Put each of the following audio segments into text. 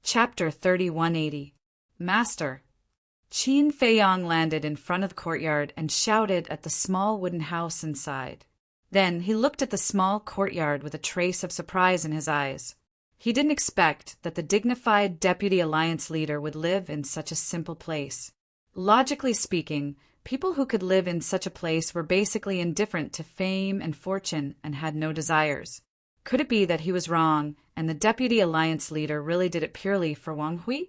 Chapter 3180. Master. Qin Feiyang landed in front of the courtyard and shouted at the small wooden house inside. Then he looked at the small courtyard with a trace of surprise in his eyes. He didn't expect that the dignified Deputy Alliance leader would live in such a simple place. Logically speaking, people who could live in such a place were basically indifferent to fame and fortune and had no desires. Could it be that he was wrong, and the Deputy Alliance leader really did it purely for Wang Hui?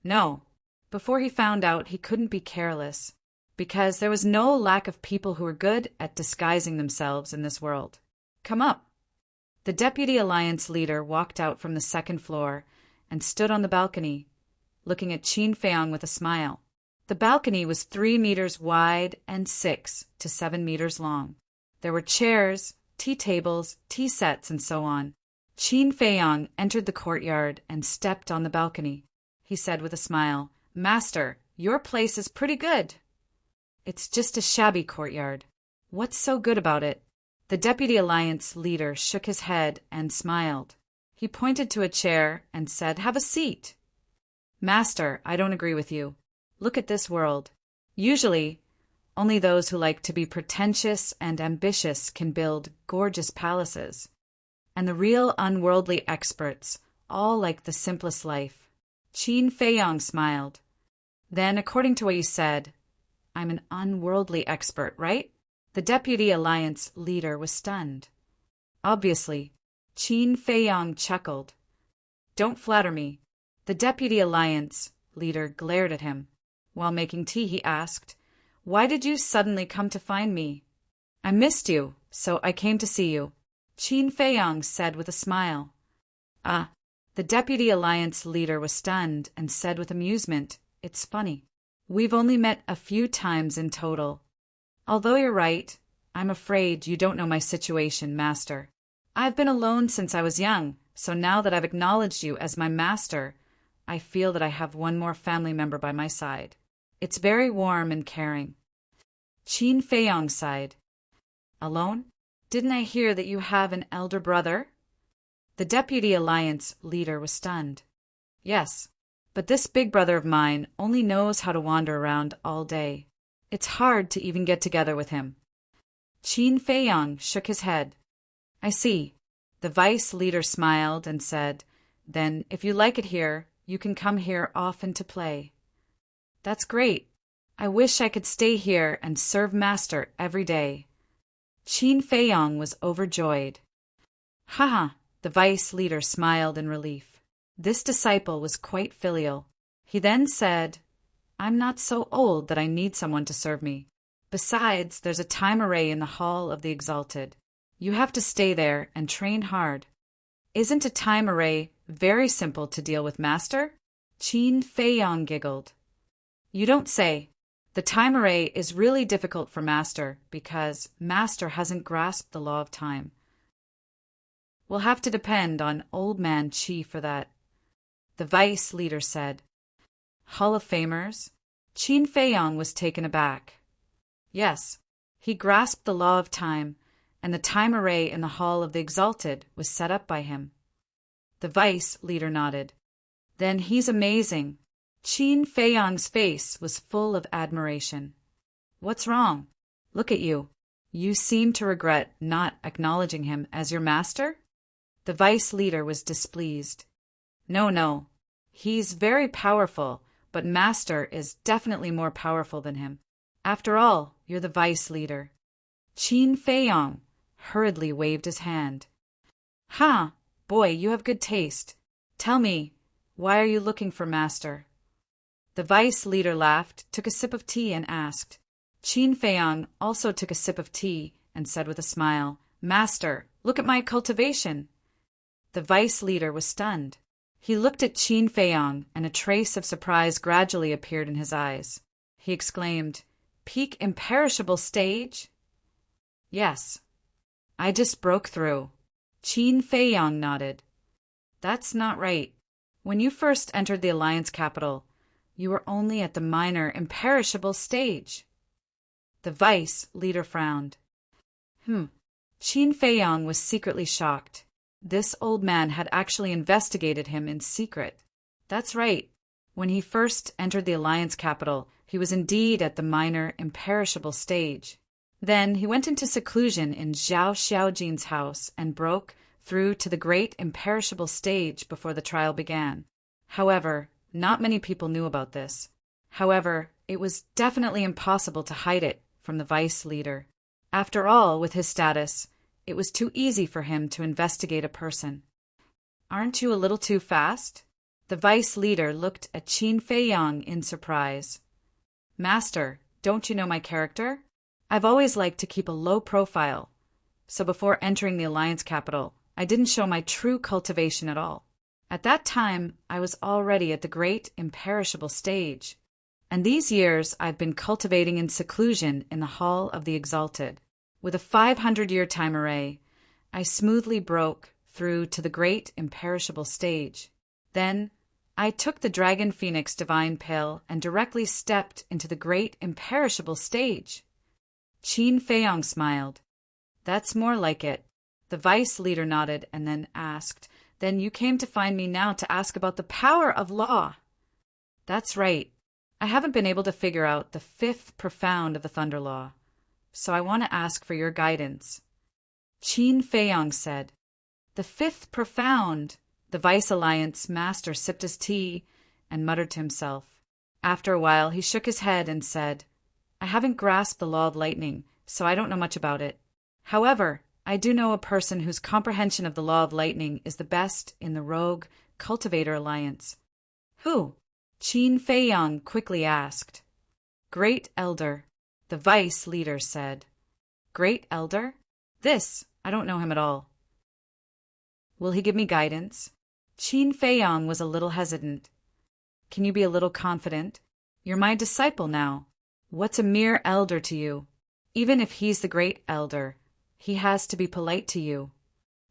No. Before he found out, he couldn't be careless, because there was no lack of people who were good at disguising themselves in this world. Come up. The Deputy Alliance leader walked out from the second floor and stood on the balcony, looking at Qin Feiyang with a smile. The balcony was 3 meters wide and 6 to 7 meters long. There were chairs, tea tables, tea sets, and so on. Qin Feiyang entered the courtyard and stepped on the balcony. He said with a smile, "Master, your place is pretty good." "It's just a shabby courtyard. What's so good about it?" The Deputy Alliance leader shook his head and smiled. He pointed to a chair and said, "Have a seat." "Master, I don't agree with you. Look at this world. Usually, only those who like to be pretentious and ambitious can build gorgeous palaces. And the real unworldly experts all like the simplest life." Qin Feiyang smiled. "Then, according to what you said, I'm an unworldly expert, right?" The Deputy Alliance leader was stunned. "Obviously." Qin Feiyang chuckled. "Don't flatter me." The Deputy Alliance leader glared at him. While making tea, he asked, "Why did you suddenly come to find me?" "I missed you, so I came to see you," Qin Feiyang said with a smile. "Ah." The Deputy Alliance leader was stunned and said with amusement, "It's funny. We've only met a few times in total. Although you're right, I'm afraid you don't know my situation, Master. I've been alone since I was young, so now that I've acknowledged you as my master, I feel that I have one more family member by my side. It's very warm and caring." Qin Feiyang sighed. "Alone? Didn't I hear that you have an elder brother?" The Deputy Alliance leader was stunned. "Yes, but this big brother of mine only knows how to wander around all day. It's hard to even get together with him." Qin Feiyang shook his head. "I see." The vice leader smiled and said, "Then, if you like it here, you can come here often to play." "That's great. I wish I could stay here and serve Master every day." Qin Feiyang was overjoyed. "Haha," the vice leader smiled in relief. This disciple was quite filial. He then said, "I'm not so old that I need someone to serve me. Besides, there's a time array in the Hall of the Exalted. You have to stay there and train hard." "Isn't a time array very simple to deal with, Master?" Qin Feiyang giggled. "You don't say. The time array is really difficult for Master because Master hasn't grasped the law of time. We'll have to depend on Old Man Qi for that," the vice leader said. "Hall of Famers?" Qin Feiyang was taken aback. Yes, he grasped the law of time, and the time array in the Hall of the Exalted was set up by him. The vice leader nodded. "Then he's amazing." Qin Feiyang's face was full of admiration. "What's wrong? Look at you. You seem to regret not acknowledging him as your master?" The vice leader was displeased. No. He's very powerful, but Master is definitely more powerful than him. After all, you're the vice leader." Qin Feiyang hurriedly waved his hand. "Ha! Boy, you have good taste. Tell me, why are you looking for Master?" The vice leader laughed, took a sip of tea, and asked. Qin Feiyang also took a sip of tea and said with a smile, "Master, look at my cultivation." The vice leader was stunned. He looked at Qin Feiyang, and a trace of surprise gradually appeared in his eyes. He exclaimed, "Peak imperishable stage?" "Yes. I just broke through." Qin Feiyang nodded. "That's not right. When you first entered the Alliance capital, you were only at the minor imperishable stage." The vice leader frowned. Qin Feiyang was secretly shocked. This old man had actually investigated him in secret. That's right. When he first entered the Alliance capital, he was indeed at the minor, imperishable stage. Then he went into seclusion in Zhao Xiaojin's house and broke through to the great, imperishable stage before the trial began. However, not many people knew about this. However, it was definitely impossible to hide it from the vice leader. After all, with his status, it was too easy for him to investigate a person. Aren't you a little too fast? The vice leader looked at Qin Feiyang in surprise. Master, don't you know my character? I've always liked to keep a low profile, so before entering the Alliance capital, I didn't show my true cultivation at all. At that time, I was already at the great, imperishable stage, and these years I've been cultivating in seclusion in the Hall of the Exalted. With a 500-year time array, I smoothly broke through to the great, imperishable stage. Then, I took the Dragon Phoenix Divine Pill and directly stepped into the great, imperishable stage. Qin Feiyang smiled. That's more like it. The vice leader nodded and then asked, Then you came to find me now to ask about the power of law. That's right. I haven't been able to figure out the fifth profound of the Thunder Law, so I want to ask for your guidance. Qin Feiyang said. The fifth profound. The Vice Alliance master sipped his tea and muttered to himself. After a while, he shook his head and said, I haven't grasped the law of lightning, so I don't know much about it. However, I do know a person whose comprehension of the law of lightning is the best in the Rogue Cultivator Alliance. Who? Qin Feiyang quickly asked. Great Elder, the Vice Leader said. Great Elder? I don't know him at all. Will he give me guidance? Qin Feiyang was a little hesitant. Can you be a little confident? You're my disciple now. What's a mere elder to you? Even if he's the great elder, he has to be polite to you.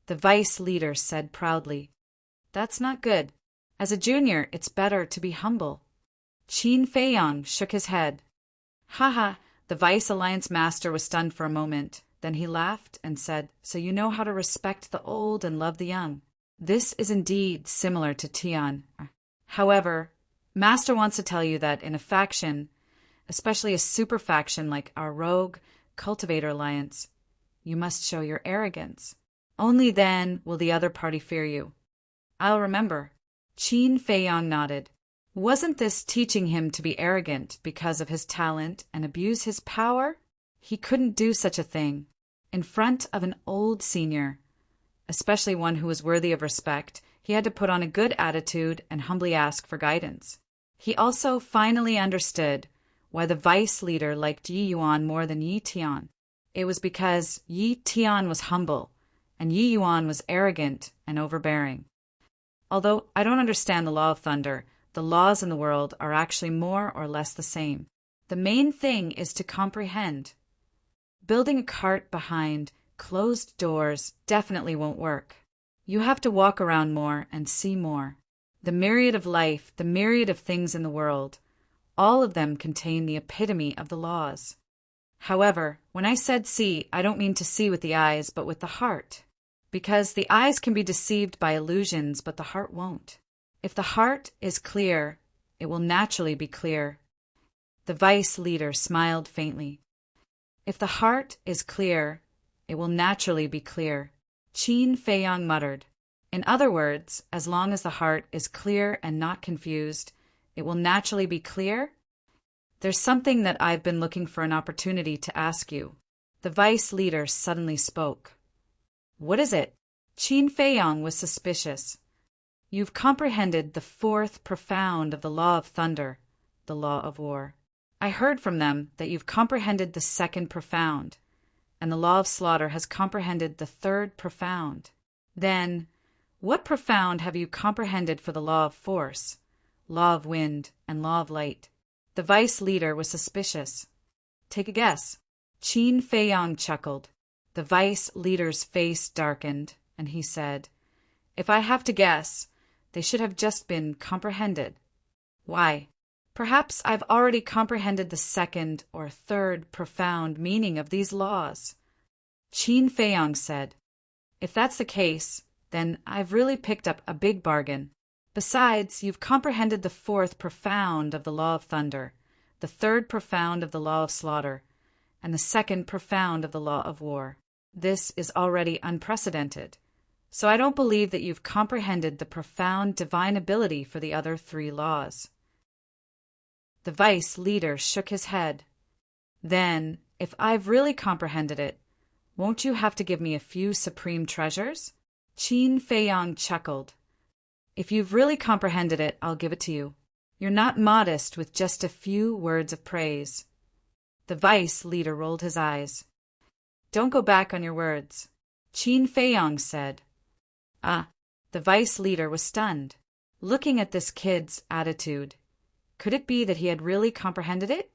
The vice leader said proudly. That's not good. As a junior, it's better to be humble. Qin Feiyang shook his head. Haha, the Vice Alliance master was stunned for a moment. Then he laughed and said, So you know how to respect the old and love the young. This is indeed similar to Tian. However, Master wants to tell you that in a faction, especially a super faction like our Rogue Cultivator Alliance, you must show your arrogance. Only then will the other party fear you. I'll remember. Qin Feiyang nodded. Wasn't this teaching him to be arrogant because of his talent and abuse his power? He couldn't do such a thing. In front of an old senior, especially one who was worthy of respect, he had to put on a good attitude and humbly ask for guidance. He also finally understood why the vice leader liked Yi Yuan more than Yi Tian. It was because Yi Tian was humble, and Yi Yuan was arrogant and overbearing. Although I don't understand the law of thunder, the laws in the world are actually more or less the same. The main thing is to comprehend. Building a cart behind closed doors definitely won't work. You have to walk around more and see more. The myriad of life, the myriad of things in the world, all of them contain the epitome of the laws. However, when I said see, I don't mean to see with the eyes, but with the heart. Because the eyes can be deceived by illusions, but the heart won't. If the heart is clear, it will naturally be clear. The vice leader smiled faintly. If the heart is clear, it will naturally be clear. Qin Feiyang muttered. In other words, as long as the heart is clear and not confused, it will naturally be clear? There's something that I've been looking for an opportunity to ask you. The vice leader suddenly spoke. What is it? Qin Feiyang was suspicious. You've comprehended the fourth profound of the law of thunder, the law of war. I heard from them that you've comprehended the second profound, and the law of slaughter has comprehended the third profound. Then, what profound have you comprehended for the law of force, law of wind, and law of light? The vice leader was suspicious. Take a guess. Qin Feiyang chuckled. The vice leader's face darkened, and he said, If I have to guess, they should have just been comprehended. Why? Perhaps I've already comprehended the second or third profound meaning of these laws. Qin Feiyang said, If that's the case, then I've really picked up a big bargain. Besides, you've comprehended the fourth profound of the law of thunder, the third profound of the law of slaughter, and the second profound of the law of war. This is already unprecedented. So I don't believe that you've comprehended the profound divine ability for the other three laws. The vice leader shook his head. Then, if I've really comprehended it, won't you have to give me a few supreme treasures? Qin Feiyang chuckled. If you've really comprehended it, I'll give it to you. You're not modest with just a few words of praise. The vice leader rolled his eyes. Don't go back on your words, Qin Feiyang said. Ah, the vice leader was stunned, looking at this kid's attitude. Could it be that he had really comprehended it?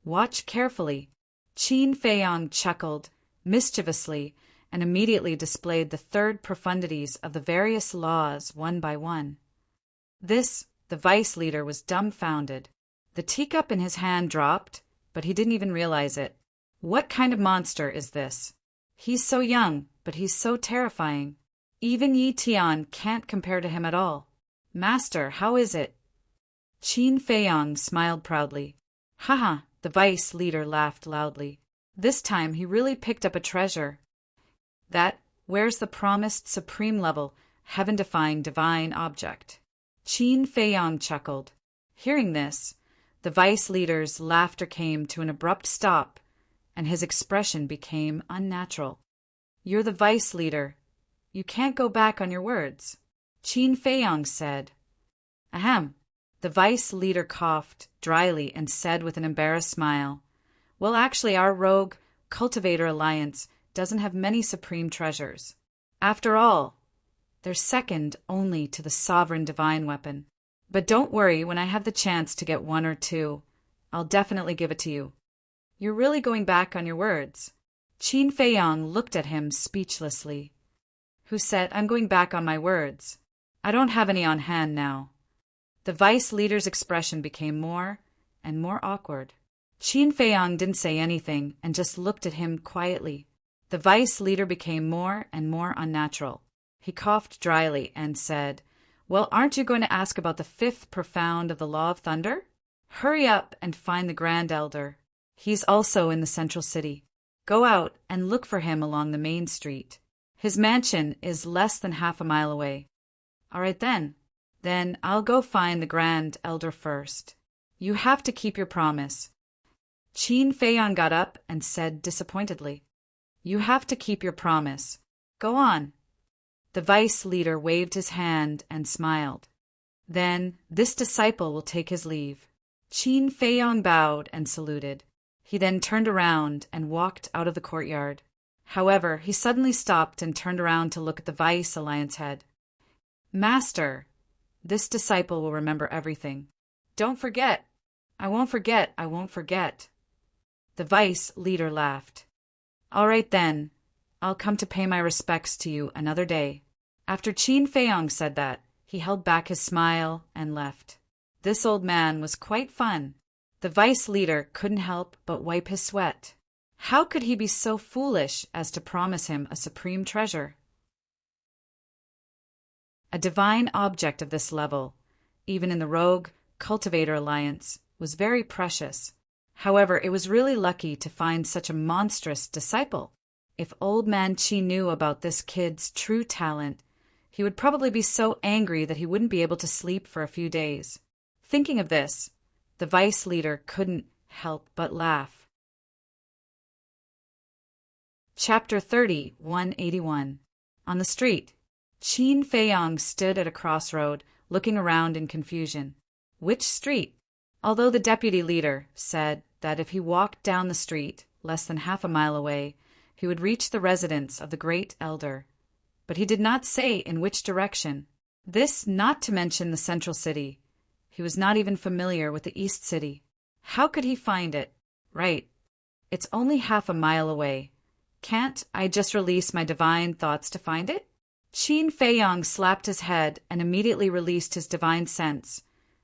Watch carefully. Qin Feiyang chuckled mischievously and immediately displayed the third profundities of the various laws one by one. The vice leader was dumbfounded. The teacup in his hand dropped, but he didn't even realize it. What kind of monster is this? He's so young, but he's so terrifying. Even Yi Tian can't compare to him at all. Master, how is it? Qin Feiyang smiled proudly. Haha, the vice leader laughed loudly. This time he really picked up a treasure. Where's the promised supreme level, heaven-defying divine object? Qin Feiyang chuckled. Hearing this, the vice leader's laughter came to an abrupt stop, and his expression became unnatural. You're the vice leader. You can't go back on your words, Qin Feiyang said. Ahem. The vice leader coughed dryly and said with an embarrassed smile, Well, actually, our rogue cultivator alliance doesn't have many supreme treasures. After all, they're second only to the sovereign divine weapon. But don't worry, when I have the chance to get one or two, I'll definitely give it to you. You're really going back on your words. Qin Feiyang looked at him speechlessly. Who said I'm going back on my words? I don't have any on hand now. The vice leader's expression became more and more awkward. Qin Feiyang didn't say anything and just looked at him quietly. The vice leader became more and more unnatural. He coughed dryly and said, Well, aren't you going to ask about the fifth profound of the law of thunder? Hurry up and find the Grand Elder. He's also in the central city. Go out and look for him along the main street. His mansion is less than half a mile away. All right then. Then I'll go find the Grand Elder first. You have to keep your promise. Qin Feiyang got up and said disappointedly, You have to keep your promise. Go on. The vice leader waved his hand and smiled. Then this disciple will take his leave. Qin Feiyang bowed and saluted. He then turned around and walked out of the courtyard. However, he suddenly stopped and turned around to look at the vice alliance head. Master, this disciple will remember everything. Don't forget. I won't forget. I won't forget. The vice leader laughed. All right then. I'll come to pay my respects to you another day. After Qin Feiyang said that, he held back his smile and left. This old man was quite fun. The vice leader couldn't help but wipe his sweat. How could he be so foolish as to promise him a supreme treasure? A divine object of this level, even in the Rogue Cultivator Alliance, was very precious. However, it was really lucky to find such a monstrous disciple. If Old Man Qi knew about this kid's true talent, he would probably be so angry that he wouldn't be able to sleep for a few days. Thinking of this, the vice leader couldn't help but laugh. Chapter 30, 181. On the street, Qin Feiyang stood at a crossroad, looking around in confusion. Which street? Although the deputy leader said that if he walked down the street, less than half a mile away, he would reach the residence of the great elder. But he did not say in which direction. This not to mention the central city. He was not even familiar with the east city. How could he find it? Right. It's only half a mile away. Can't I just release my divine thoughts to find it? Qin Feiyang slapped his head and immediately released his divine sense,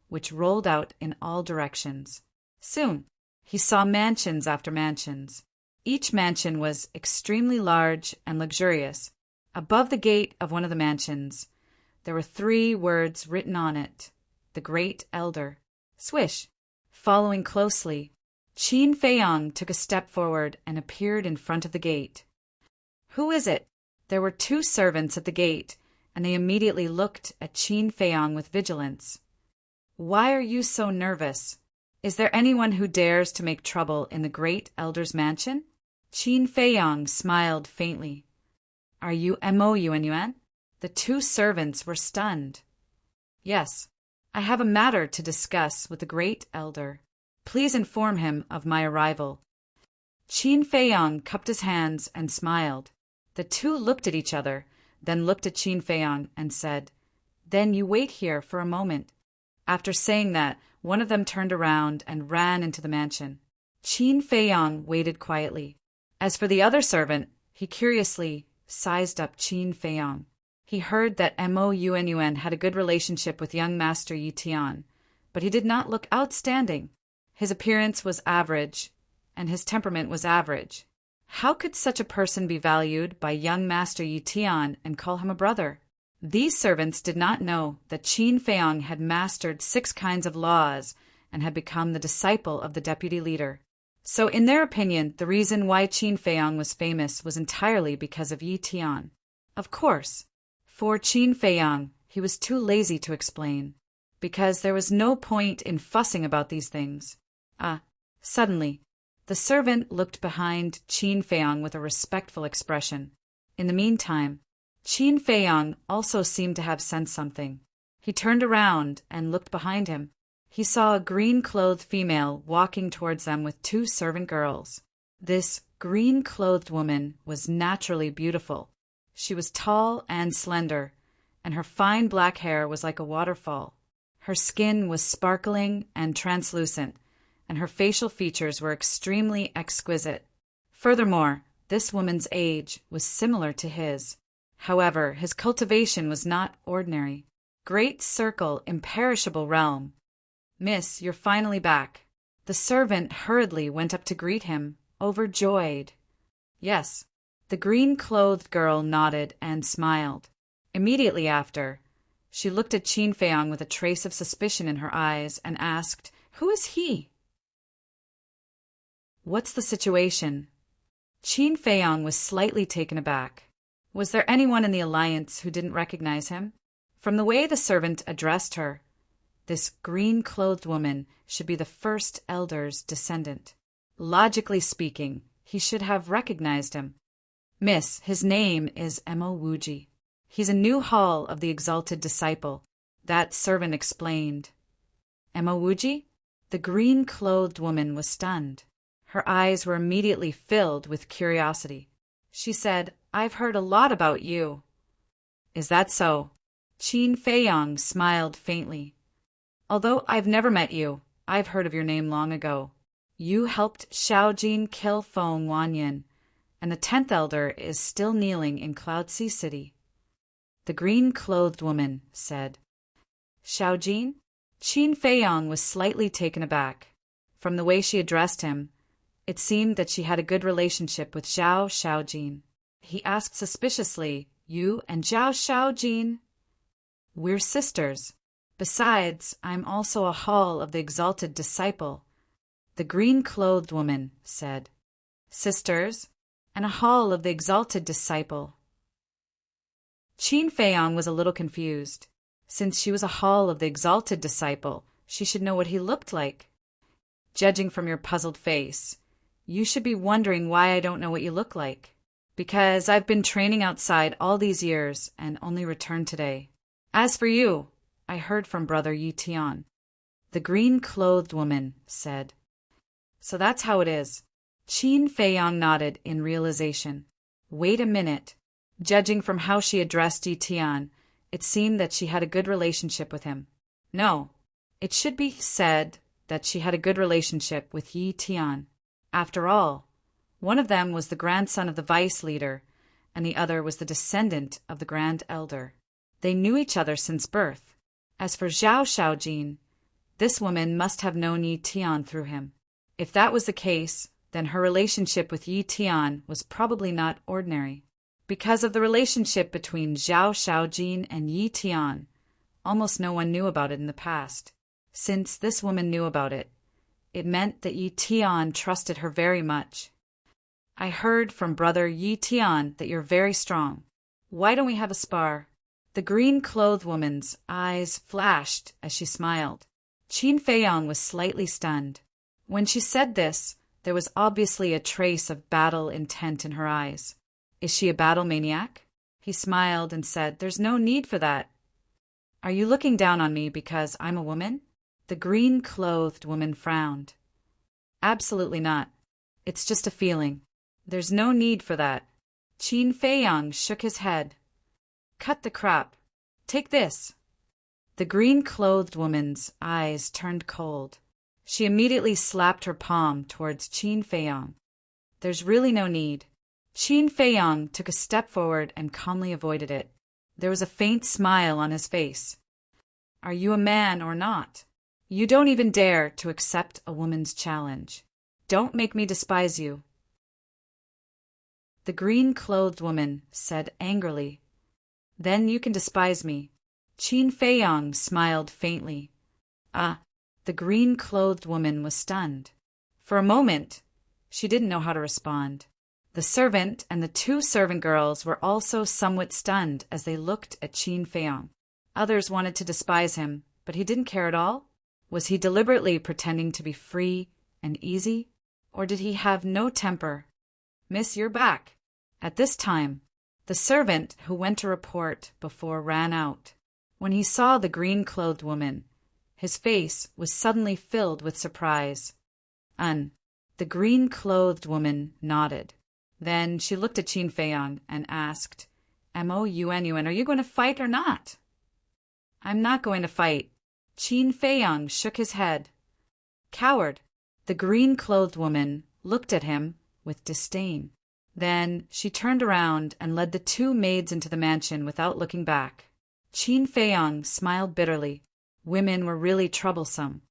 which rolled out in all directions. Soon, he saw mansions after mansions. Each mansion was extremely large and luxurious. Above the gate of one of the mansions, There were 3 words written on it: the Great Elder. Swish! Following closely, Qin Feiyang took a step forward and appeared in front of the gate. "Who is it?" There were 2 servants at the gate, and they immediately looked at Qin Feiyang with vigilance. "Why are you so nervous? Is there anyone who dares to make trouble in the Great Elder's mansion?" Qin Feiyang smiled faintly. "Are you Mo-Yuan?" The 2 servants were stunned. "Yes, I have a matter to discuss with the Great Elder. Please inform him of my arrival." Qin Feiyang cupped his hands and smiled. The 2 looked at each other, then looked at Qin Feiyang and said, "Then you wait here for a moment." After saying that, one of them turned around and ran into the mansion. Qin Feiyang waited quietly. As for the other servant, he curiously sized up Qin Feiyang. He heard that Mo-Yuan had a good relationship with young Master Yi Tian, but he did not look outstanding. His appearance was average, and his temperament was average. How could such a person be valued by young Master Yi Tian and call him a brother? These servants did not know that Qin Feiyang had mastered 6 kinds of laws and had become the disciple of the deputy leader. So in their opinion, the reason why Qin Feiyang was famous was entirely because of Yi Tian. Of course, for Qin Feiyang, he was too lazy to explain, because there was no point in fussing about these things. Suddenly, the servant looked behind Qin Feiyang with a respectful expression. In the meantime, Qin Feiyang also seemed to have sensed something. He turned around and looked behind him. He saw a green-clothed female walking towards them with 2 servant girls. This green-clothed woman was naturally beautiful. She was tall and slender, and her fine black hair was like a waterfall. Her skin was sparkling and translucent, and her facial features were extremely exquisite. Furthermore, this woman's age was similar to his. However, his cultivation was not ordinary. "Great Circle, Imperishable Realm. Miss, you're finally back." The servant hurriedly went up to greet him, overjoyed. "Yes." The green-clothed girl nodded and smiled. Immediately after, she looked at Qin Feiyang with a trace of suspicion in her eyes and asked, "Who is he?" "What's the situation?" Qin Feiyang was slightly taken aback. Was there anyone in the alliance who didn't recognize him? From the way the servant addressed her, this green-clothed woman should be the first elder's descendant. Logically speaking, he should have recognized him. "Miss, his name is Mo-Wuji. He's a new hall of the Exalted Disciple," that servant explained. "Mo-Wuji?" The green-clothed woman was stunned. Her eyes were immediately filled with curiosity. She said, "I've heard a lot about you." "Is that so?" Qin Feiyang smiled faintly. "Although I've never met you, I've heard of your name long ago. You helped Xiaojin kill Feng Wanyan, and the 10th elder is still kneeling in Cloudsea City." The green-clothed woman said. "Xiaojin?" Qin Feiyang was slightly taken aback. From the way she addressed him, it seemed that she had a good relationship with Zhao Xiaojin. He asked suspiciously, "You and Zhao Xiaojin?" "We're sisters. Besides, I'm also a hall of the Exalted Disciple," the green-clothed woman said. "Sisters, and a hall of the Exalted Disciple." Qin Feiyang was a little confused. Since she was a hall of the Exalted Disciple, she should know what he looked like. "Judging from your puzzled face, you should be wondering why I don't know what you look like. Because I've been training outside all these years and only returned today. As for you, I heard from Brother Yi Tian," the green-clothed woman said. "So that's how it is." Qin Feiyang nodded in realization. Wait a minute. Judging from how she addressed Yi Tian, it seemed that she had a good relationship with him. No, it should be said that she had a good relationship with Yi Tian. After all, one of them was the grandson of the vice leader, and the other was the descendant of the Grand Elder. They knew each other since birth. As for Zhao Xiaojin, this woman must have known Yi Tian through him. If that was the case, then her relationship with Yi Tian was probably not ordinary. because of the relationship between Zhao Shaojin and Yi Tian. Almost no one knew about it in the past. Since this woman knew about it, it meant that Yi Tian trusted her very much. I heard from brother Yi Tian that you're very strong. Why don't we have a spar? The green-clothed woman's eyes flashed as she smiled. Qin Feiyang was slightly stunned. When she said this, there was obviously a trace of battle intent in her eyes. Is she a battle maniac? He smiled and said, There's no need for that. Are you looking down on me because I'm a woman? The green-clothed woman frowned. Absolutely not. It's just a feeling. There's no need for that. Qin Feiyang shook his head. Cut the crap. Take this. The green-clothed woman's eyes turned cold. She immediately slapped her palm towards Qin Feiyang. There's really no need. Qin Feiyang took a step forward and calmly avoided it. There was a faint smile on his face. Are you a man or not? You don't even dare to accept a woman's challenge. Don't make me despise you. The green-clothed woman said angrily. Then you can despise me. Qin Feiyang smiled faintly. The green-clothed woman was stunned. For a moment, she didn't know how to respond. The servant and the two servant girls were also somewhat stunned as they looked at Qin Feiyang. Others wanted to despise him, but he didn't care at all. Was he deliberately pretending to be free and easy? Or did he have no temper? Miss, you're back. At this time, the servant who went to report before ran out. When he saw the green-clothed woman, his face was suddenly filled with surprise. The green-clothed woman nodded. Then she looked at Qin Feiyang and asked, M-O-U-N-U-N, are you going to fight or not? I'm not going to fight. Qin Feiyang shook his head. Coward. The green-clothed woman looked at him with disdain. Then she turned around and led the two maids into the mansion without looking back. Qin Feiyang smiled bitterly. Women were really troublesome.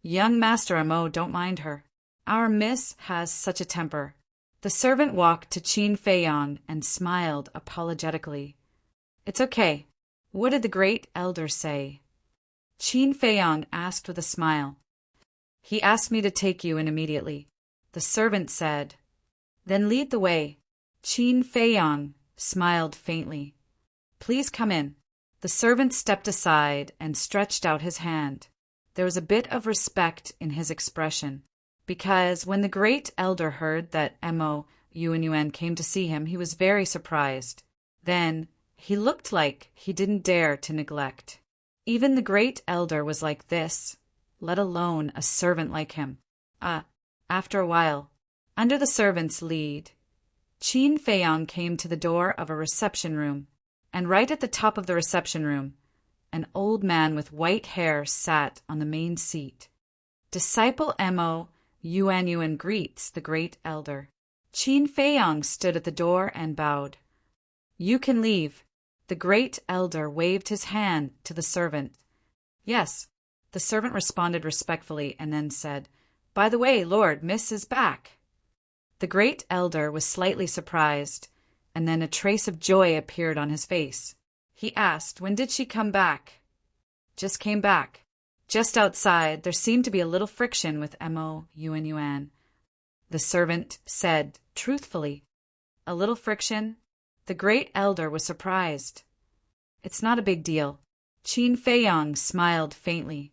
Young Master Mo, don't mind her. Our miss has such a temper. The servant walked to Qin Feiyang and smiled apologetically. It's okay. What did the great elder say? Qin Feiyang asked with a smile. He asked me to take you in immediately. The servant said. Then lead the way. Qin Feiyang smiled faintly. Please come in. The servant stepped aside and stretched out his hand. There was a bit of respect in his expression, because when the great elder heard that Mo-Yun came to see him, he was very surprised. Then he looked like he didn't dare to neglect. Even the great elder was like this, let alone a servant like him. After a while, under the servant's lead, Qin Feiyang came to the door of a reception room, and right at the top of the reception room, an old man with white hair sat on the main seat. Disciple Mo-Yun greets the great elder. Qin Feiyang stood at the door and bowed. You can leave. The great elder waved his hand to the servant. Yes, the servant responded respectfully and then said, By the way, Lord, Miss is back. The great elder was slightly surprised, and then a trace of joy appeared on his face. He asked, When did she come back? Just came back. Just outside, there seemed to be a little friction with Mo-Yun. The servant said, truthfully. A little friction? The great elder was surprised. It's not a big deal. Qin Feiyang smiled faintly.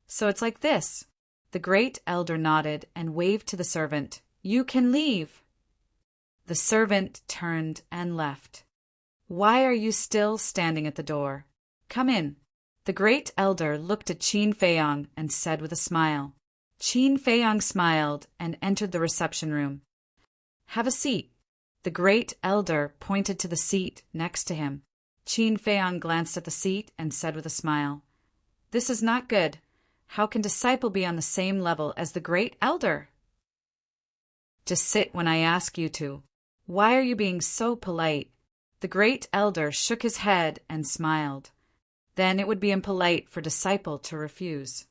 So it's like this. The great elder nodded and waved to the servant. You can leave. The servant turned and left. Why are you still standing at the door? Come in. The great elder looked at Qin Feiyang and said with a smile. Qin Feiyang smiled and entered the reception room. Have a seat. The great elder pointed to the seat next to him. Qin Feiyang glanced at the seat and said with a smile, This is not good. How can disciple be on the same level as the great elder? Just sit when I ask you to. Why are you being so polite? The great elder shook his head and smiled. Then it would be impolite for disciple to refuse.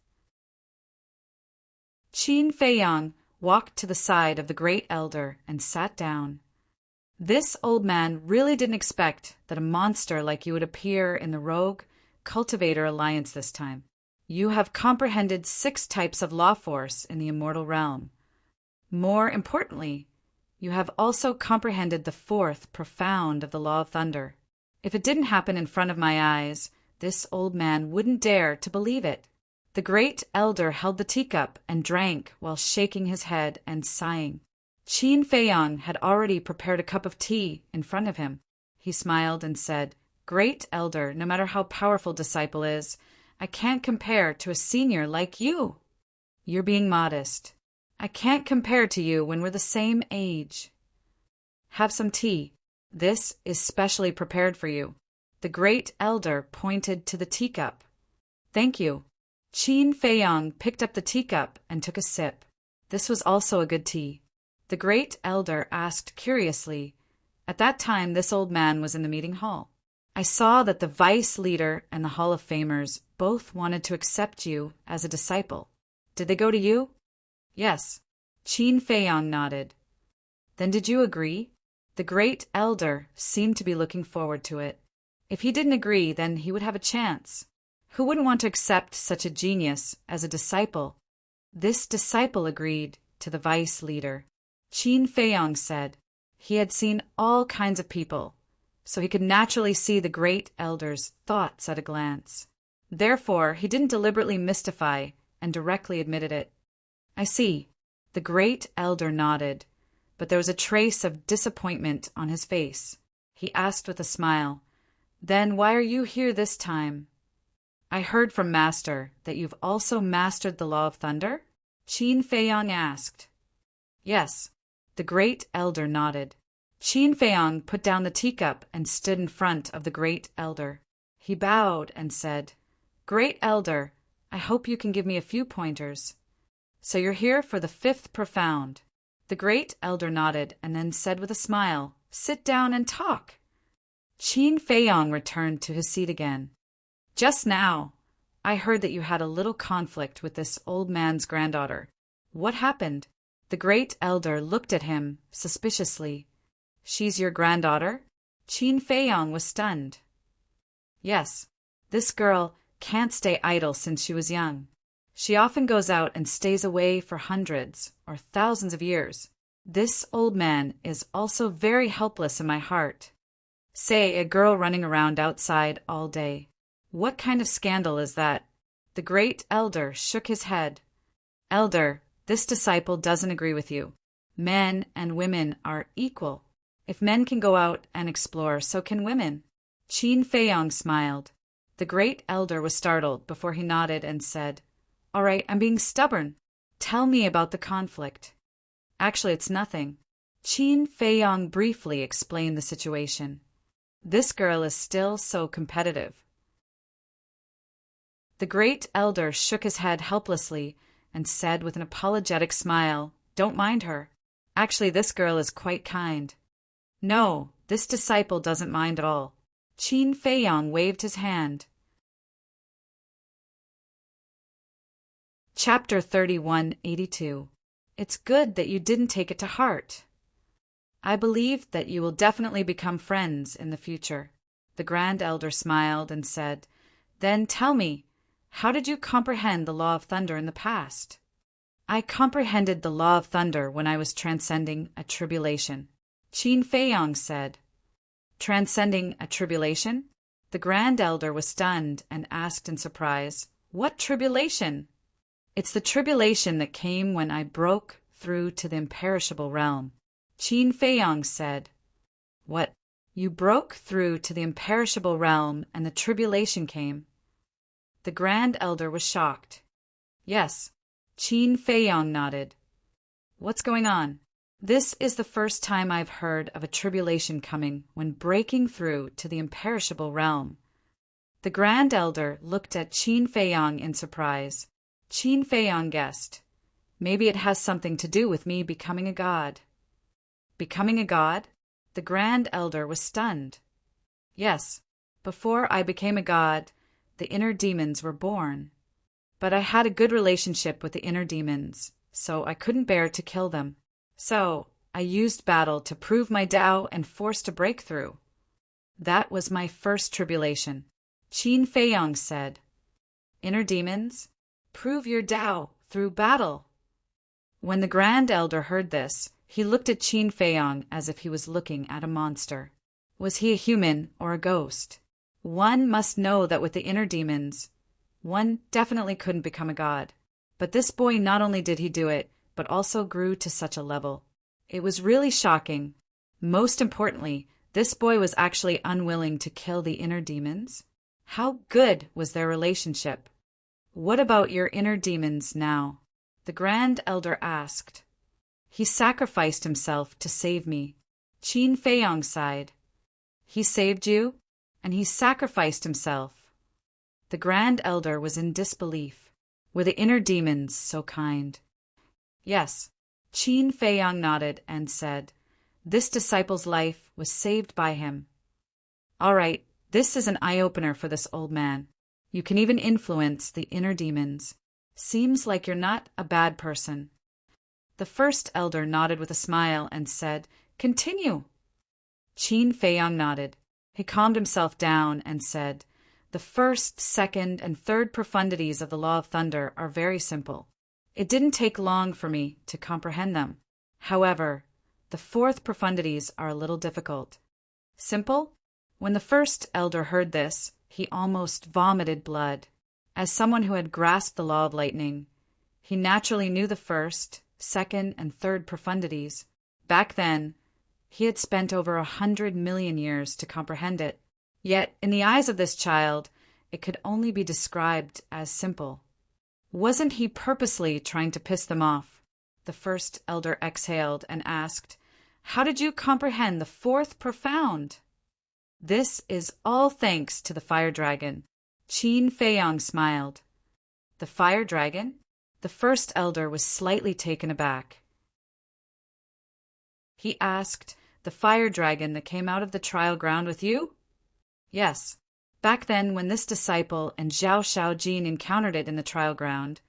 Qin Feiyang walked to the side of the great elder and sat down. This old man really didn't expect that a monster like you would appear in the Rogue Cultivator Alliance this time. You have comprehended 6 types of law force in the immortal realm. More importantly, you have also comprehended the 4th profound of the law of thunder. If it didn't happen in front of my eyes, this old man wouldn't dare to believe it. The great elder held the teacup and drank while shaking his head and sighing. Qin Feiyang had already prepared a cup of tea in front of him. He smiled and said, "Great elder, no matter how powerful disciple is, I can't compare to a senior like you. You're being modest. I can't compare to you when we're the same age. Have some tea. This is specially prepared for you." The great elder pointed to the teacup. "Thank you." Qin Feiyang picked up the teacup and took a sip. This was also a good tea. The great elder asked curiously, "At that time this old man was in the meeting hall. I saw that the vice leader and the Hall of Famers both wanted to accept you as a disciple. Did they go to you?" "Yes." Qin Feiyang nodded. "Then did you agree?" The great elder seemed to be looking forward to it. If he didn't agree, then he would have a chance. Who wouldn't want to accept such a genius as a disciple? This disciple agreed to the vice leader. Qin Feiyang said he had seen all kinds of people, so he could naturally see the great elder's thoughts at a glance. Therefore, he didn't deliberately mystify and directly admitted it. "I see." The great elder nodded, but there was a trace of disappointment on his face. He asked with a smile, "Then why are you here this time?" "I heard from Master that you've also mastered the law of thunder?" Qin Feiyang asked. "Yes." The great elder nodded. Qin Feiyang put down the teacup and stood in front of the great elder. He bowed and said, "Great elder, I hope you can give me a few pointers. So you're here for the 5th profound." The great elder nodded and then said with a smile, "Sit down and talk." Qin Feiyang returned to his seat again. "Just now, I heard that you had a little conflict with this old man's granddaughter. What happened?" The great elder looked at him suspiciously. "She's your granddaughter?" Qin Feiyang was stunned. "Yes. This girl can't stay idle since she was young. She often goes out and stays away for hundreds or thousands of years. This old man is also very helpless in my heart. Say, a girl running around outside all day. What kind of scandal is that?" The great elder shook his head. "Elder, this disciple doesn't agree with you. Men and women are equal. If men can go out and explore, so can women." Qin Feiyang smiled. The great elder was startled before he nodded and said, "All right, I'm being stubborn. Tell me about the conflict." "Actually, it's nothing." Qin Feiyang briefly explained the situation. "This girl is still so competitive." The great elder shook his head helplessly and said with an apologetic smile, "Don't mind her. Actually, this girl is quite kind." "No, this disciple doesn't mind at all." Qin Feiyang waved his hand. Chapter 3182. It's good that you didn't take it to heart. I believe that you will definitely become friends in the future. The Grand Elder smiled and said, "Then tell me, how did you comprehend the law of thunder in the past?" "I comprehended the law of thunder when I was transcending a tribulation," Qin Feiyang said. "Transcending a tribulation?" The Grand Elder was stunned and asked in surprise, "What tribulation?" "It's the tribulation that came when I broke through to the imperishable realm," Qin Feiyang said. "What? You broke through to the imperishable realm and the tribulation came?" The Grand Elder was shocked. "Yes." Qin Feiyang nodded. "What's going on?" "This is the first time I've heard of a tribulation coming when breaking through to the imperishable realm." The Grand Elder looked at Qin Feiyang in surprise. Qin Feiyang guessed, "Maybe it has something to do with me becoming a god." "Becoming a god?" The Grand Elder was stunned. "Yes. Before I became a god, the inner demons were born. But I had a good relationship with the inner demons, so I couldn't bear to kill them. So I used battle to prove my Tao and forced a breakthrough. That was my first tribulation. Qin Feiyang said. Inner demons, prove your Tao through battle. When the Grand Elder heard this, he looked at Qin Feiyang as if he was looking at a monster. Was he a human or a ghost? One must know that with the inner demons, one definitely couldn't become a god. But this boy not only did he do it, but also grew to such a level. It was really shocking. Most importantly, this boy was actually unwilling to kill the inner demons. How good was their relationship? What about your inner demons now? The Grand Elder asked. He sacrificed himself to save me. Qin Feiyang sighed. He saved you, and he sacrificed himself. The Grand Elder was in disbelief. Were the inner demons so kind? Yes. Qin Feiyang nodded and said, this disciple's life was saved by him. All right, this is an eye-opener for this old man. You can even influence the inner demons. Seems like you're not a bad person. The first elder nodded with a smile and said, continue. Qin Feiyang nodded. He calmed himself down and said, the first, second, and third profundities of the law of thunder are very simple. It didn't take long for me to comprehend them. However, the fourth profundities are a little difficult. Simple? When the first elder heard this, he almost vomited blood. As someone who had grasped the law of lightning, he naturally knew the first, second, and third profundities. Back then, he had spent over 100 million years to comprehend it. Yet, in the eyes of this child, it could only be described as simple. Wasn't he purposely trying to piss them off? The first elder exhaled and asked, how did you comprehend the fourth profound? This is all thanks to the fire dragon. Qin Feiyang smiled. The fire dragon? The first elder was slightly taken aback. He asked, the fire dragon that came out of the trial ground with you? Yes. Back then, when this disciple and Zhao Shaojin encountered it in the trial ground,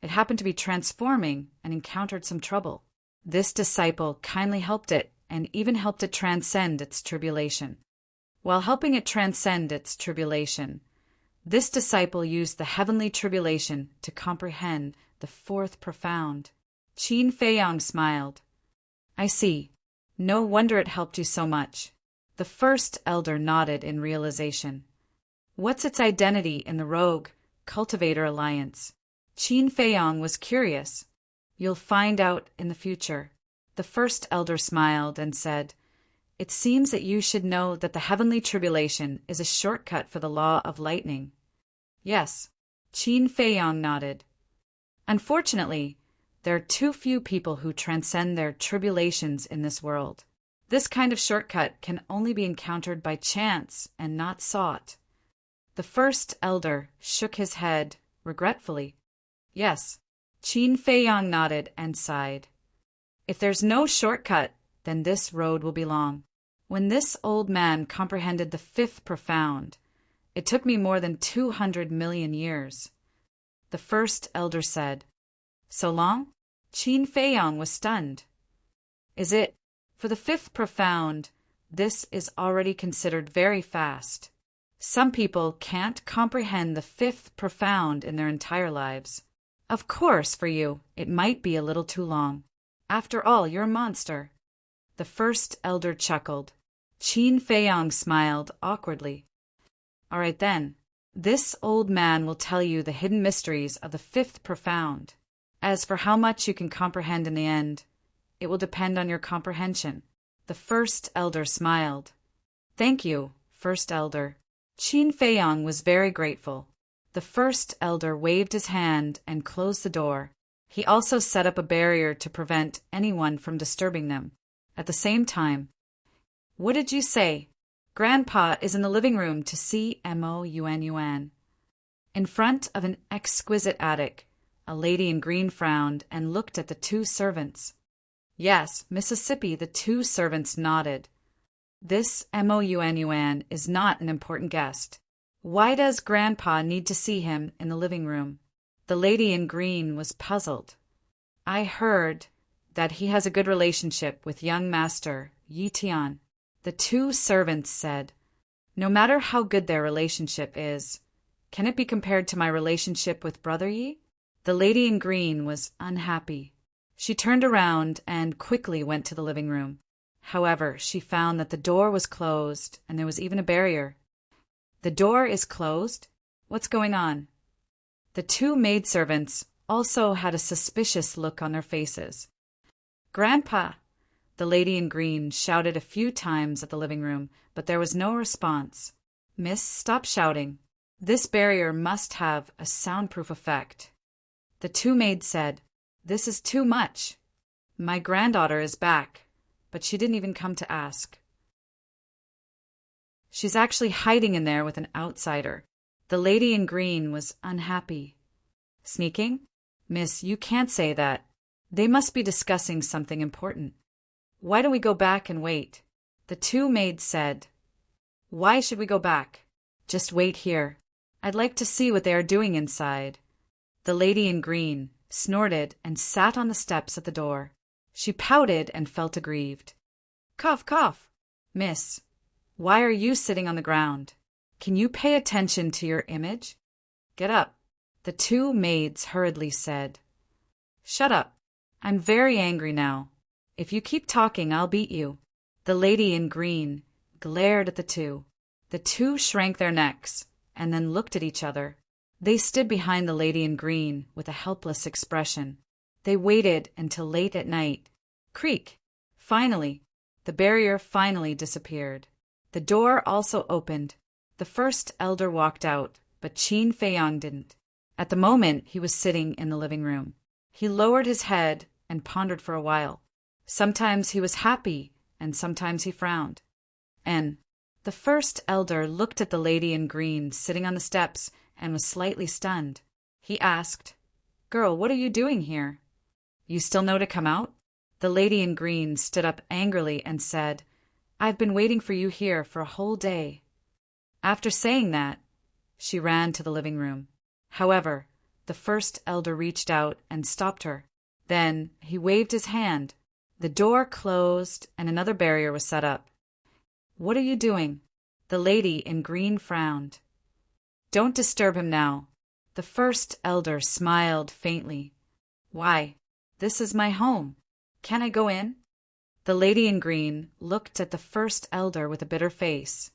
it happened to be transforming and encountered some trouble. This disciple kindly helped it and even helped it transcend its tribulation. While helping it transcend its tribulation, this disciple used the heavenly tribulation to comprehend the fourth profound. Qin Feiyang smiled. I see. No wonder it helped you so much. The first elder nodded in realization. What's its identity in the Rogue Cultivator Alliance? Qin Feiyang was curious. You'll find out in the future. The first elder smiled and said, it seems that you should know that the heavenly tribulation is a shortcut for the law of lightning. Yes. Qin Feiyang nodded. Unfortunately, there are too few people who transcend their tribulations in this world. This kind of shortcut can only be encountered by chance and not sought. The first elder shook his head regretfully. Yes. Qin Feiyang nodded and sighed. If there's no shortcut, then this road will be long. When this old man comprehended the fifth profound, it took me more than 200 million years. The first elder said, so long? Qin Feiyang was stunned. Is it? For the fifth profound, this is already considered very fast. Some people can't comprehend the fifth profound in their entire lives. Of course, for you, it might be a little too long. After all, you're a monster. The first elder chuckled. Qin Feiyang smiled awkwardly. All right then, this old man will tell you the hidden mysteries of the fifth profound. As for how much you can comprehend in the end, it will depend on your comprehension. The first elder smiled. Thank you, first elder. Qin Feiyang was very grateful. The first elder waved his hand and closed the door. He also set up a barrier to prevent anyone from disturbing them. At the same time, what did you say? Grandpa is in the living room to see Mo Yuan. In front of an exquisite attic, a lady in green frowned and looked at the two servants. Yes, Mississippi, the two servants nodded. This Mo Yuan is not an important guest. Why does Grandpa need to see him in the living room? The lady in green was puzzled. I heard that he has a good relationship with young Master Yi Tian. The two servants said, "No matter how good their relationship is, can it be compared to my relationship with Brother Yi?" The lady in green was unhappy. She turned around and quickly went to the living room. However, she found that the door was closed and there was even a barrier. "The door is closed? What's going on?" The two maidservants also had a suspicious look on their faces. "Grandpa!" The lady in green shouted a few times at the living room, but there was no response. "Miss, stop shouting. This barrier must have a soundproof effect." The two maids said, "This is too much. My granddaughter is back, but she didn't even come to ask. She's actually hiding in there with an outsider." The lady in green was unhappy. "Sneaking? Miss, you can't say that. They must be discussing something important. Why don't we go back and wait?" The two maids said, "Why should we go back? Just wait here. I'd like to see what they are doing inside." The lady in green snorted and sat on the steps at the door. She pouted and felt aggrieved. "Cough, cough. Miss, why are you sitting on the ground? Can you pay attention to your image? Get up." The two maids hurriedly said, "Shut up. I'm very angry now. If you keep talking, I'll beat you." The lady in green glared at the two. The two shrank their necks and then looked at each other. They stood behind the lady in green with a helpless expression. They waited until late at night. Creak! Finally, the barrier finally disappeared. The door also opened. The first elder walked out, but Qin Feiyang didn't. At the moment, he was sitting in the living room. He lowered his head and pondered for a while. Sometimes he was happy, and sometimes he frowned. And the first elder looked at the lady in green sitting on the steps and was slightly stunned. He asked, "Girl, what are you doing here? You still know to come out?" The lady in green stood up angrily and said, "I've been waiting for you here for a whole day." After saying that, she ran to the living room. However, the first elder reached out and stopped her. Then he waved his hand. The door closed and another barrier was set up. "What are you doing?" The lady in green frowned. "Don't disturb him now." The first elder smiled faintly. "Why, this is my home. Can I go in?" The lady in green looked at the first elder with a bitter face.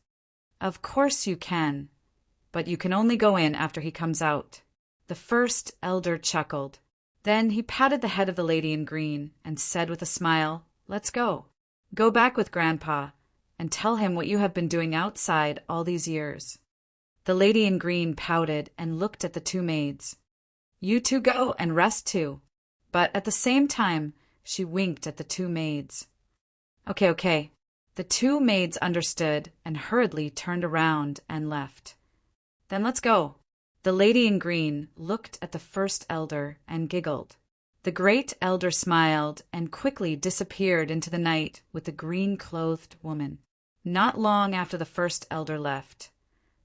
"Of course you can, but you can only go in after he comes out." The first elder chuckled. Then he patted the head of the lady in green and said with a smile, "Let's go. Go back with Grandpa and tell him what you have been doing outside all these years." The lady in green pouted and looked at the two maids. "You two go and rest too." But at the same time, she winked at the two maids. Okay. The two maids understood and hurriedly turned around and left. "Then let's go." The lady in green looked at the first elder and giggled. The great elder smiled and quickly disappeared into the night with the green-clothed woman. Not long after the first elder left,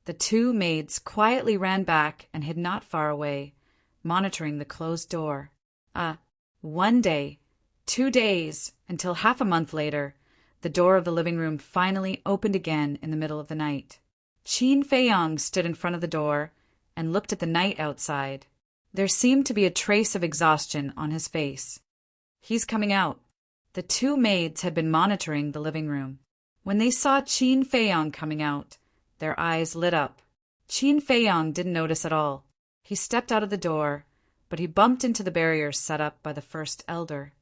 the two maids quietly ran back and hid not far away, monitoring the closed door. 1 day, 2 days, until half a month later, the door of the living room finally opened again in the middle of the night. Qin Feiyang stood in front of the door and looked at the night outside. There seemed to be a trace of exhaustion on his face. "He's coming out." The two maids had been monitoring the living room. When they saw Qin Feiyang coming out, their eyes lit up. Qin Feiyang didn't notice at all. He stepped out of the door, but he bumped into the barrier set up by the first elder.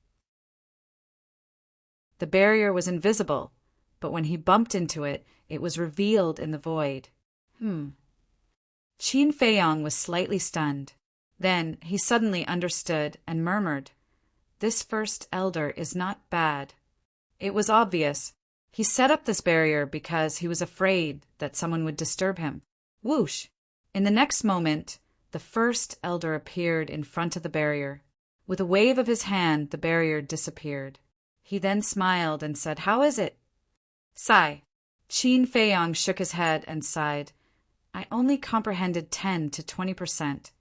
The barrier was invisible, but when he bumped into it, it was revealed in the void. Qin Feiyang was slightly stunned. Then he suddenly understood and murmured, "This first elder is not bad." It was obvious. He set up this barrier because he was afraid that someone would disturb him. Whoosh! In the next moment, the first elder appeared in front of the barrier. With a wave of his hand, the barrier disappeared. He then smiled and said, "How is it?" Sigh. Qin Feiyang shook his head and sighed. "I only comprehended 10 to 20%.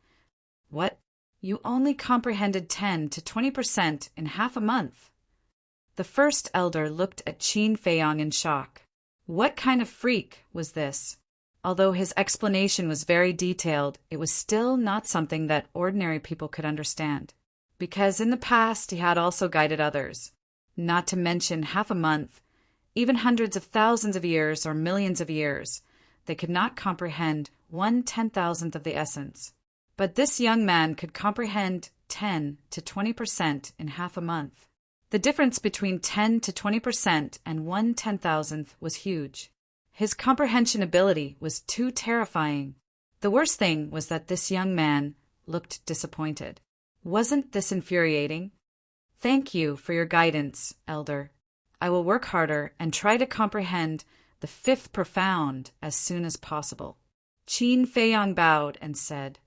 "What? You only comprehended 10 to 20% in half a month. The first elder looked at Qin Feiyang in shock. What kind of freak was this? Although his explanation was very detailed, it was still not something that ordinary people could understand. Because in the past he had also guided others. Not to mention half a month, even hundreds of thousands of years or millions of years, they could not comprehend 1/10,000th of the essence. But this young man could comprehend 10 to 20% in half a month. The difference between 10 to 20% and 1/10,000th was huge. His comprehension ability was too terrifying. The worst thing was that this young man looked disappointed. Wasn't this infuriating? Thank you for your guidance, Elder. I will work harder and try to comprehend the fifth profound as soon as possible. Qin Feiyang bowed and said,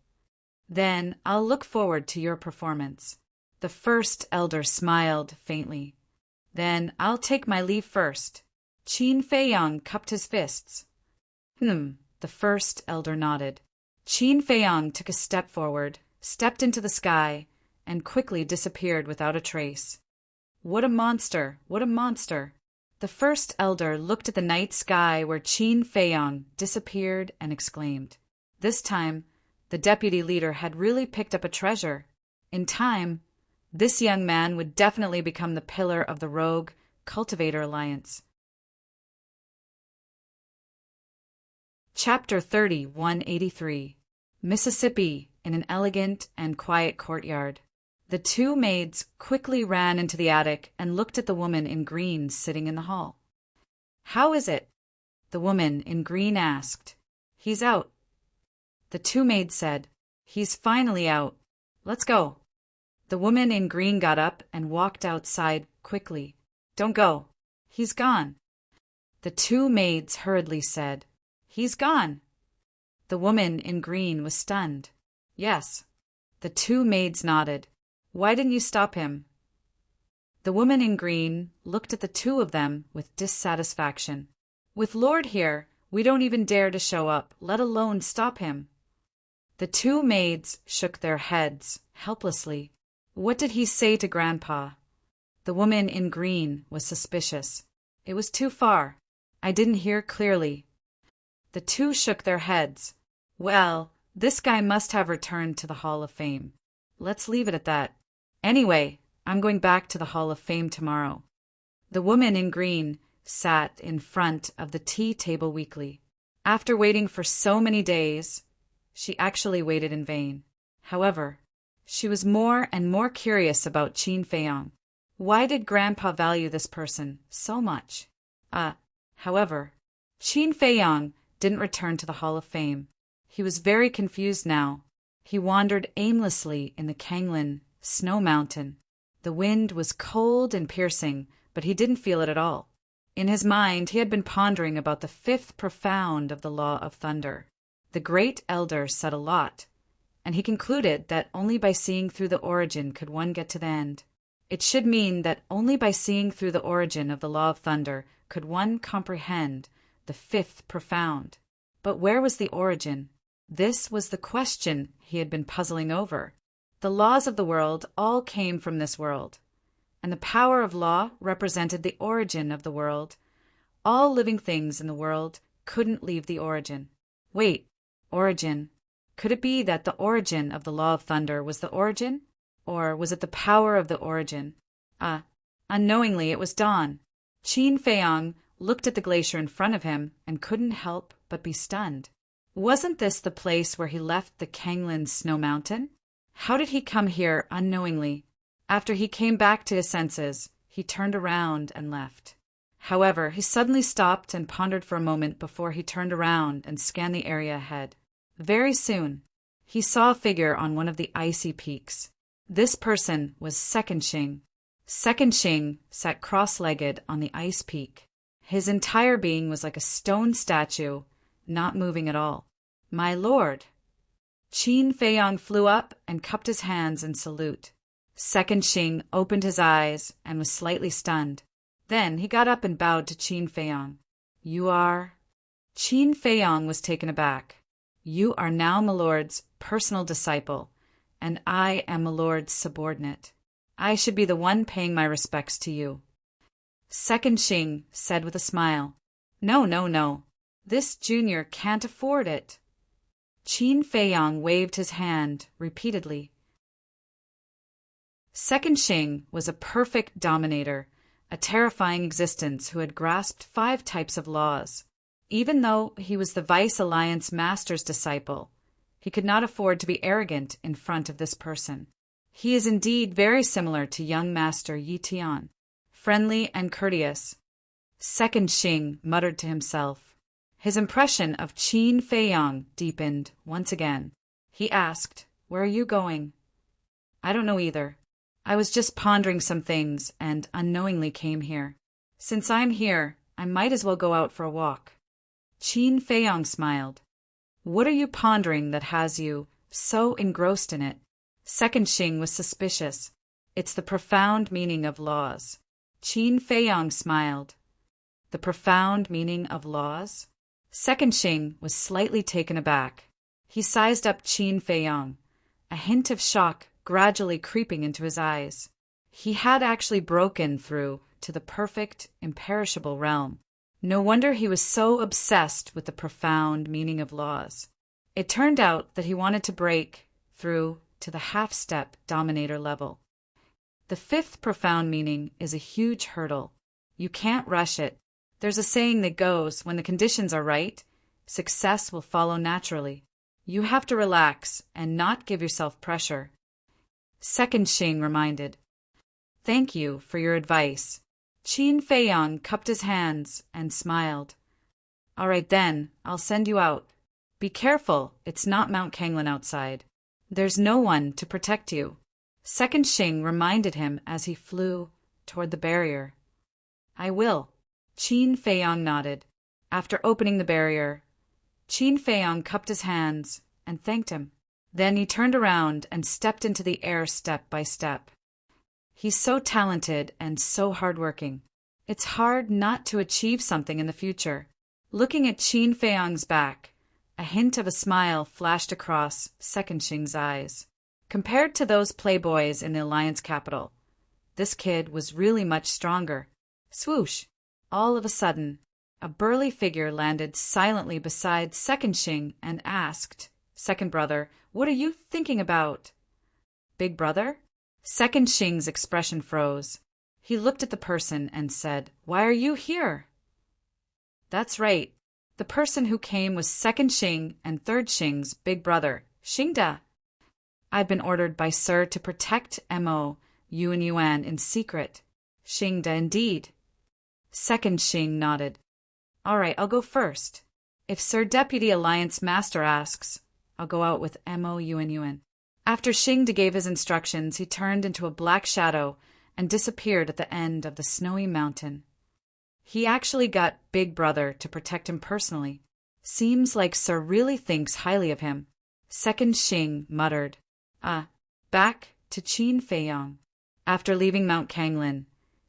Then I'll look forward to your performance. The first elder smiled faintly. Then I'll take my leave first. Qin Feiyang cupped his fists. The first elder nodded. Qin Feiyang took a step forward, stepped into the sky, and quickly disappeared without a trace. What a monster! What a monster! The first elder looked at the night sky where Qin Feiyang disappeared and exclaimed. This time, the deputy leader had really picked up a treasure. In time, this young man would definitely become the pillar of the Rogue Cultivator Alliance. Chapter 30-183 Mississippi in an elegant and quiet courtyard. The two maids quickly ran into the attic and looked at the woman in green sitting in the hall. How is it? The woman in green asked. He's out. The two maids said, He's finally out. Let's go. The woman in green got up and walked outside quickly. Don't go. He's gone. The two maids hurriedly said, He's gone. The woman in green was stunned. Yes. The two maids nodded. Why didn't you stop him? The woman in green looked at the two of them with dissatisfaction. With Lord here, we don't even dare to show up, let alone stop him. The two maids shook their heads helplessly. What did he say to Grandpa? The woman in green was suspicious. It was too far. I didn't hear clearly. The two shook their heads. Well, this guy must have returned to the Hall of Fame. Let's leave it at that. Anyway, I'm going back to the Hall of Fame tomorrow. The woman in green sat in front of the tea table weekly. After waiting for so many days, she actually waited in vain. However, she was more and more curious about Qin Feiyang. Why did Grandpa value this person so much? However, Qin Feiyang didn't return to the Hall of Fame. He was very confused now. He wandered aimlessly in the Kanglin Snow Mountain. The wind was cold and piercing, but he didn't feel it at all. In his mind, he had been pondering about the fifth profound of the law of thunder. The great elder said a lot, and he concluded that only by seeing through the origin could one get to the end. It should mean that only by seeing through the origin of the law of thunder could one comprehend the fifth profound. But where was the origin? This was the question he had been puzzling over. The laws of the world all came from this world, and the power of law represented the origin of the world. All living things in the world couldn't leave the origin. Wait, origin. Could it be that the origin of the law of thunder was the origin? Or was it the power of the origin? Unknowingly it was dawn. Qin Feiyang looked at the glacier in front of him and couldn't help but be stunned. Wasn't this the place where he left the Kanglin Snow Mountain? How did he come here unknowingly? After he came back to his senses, he turned around and left. However, he suddenly stopped and pondered for a moment before he turned around and scanned the area ahead. Very soon, he saw a figure on one of the icy peaks. This person was Second Xing. Second Xing sat cross-legged on the ice peak. His entire being was like a stone statue, not moving at all. My lord! Qin Feiyang flew up and cupped his hands in salute. Second Xing opened his eyes and was slightly stunned. Then he got up and bowed to Qin Feiyang. You are... Qin Feiyang was taken aback. You are now my lord's personal disciple, and I am a lord's subordinate. I should be the one paying my respects to you." Second Xing said with a smile, "No, no, no. This junior can't afford it." Qin Feiyang waved his hand repeatedly. Second Xing was a perfect dominator, a terrifying existence who had grasped 5 types of laws. Even though he was the Vice Alliance Master's disciple, he could not afford to be arrogant in front of this person. He is indeed very similar to young Master Yi Tian, friendly and courteous. Second Xing muttered to himself. His impression of Qin Feiyang deepened once again. He asked, "Where are you going?" "I don't know either. I was just pondering some things and unknowingly came here. Since I'm here, I might as well go out for a walk." Qin Feiyang smiled. "What are you pondering that has you so engrossed in it?" Second Xing was suspicious. "It's the profound meaning of laws." Qin Feiyang smiled. "The profound meaning of laws?" Second Xing was slightly taken aback. He sized up Qin Feiyang, a hint of shock gradually creeping into his eyes. He had actually broken through to the perfect, imperishable realm. No wonder he was so obsessed with the profound meaning of laws. It turned out that he wanted to break through to the half-step dominator level. The 5th profound meaning is a huge hurdle. You can't rush it. There's a saying that goes, when the conditions are right, success will follow naturally. You have to relax and not give yourself pressure. Second Xing reminded. "Thank you for your advice." Qin Feiyang cupped his hands and smiled. "All right then, I'll send you out. Be careful, it's not Mount Kanglin outside. There's no one to protect you." Second Xing reminded him as he flew toward the barrier. "I will." Qin Feiyang nodded. After opening the barrier, Qin Feiyang cupped his hands and thanked him. Then he turned around and stepped into the air step by step. He's so talented and so hardworking. It's hard not to achieve something in the future. Looking at Qin Feiyang's back, a hint of a smile flashed across Second Xing's eyes. Compared to those playboys in the Alliance capital, this kid was really much stronger. Swoosh! All of a sudden, a burly figure landed silently beside Second Xing and asked, "Second brother, what are you thinking about?" "Big brother?" Second Xing's expression froze. He looked at the person and said, "Why are you here?" That's right. The person who came was Second Xing and Third Xing's big brother, Xingda. "I've been ordered by Sir to protect Mo Yuan in secret." "Xingda indeed." Second Xing nodded. "All right, I'll go first. If Sir Deputy Alliance Master asks, I'll go out with Mo Yuan." After Xingda gave his instructions, he turned into a black shadow and disappeared at the end of the snowy mountain. He actually got Big Brother to protect him personally. Seems like Sir really thinks highly of him. Second Xing muttered. Back to Qin Feiyang. After leaving Mount Kanglin,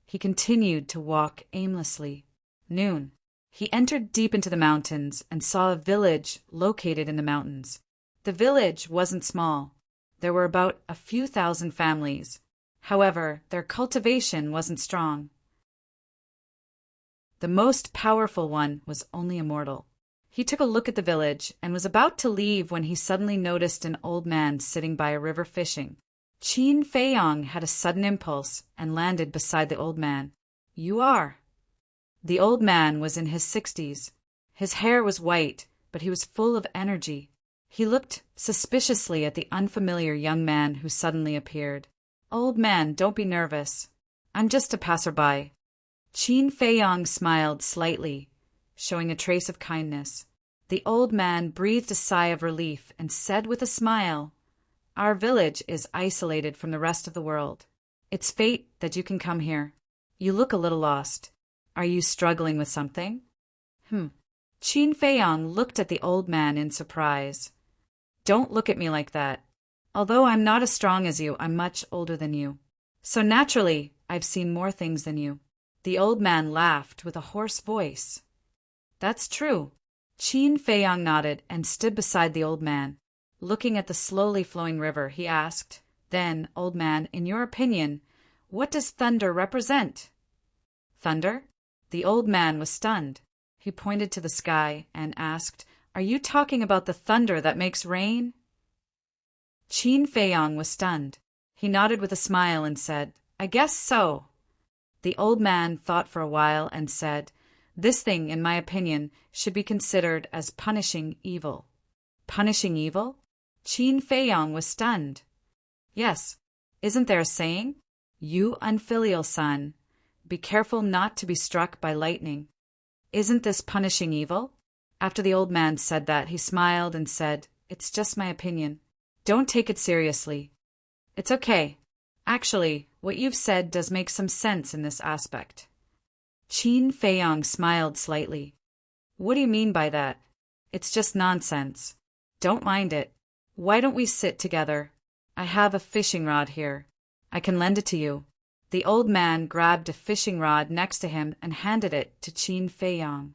he continued to walk aimlessly. Noon. He entered deep into the mountains and saw a village located in the mountains. The village wasn't small. There were about a few thousand families. However, their cultivation wasn't strong. The most powerful one was only a mortal. He took a look at the village and was about to leave when he suddenly noticed an old man sitting by a river fishing. Qin Feiyang had a sudden impulse and landed beside the old man. "You are." The old man was in his 60s. His hair was white, but he was full of energy. He looked suspiciously at the unfamiliar young man who suddenly appeared. "Old man, don't be nervous. I'm just a passerby." Qin Feiyang smiled slightly, showing a trace of kindness. The old man breathed a sigh of relief and said with a smile, "Our village is isolated from the rest of the world. It's fate that you can come here. You look a little lost. Are you struggling with something?" Qin Feiyang looked at the old man in surprise. "Don't look at me like that. Although I'm not as strong as you, I'm much older than you. So naturally, I've seen more things than you." The old man laughed with a hoarse voice. "That's true." Qin Feiyang nodded and stood beside the old man. Looking at the slowly flowing river, he asked, "Then, old man, in your opinion, what does thunder represent?" Thunder? The old man was stunned. He pointed to the sky and asked, "Are you talking about the thunder that makes rain?" Qin Feiyong was stunned. He nodded with a smile and said, "I guess so." The old man thought for a while and said, "This thing, in my opinion, should be considered as punishing evil." Punishing evil? Qin Feiyong was stunned. "Yes, isn't there a saying? You unfilial son, be careful not to be struck by lightning. Isn't this punishing evil?" After the old man said that, he smiled and said, "It's just my opinion. Don't take it seriously. It's okay. Actually, what you've said does make some sense in this aspect." Qin Feiyong smiled slightly. "What do you mean by that? It's just nonsense. Don't mind it. Why don't we sit together? I have a fishing rod here. I can lend it to you." The old man grabbed a fishing rod next to him and handed it to Qin Feiyong.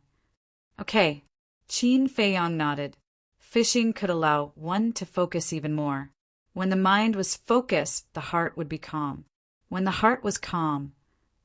"Okay." Qin Feiyong nodded. Fishing could allow one to focus even more. When the mind was focused, the heart would be calm. When the heart was calm,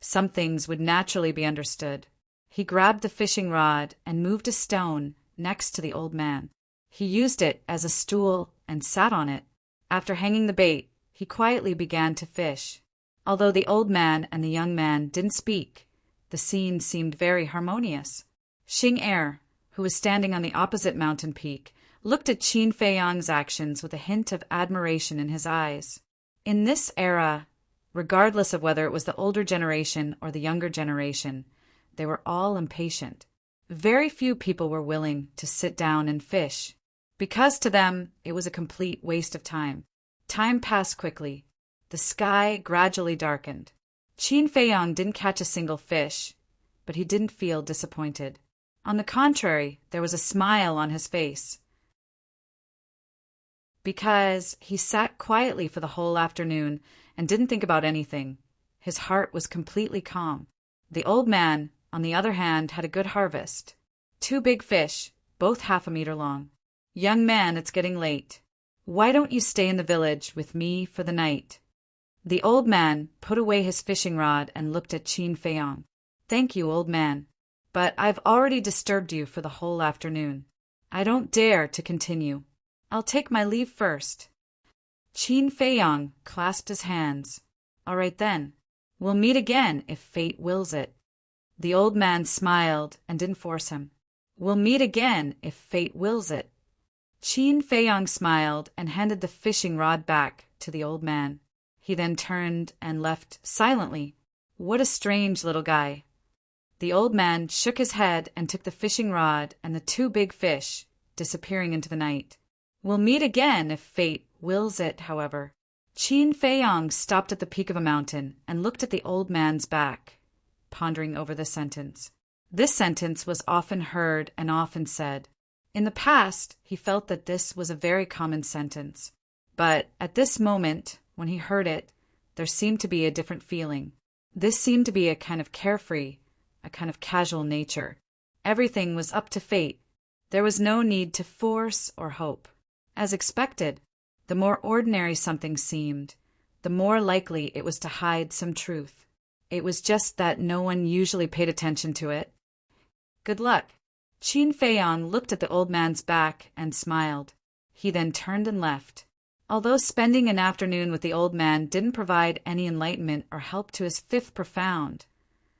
some things would naturally be understood. He grabbed the fishing rod and moved a stone next to the old man. He used it as a stool and sat on it. After hanging the bait, he quietly began to fish. Although the old man and the young man didn't speak, the scene seemed very harmonious. Xing Er, who was standing on the opposite mountain peak, looked at Qin Feiyong's actions with a hint of admiration in his eyes. In this era, regardless of whether it was the older generation or the younger generation, they were all impatient. Very few people were willing to sit down and fish, because to them it was a complete waste of time. Time passed quickly. The sky gradually darkened. Qin Feiyong didn't catch a single fish, but he didn't feel disappointed. On the contrary, there was a smile on his face, because he sat quietly for the whole afternoon and didn't think about anything. His heart was completely calm. The old man, on the other hand, had a good harvest. 2 big fish, both half a meter long. "Young man, it's getting late. Why don't you stay in the village with me for the night?" The old man put away his fishing rod and looked at Qin Feiyong. "Thank you, old man, but I've already disturbed you for the whole afternoon. I don't dare to continue. I'll take my leave first." Qin Feiyong clasped his hands. "All right then. We'll meet again if fate wills it." The old man smiled and didn't force him. "We'll meet again if fate wills it." Qin Feiyong smiled and handed the fishing rod back to the old man. He then turned and left silently. What a strange little guy. The old man shook his head and took the fishing rod and the 2 big fish, disappearing into the night. "We'll meet again if fate wills it," however. Qin Feiyong stopped at the peak of a mountain and looked at the old man's back, pondering over this sentence. This sentence was often heard and often said. In the past, he felt that this was a very common sentence. But at this moment, when he heard it, there seemed to be a different feeling. This seemed to be a kind of carefree, a kind of casual nature. Everything was up to fate. There was no need to force or hope. As expected, the more ordinary something seemed, the more likely it was to hide some truth. It was just that no one usually paid attention to it. Good luck. Qin Feiyong looked at the old man's back and smiled. He then turned and left. Although spending an afternoon with the old man didn't provide any enlightenment or help to his 5th profound,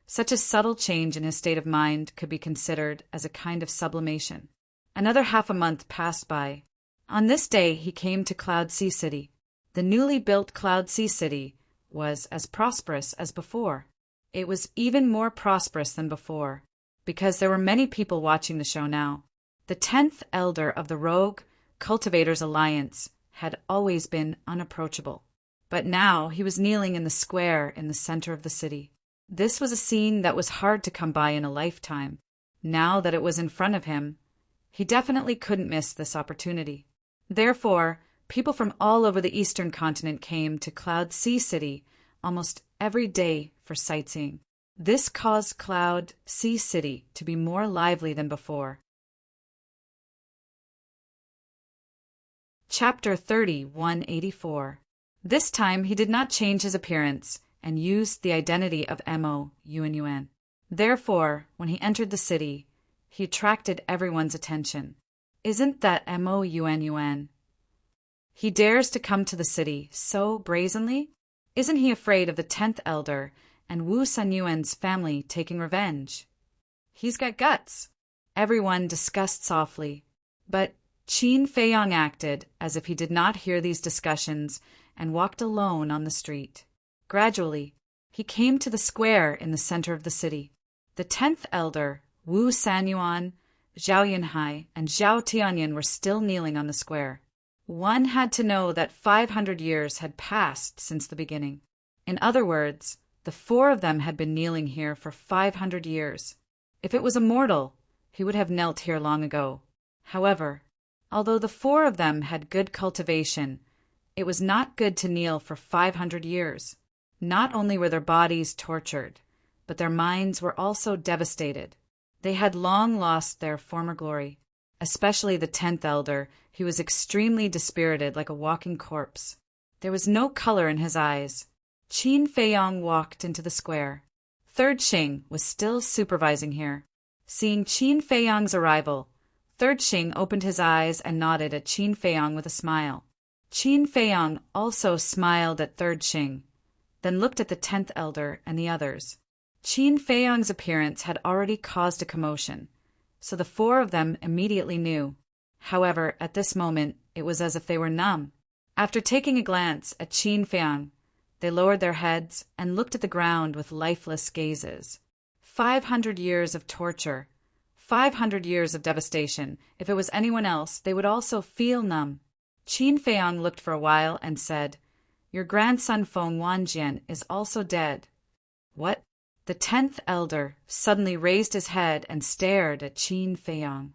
such a subtle change in his state of mind could be considered as a kind of sublimation. Another half a month passed by. On this day he came to Cloud Sea City. The newly built Cloud Sea City was as prosperous as before. It was even more prosperous than before, because there were many people watching the show now. The 10th elder of the Rogue Cultivators Alliance had always been unapproachable, but now he was kneeling in the square in the center of the city. This was a scene that was hard to come by in a lifetime. Now that it was in front of him, he definitely couldn't miss this opportunity. Therefore, people from all over the eastern continent came to Cloud Sea City almost every day for sightseeing. This caused Cloud Sea City to be more lively than before. Chapter 3184. This time he did not change his appearance and used the identity of Mo-Yun. Therefore, when he entered the city, he attracted everyone's attention. Isn't that Mo-Yun? He dares to come to the city so brazenly? Isn't he afraid of the 10th elder and Wu Sanyuan's family taking revenge? He's got guts. Everyone discussed softly, but Qin Feiyong acted as if he did not hear these discussions and walked alone on the street. Gradually, he came to the square in the center of the city. The 10th elder, Wu Sanyuan, Zhao Yunhai, and Zhao Tianyan were still kneeling on the square. One had to know that 500 years had passed since the beginning. In other words, the 4 of them had been kneeling here for 500 years. If it was a mortal, he would have knelt here long ago. However, although the 4 of them had good cultivation, it was not good to kneel for 500 years. Not only were their bodies tortured, but their minds were also devastated. They had long lost their former glory, especially the 10th elder, who was extremely dispirited like a walking corpse. There was no color in his eyes. Qin Feiyong walked into the square. Third Xing was still supervising here. Seeing Qin Feiyong's arrival, Third Xing opened his eyes and nodded at Qin Feiyong with a smile. Qin Feiyong also smiled at Third Xing, then looked at the 10th elder and the others. Qin Feiyong's appearance had already caused a commotion, so the 4 of them immediately knew. However, at this moment, it was as if they were numb. After taking a glance at Qin Feiyong, they lowered their heads and looked at the ground with lifeless gazes. 500 years of torture, 500 years of devastation. If it was anyone else, they would also feel numb. Qin Feiyong looked for a while and said, "Your grandson Feng Wanjian is also dead." What? The 10th elder suddenly raised his head and stared at Qin Feiyong.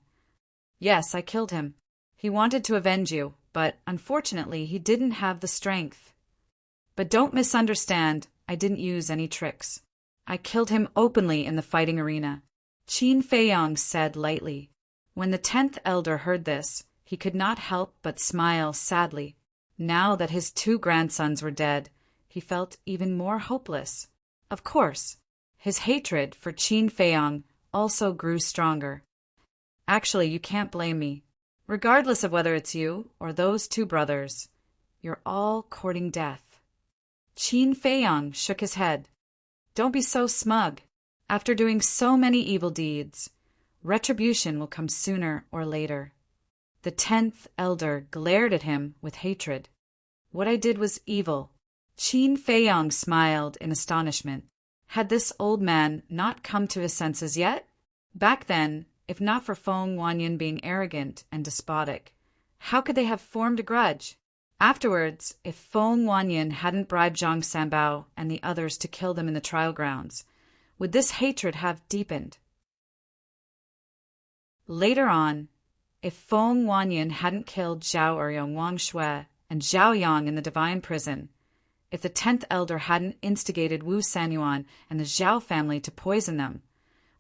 "Yes, I killed him. He wanted to avenge you, but unfortunately he didn't have the strength. But don't misunderstand, I didn't use any tricks. I killed him openly in the fighting arena," Qin Feiyong said lightly. When the 10th elder heard this, he could not help but smile sadly. Now that his 2 grandsons were dead, he felt even more hopeless. Of course, his hatred for Qin Feiyong also grew stronger. "Actually, you can't blame me. Regardless of whether it's you or those 2 brothers, you're all courting death." Qin Feiyong shook his head. "Don't be so smug. After doing so many evil deeds, retribution will come sooner or later." The 10th elder glared at him with hatred. "What I did was evil." Qin Feiyong smiled in astonishment. Had this old man not come to his senses yet? Back then, if not for Feng Wanjian being arrogant and despotic, how could they have formed a grudge? Afterwards, if Feng Wanjian hadn't bribed Zhang Sanbao and the others to kill them in the trial grounds, would this hatred have deepened? Later on, if Feng Wanjian hadn't killed Zhao Eryong, Wang Shui, and Zhao Yang in the divine prison, if the 10th elder hadn't instigated Wu Sanyuan and the Zhao family to poison them,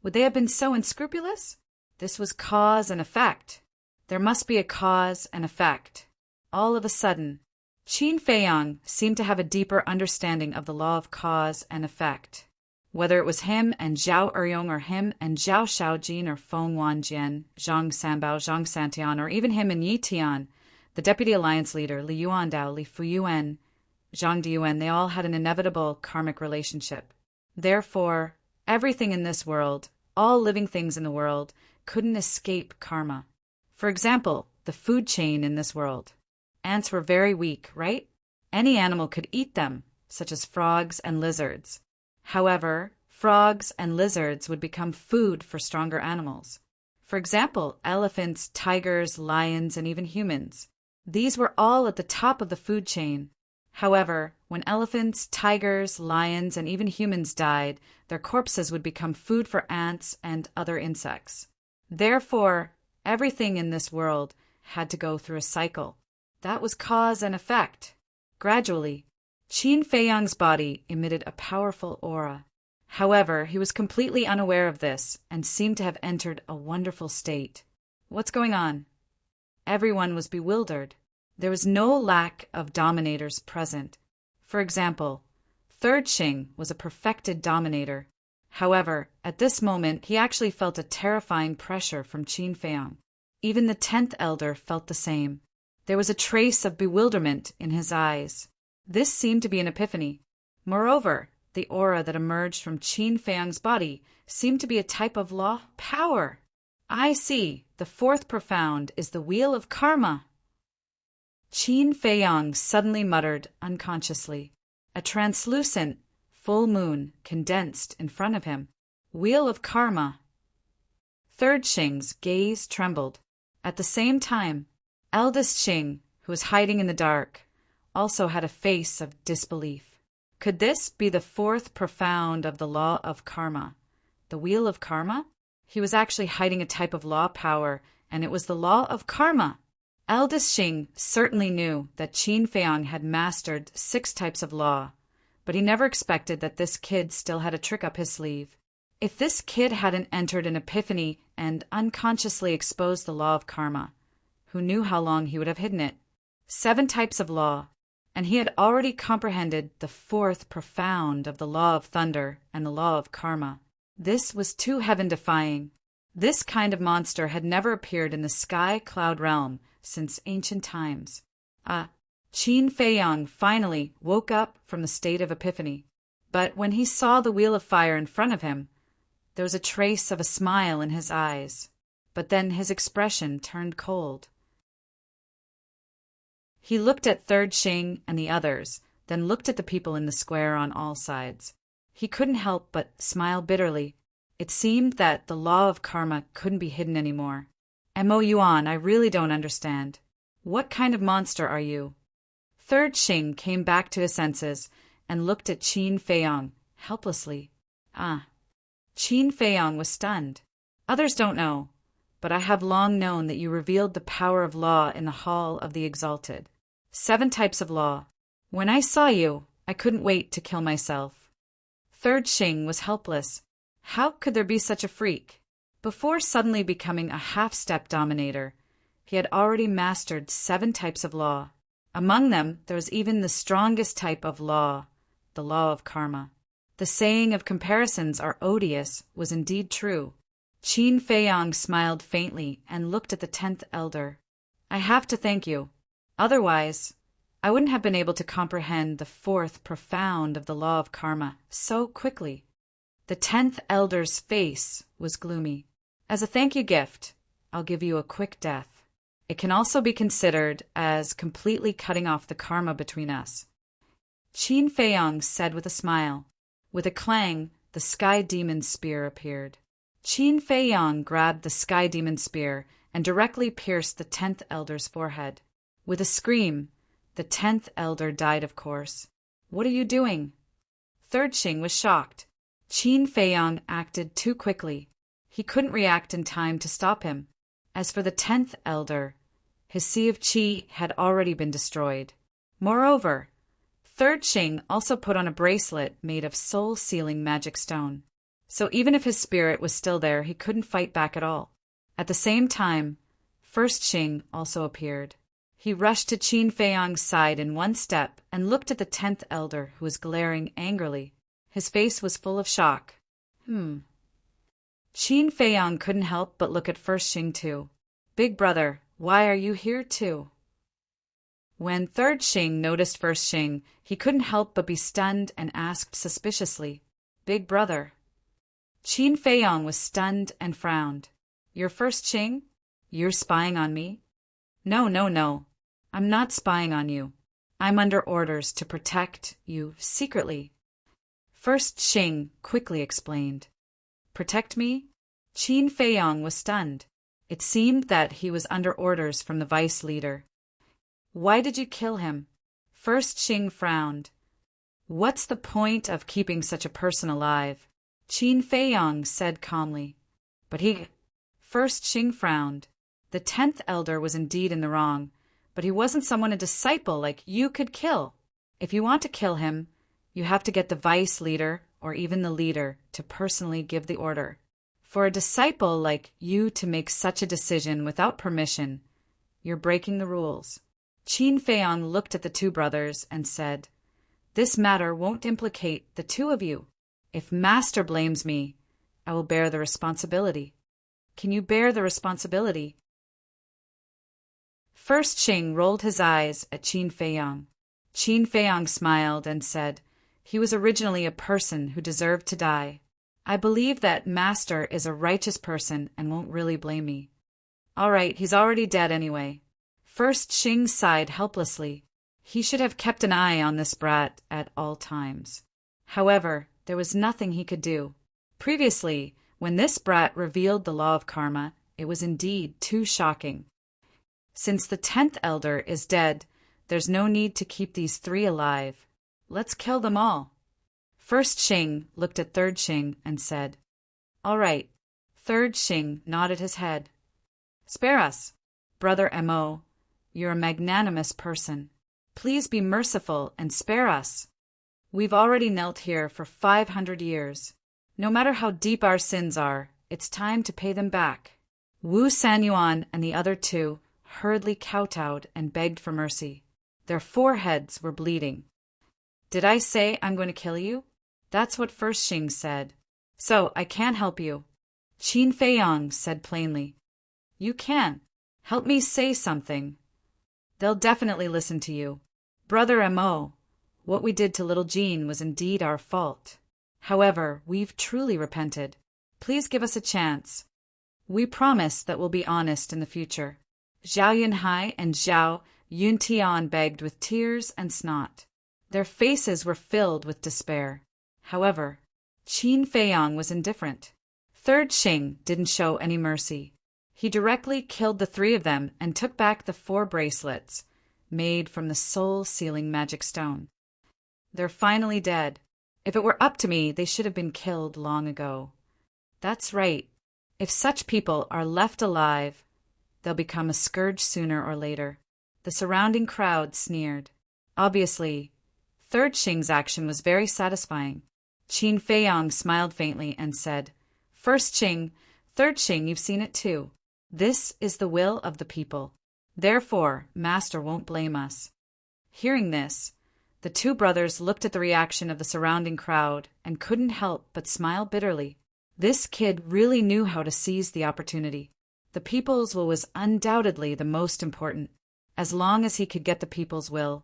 would they have been so unscrupulous? This was cause and effect. There must be a cause and effect. All of a sudden, Qin Feiyong seemed to have a deeper understanding of the law of cause and effect. Whether it was him and Zhao Eryong or him and Zhao Shaojin or Feng Wanjian, Zhang Sanbao, Zhang Santian, or even him and Yi Tian, the deputy alliance leader, Li Yuandao, Li Fuyuan, Zhang Diyuan, they all had an inevitable karmic relationship. Therefore, everything in this world, all living things in the world, couldn't escape karma. For example, the food chain in this world. Ants were very weak, right? Any animal could eat them, such as frogs and lizards. However, frogs and lizards would become food for stronger animals. For example, elephants, tigers, lions, and even humans. These were all at the top of the food chain. However, when elephants, tigers, lions, and even humans died, their corpses would become food for ants and other insects. Therefore, everything in this world had to go through a cycle. That was cause and effect. Gradually, Qin Feiyong's body emitted a powerful aura. However, he was completely unaware of this and seemed to have entered a wonderful state. What's going on? Everyone was bewildered. There was no lack of dominators present. For example, Third Xing was a perfected dominator. However, at this moment he actually felt a terrifying pressure from Qin Feiyang. Even the 10th elder felt the same. There was a trace of bewilderment in his eyes. This seemed to be an epiphany. Moreover, the aura that emerged from Qin Feiyang's body seemed to be a type of law power. I see. The fourth profound is the wheel of karma. Qin Feiyang suddenly muttered unconsciously. A translucent full moon condensed in front of him. Wheel of karma. Third Xing's gaze trembled. At the same time, eldest Xing, who was hiding in the dark, also had a face of disbelief. Could this be the fourth profound of the law of karma? The wheel of karma? He was actually hiding a type of law power, and it was the law of karma. Eldest Xing certainly knew that Qin Feiyang had mastered 6 types of law, but he never expected that this kid still had a trick up his sleeve. If this kid hadn't entered an epiphany and unconsciously exposed the law of karma, who knew how long he would have hidden it? 7 types of law, and he had already comprehended the 4th profound of the law of thunder and the law of karma. This was too heaven-defying. This kind of monster had never appeared in the sky-cloud realm since ancient times. Qin Feiyang finally woke up from the state of epiphany. But when he saw the wheel of fire in front of him, there was a trace of a smile in his eyes. But then his expression turned cold. He looked at Third Xing and the others, then looked at the people in the square on all sides. He couldn't help but smile bitterly. It seemed that the law of karma couldn't be hidden anymore. Mo Yuan, I really don't understand. What kind of monster are you? Third Xing came back to his senses and looked at Qin Feiyang helplessly. Qin Feiyang was stunned. Others don't know, but I have long known that you revealed the power of law in the Hall of the Exalted. 7 types of law. When I saw you, I couldn't wait to kill myself. Third Xing was helpless. How could there be such a freak? Before suddenly becoming a half-step dominator, he had already mastered 7 types of law. Among them, there was even the strongest type of law, the law of karma. The saying of comparisons are odious was indeed true. Qin Feiyang smiled faintly and looked at the 10th elder. I have to thank you. Otherwise, I wouldn't have been able to comprehend the 4th profound of the law of karma so quickly. The 10th elder's face was gloomy. As a thank you gift, I'll give you a quick death. It can also be considered as completely cutting off the karma between us. Qin Feiyang said with a smile. With a clang, the sky demon's spear appeared. Qin Feiyang grabbed the sky demon's spear and directly pierced the 10th elder's forehead. With a scream, the 10th elder died, of course. What are you doing? Third Xing was shocked. Qin Feiyang acted too quickly. He couldn't react in time to stop him. As for the 10th elder, his sea of qi had already been destroyed. Moreover, Third Xing also put on a bracelet made of soul-sealing magic stone. So even if his spirit was still there, he couldn't fight back at all. At the same time, First Xing also appeared. He rushed to Qin Feiyang's side in one step and looked at the 10th elder, who was glaring angrily. His face was full of shock. Qin Feiyang couldn't help but look at First Xing too. Big brother, why are you here too? When Third Xing noticed First Xing, he couldn't help but be stunned and asked suspiciously, Big brother. Qin Feiyang was stunned and frowned. You're First Xing? You're spying on me? No. I'm not spying on you. I'm under orders to protect you secretly. First Xing quickly explained. Protect me? Qin Feiyang was stunned. It seemed that he was under orders from the vice leader. Why did you kill him? First Xing frowned. What's the point of keeping such a person alive? Qin Feiyang said calmly. First Xing frowned. The 10th elder was indeed in the wrong, but he wasn't someone a disciple like you could kill. If you want to kill him, you have to get the vice leader or even the leader to personally give the order. For a disciple like you to make such a decision without permission, you're breaking the rules. Qin Feiyang looked at the two brothers and said, "This matter won't implicate the two of you. If Master blames me, I will bear the responsibility. Can you bear the responsibility?" First Xing rolled his eyes at Qin Feiyang. Qin Feiyang smiled and said, "He was originally a person who deserved to die. I believe that Master is a righteous person and won't really blame me. All right, he's already dead anyway." First Xing sighed helplessly. He should have kept an eye on this brat at all times. However, there was nothing he could do. Previously, when this brat revealed the law of karma, it was indeed too shocking. Since the 10th elder is dead, there's no need to keep these three alive. Let's kill them all. First Xing looked at Third Xing and said, "All right." Third Xing nodded his head. "Spare us, Brother Mo. You're a magnanimous person. Please be merciful and spare us. We've already knelt here for 500 years. No matter how deep our sins are, it's time to pay them back." Wu Sanyuan and the other two hurriedly kowtowed and begged for mercy. Their foreheads were bleeding. "Did I say I'm going to kill you?" That's what First Xing said. "So I can't help you." Qin Feiyang said plainly, "You can. Help me say something. They'll definitely listen to you. Brother Mo, what we did to little Jean was indeed our fault. However, we've truly repented. Please give us a chance. We promise that we'll be honest in the future." Zhao Yunhai and Zhao Yuntian begged with tears and snot. Their faces were filled with despair. However, Qin Feiyang was indifferent. Third Xing didn't show any mercy. He directly killed the three of them and took back the 4 bracelets, made from the soul-sealing magic stone. They're finally dead. If it were up to me, they should have been killed long ago. That's right. If such people are left alive, they'll become a scourge sooner or later. The surrounding crowd sneered. Obviously, Third Xing's action was very satisfying. Qin Feiyang smiled faintly and said, "First Xing, Third Xing, you've seen it too. This is the will of the people. Therefore, Master won't blame us." Hearing this, the two brothers looked at the reaction of the surrounding crowd and couldn't help but smile bitterly. This kid really knew how to seize the opportunity. The people's will was undoubtedly the most important. As long as he could get the people's will,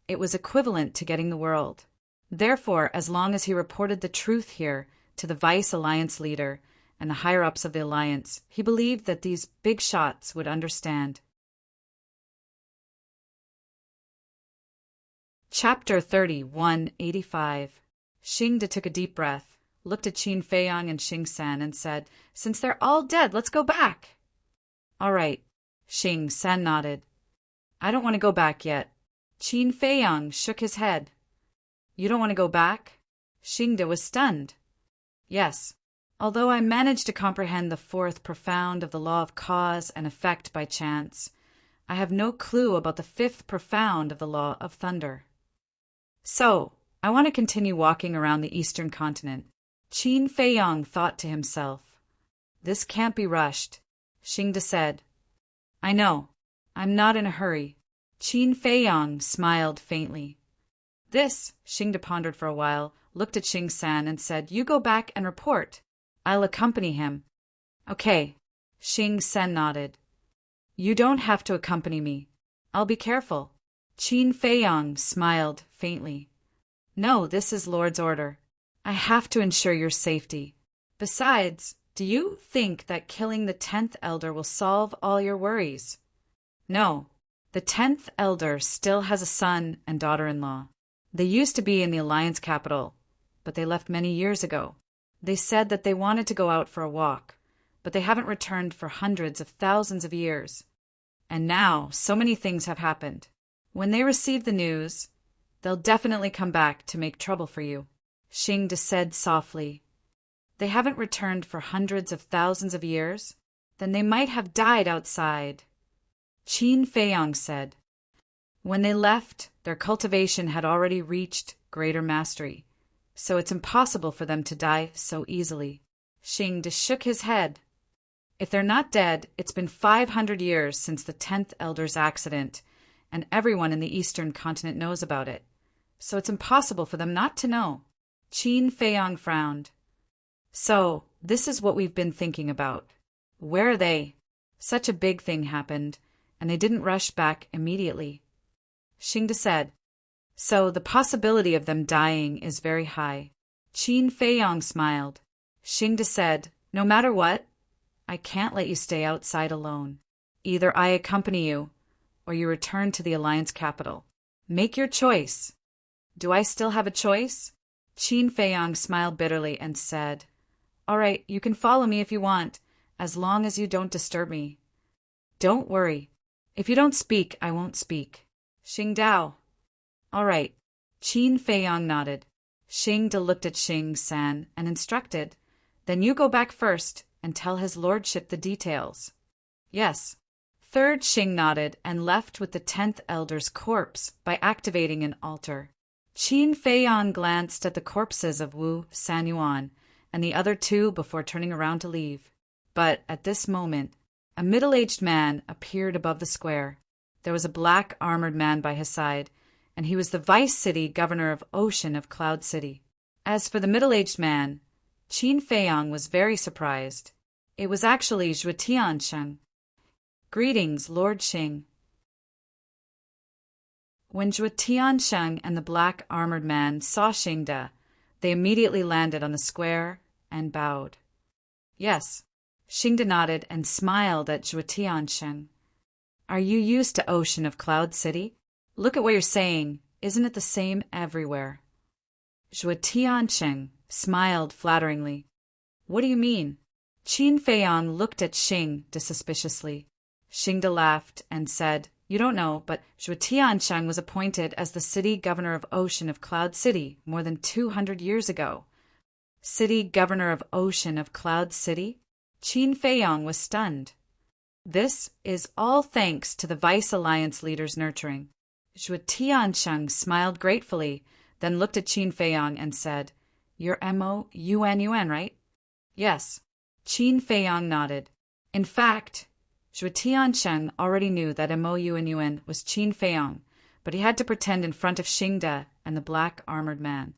it was equivalent to getting the world. Therefore, as long as he reported the truth here to the Vice Alliance leader and the higher-ups of the Alliance, he believed that these big shots would understand. Chapter 3185. Xingde took a deep breath, looked at Qin Feiyang and Xing San and said, "Since they're all dead, let's go back." "All right." Xing San nodded. "I don't want to go back yet." Qin Feiyang shook his head. "You don't want to go back?" Xingde was stunned. "Yes. Although I managed to comprehend the 4th profound of the law of cause and effect by chance, I have no clue about the 5th profound of the law of thunder. So, I want to continue walking around the eastern continent." Qin Feiyang thought to himself, "This can't be rushed." Xingde said, "I know. I'm not in a hurry." Qin Feiyang smiled faintly. This, Xingde pondered for a while, looked at Xing San and said, "You go back and report. I'll accompany him." "Okay." Xing San nodded. "You don't have to accompany me. I'll be careful." Qin Feiyang smiled faintly. "No, this is Lord's order. I have to ensure your safety. Besides, do you think that killing the 10th elder will solve all your worries?" "No. The 10th elder still has a son and daughter-in-law. They used to be in the Alliance capital, but they left many years ago. They said that they wanted to go out for a walk, but they haven't returned for hundreds of thousands of years. And now, so many things have happened. When they receive the news, they'll definitely come back to make trouble for you." Xingde said softly, "They haven't returned for hundreds of thousands of years? Then they might have died outside." Qin Feiyang said, "When they left, their cultivation had already reached greater mastery, so it's impossible for them to die so easily." Xingde shook his head. "If they're not dead, it's been 500 years since the 10th elder's accident, and everyone in the eastern continent knows about it. So it's impossible for them not to know. Qin Feiyang frowned. So, this is what we've been thinking about. Where are they? Such a big thing happened, and they didn't rush back immediately. Xingde said, so the possibility of them dying is very high. Qin Feiyang smiled. Xingde said, no matter what, I can't let you stay outside alone. Either I accompany you, or you return to the Alliance capital. Make your choice. Do I still have a choice? Qin Feiyang smiled bitterly and said, all right, you can follow me if you want, as long as you don't disturb me. Don't worry. If you don't speak, I won't speak. Xing Dao. All right. Qin Feiyang nodded. Xingde looked at Xing San and instructed, then you go back first and tell his lordship the details. Yes. Third Xing nodded and left with the 10th elder's corpse by activating an altar. Qin Feiyang glanced at the corpses of Wu Sanyuan and the other two before turning around to leave. But at this moment, a middle-aged man appeared above the square. There was a black armored man by his side, and he was the vice-city governor of Ocean of Cloud City. As for the middle-aged man, Qin Feiyang was very surprised. It was actually Zhuo Tiansheng. Greetings, Lord Xing. When Zhuo Tiansheng and the black armored man saw Xingde, they immediately landed on the square and bowed. Yes, Xingde nodded and smiled at Zhuo Tiansheng. Are you used to Ocean of Cloud City? Look at what you're saying. Isn't it the same everywhere? Zhuo Tiansheng smiled flatteringly. What do you mean? Qin Feiyang looked at Xingde suspiciously. Xingde laughed and said, you don't know, but Zhuo Tiansheng was appointed as the city governor of Ocean of Cloud City more than 200 years ago. City governor of Ocean of Cloud City? Qin Feiyang was stunned. This is all thanks to the Vice Alliance leader's nurturing. Zhuo Tiansheng smiled gratefully, then looked at Qin Feiyang and said, you're Mo-Yun, right? Yes. Qin Feiyang nodded. In fact, Zhuo Tiansheng already knew that Mo-Yun was Qin Feiyang, but he had to pretend in front of Xingde and the black armored man.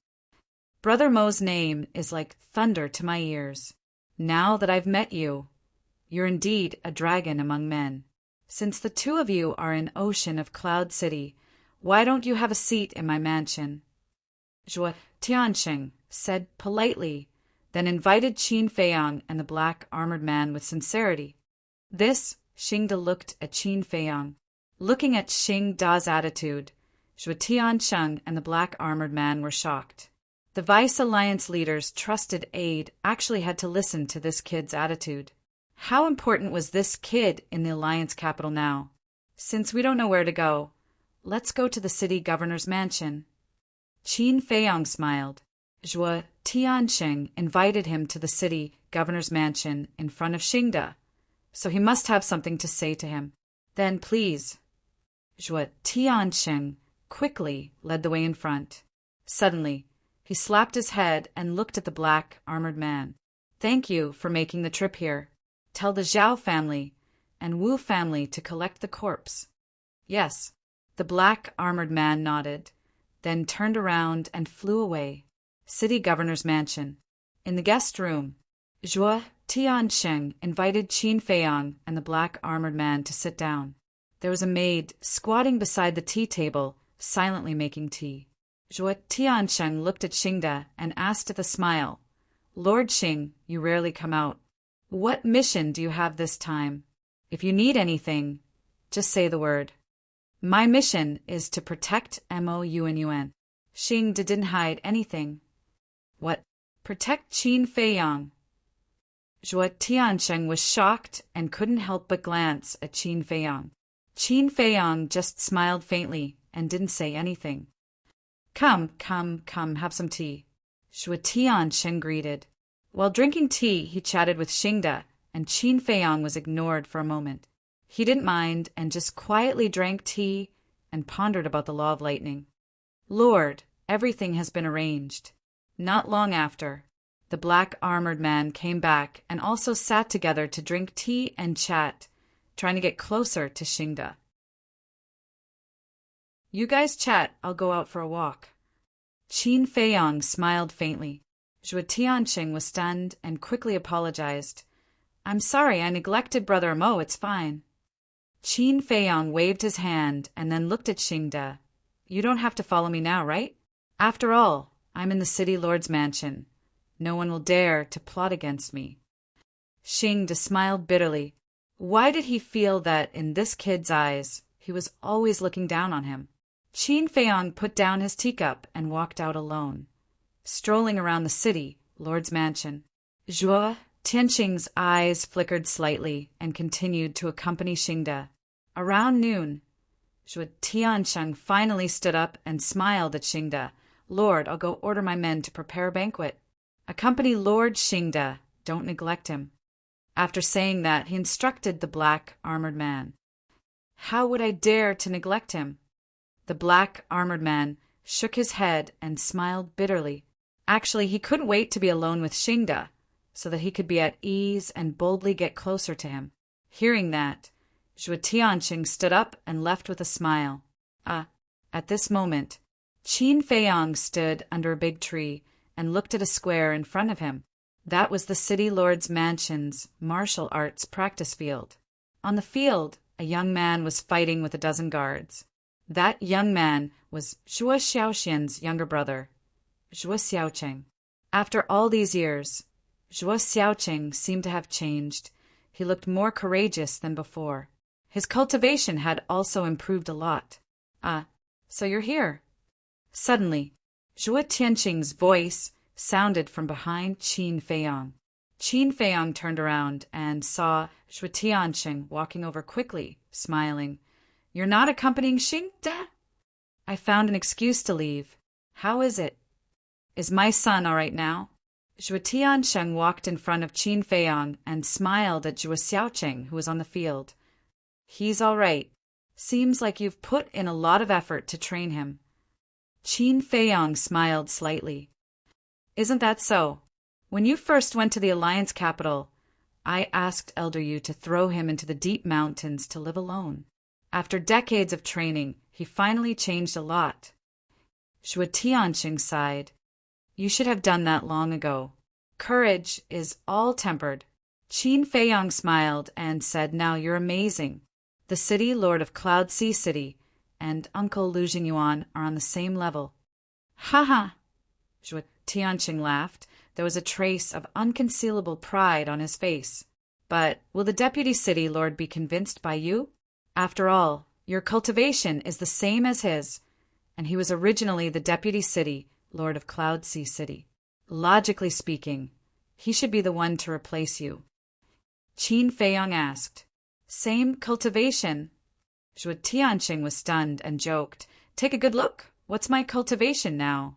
Brother Mo's name is like thunder to my ears. Now that I've met you, you're indeed a dragon among men. Since the two of you are in Ocean of Cloud City, why don't you have a seat in my mansion? Zhuo Tiansheng said politely, then invited Qin Feiyang and the black armored man with sincerity. This, Xingde looked at Qin Feiyang. Looking at Xing Da's attitude, Zhuo Tiansheng and the black armored man were shocked. The Vice Alliance leader's trusted aide actually had to listen to this kid's attitude. How important was this kid in the Alliance capital now? Since we don't know where to go, let's go to the city governor's mansion. Qin Feiyang smiled. Zhuo Tiansheng invited him to the city governor's mansion in front of Xingde, so he must have something to say to him. Then please. Zhuo Tiansheng quickly led the way in front. Suddenly, he slapped his head and looked at the black armored man. Thank you for making the trip here. Tell the Zhao family and Wu family to collect the corpse. Yes. The black armored man nodded, then turned around and flew away. City governor's mansion. In the guest room, Zhuo Tiansheng invited Qin Feiyang and the black armored man to sit down. There was a maid squatting beside the tea table, silently making tea. Zhuo Tiansheng looked at Xingde and asked with a smile, Lord Xing, you rarely come out. What mission do you have this time? If you need anything, just say the word. My mission is to protect Mo-Yun. Xingde didn't hide anything. What? Protect Qin Feiyang? Zhuo Tiansheng was shocked and couldn't help but glance at Qin Feiyang. Qin Feiyang just smiled faintly and didn't say anything. Come, have some tea. Zhuo Tiansheng greeted. While drinking tea, he chatted with Xingde, and Qin Feiyang was ignored for a moment. He didn't mind and just quietly drank tea and pondered about the law of lightning. Lord, everything has been arranged. Not long after, the black armored man came back and also sat together to drink tea and chat, trying to get closer to Xingde. You guys chat, I'll go out for a walk. Qin Feiyong smiled faintly. Zhuo Tianqing was stunned and quickly apologized. I'm sorry, I neglected Brother Mo, it's fine. Qin Feiyong waved his hand and then looked at Xingde. You don't have to follow me now, right? After all, I'm in the city lord's mansion. No one will dare to plot against me. Xingde smiled bitterly. Why did he feel that, in this kid's eyes, he was always looking down on him? Qin Feiyong put down his teacup and walked out alone. Strolling around the city, lord's mansion, Zhuo Tianqing's eyes flickered slightly and continued to accompany Xingde. Around noon, Zhuo Tianqing finally stood up and smiled at Xingde. Lord, I'll go order my men to prepare a banquet. Accompany Lord Xingde, don't neglect him. After saying that, he instructed the black armored man. How would I dare to neglect him? The black armored man shook his head and smiled bitterly. Actually, he couldn't wait to be alone with Xingde, so that he could be at ease and boldly get closer to him. Hearing that, Zhuo Tianqing stood up and left with a smile. At this moment, Qin Feiyong stood under a big tree and looked at a square in front of him. That was the city lord's mansion's martial arts practice field. On the field, a young man was fighting with a dozen guards. That young man was Zhuo Xiaoxian's younger brother, Zhuo Xiaoqing. After all these years, Zhuo Xiaoqing seemed to have changed. He looked more courageous than before. His cultivation had also improved a lot. So you're here. Suddenly, Zhuo Tianqing's voice sounded from behind Qin Feiyong. Qin Feiyong turned around and saw Zhuo Tianqing walking over quickly, smiling. You're not accompanying Xingde? I found an excuse to leave. How is it? Is my son all right now? Zhuo Tianqing walked in front of Qin Feiyong and smiled at Zhuo Xiaoqing, who was on the field. He's all right. Seems like you've put in a lot of effort to train him. Qin Feiyong smiled slightly. Isn't that so? When you first went to the Alliance capital, I asked Elder Yu to throw him into the deep mountains to live alone. After decades of training, he finally changed a lot. Zhuo Tianqing sighed. You should have done that long ago. Courage is all-tempered. Qin Feiyong smiled and said, Now you're amazing. The city lord of Cloud Sea City and Uncle Lu Jingyuan are on the same level. Ha ha! Zhuo Tianqing laughed. There was a trace of unconcealable pride on his face. But will the deputy city lord be convinced by you? After all, your cultivation is the same as his, and he was originally the deputy city lord of Cloud Sea City. Logically speaking, he should be the one to replace you. Qin Feiyong asked. Same cultivation? Zhuo Tianqing was stunned and joked. Take a good look. What's my cultivation now?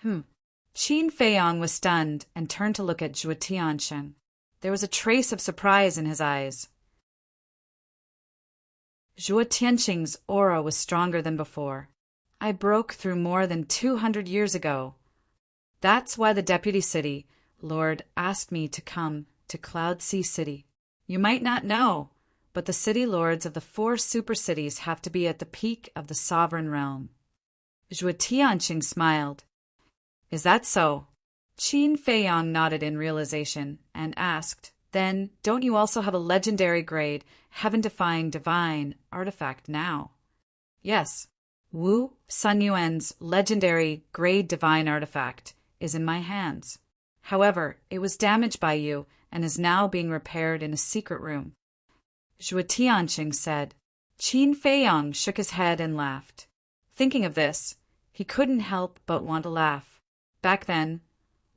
Qin Feiyong was stunned and turned to look at Zhuo Tianqing. There was a trace of surprise in his eyes. Zhuo Tianqing's aura was stronger than before. I broke through more than 200 years ago. That's why the deputy city lord asked me to come to Cloud Sea City. You might not know, but the city lords of the 4 super cities have to be at the peak of the sovereign realm. Zhuo Tianqing smiled. Is that so? Qin Feiyong nodded in realization and asked, Then, don't you also have a legendary grade, heaven-defying divine artifact now? Yes. Wu Sunyuan's legendary grade divine artifact is in my hands. However, it was damaged by you and is now being repaired in a secret room. Zhuo Tianqing said. Qin Feiyong shook his head and laughed. Thinking of this, he couldn't help but want to laugh. Back then,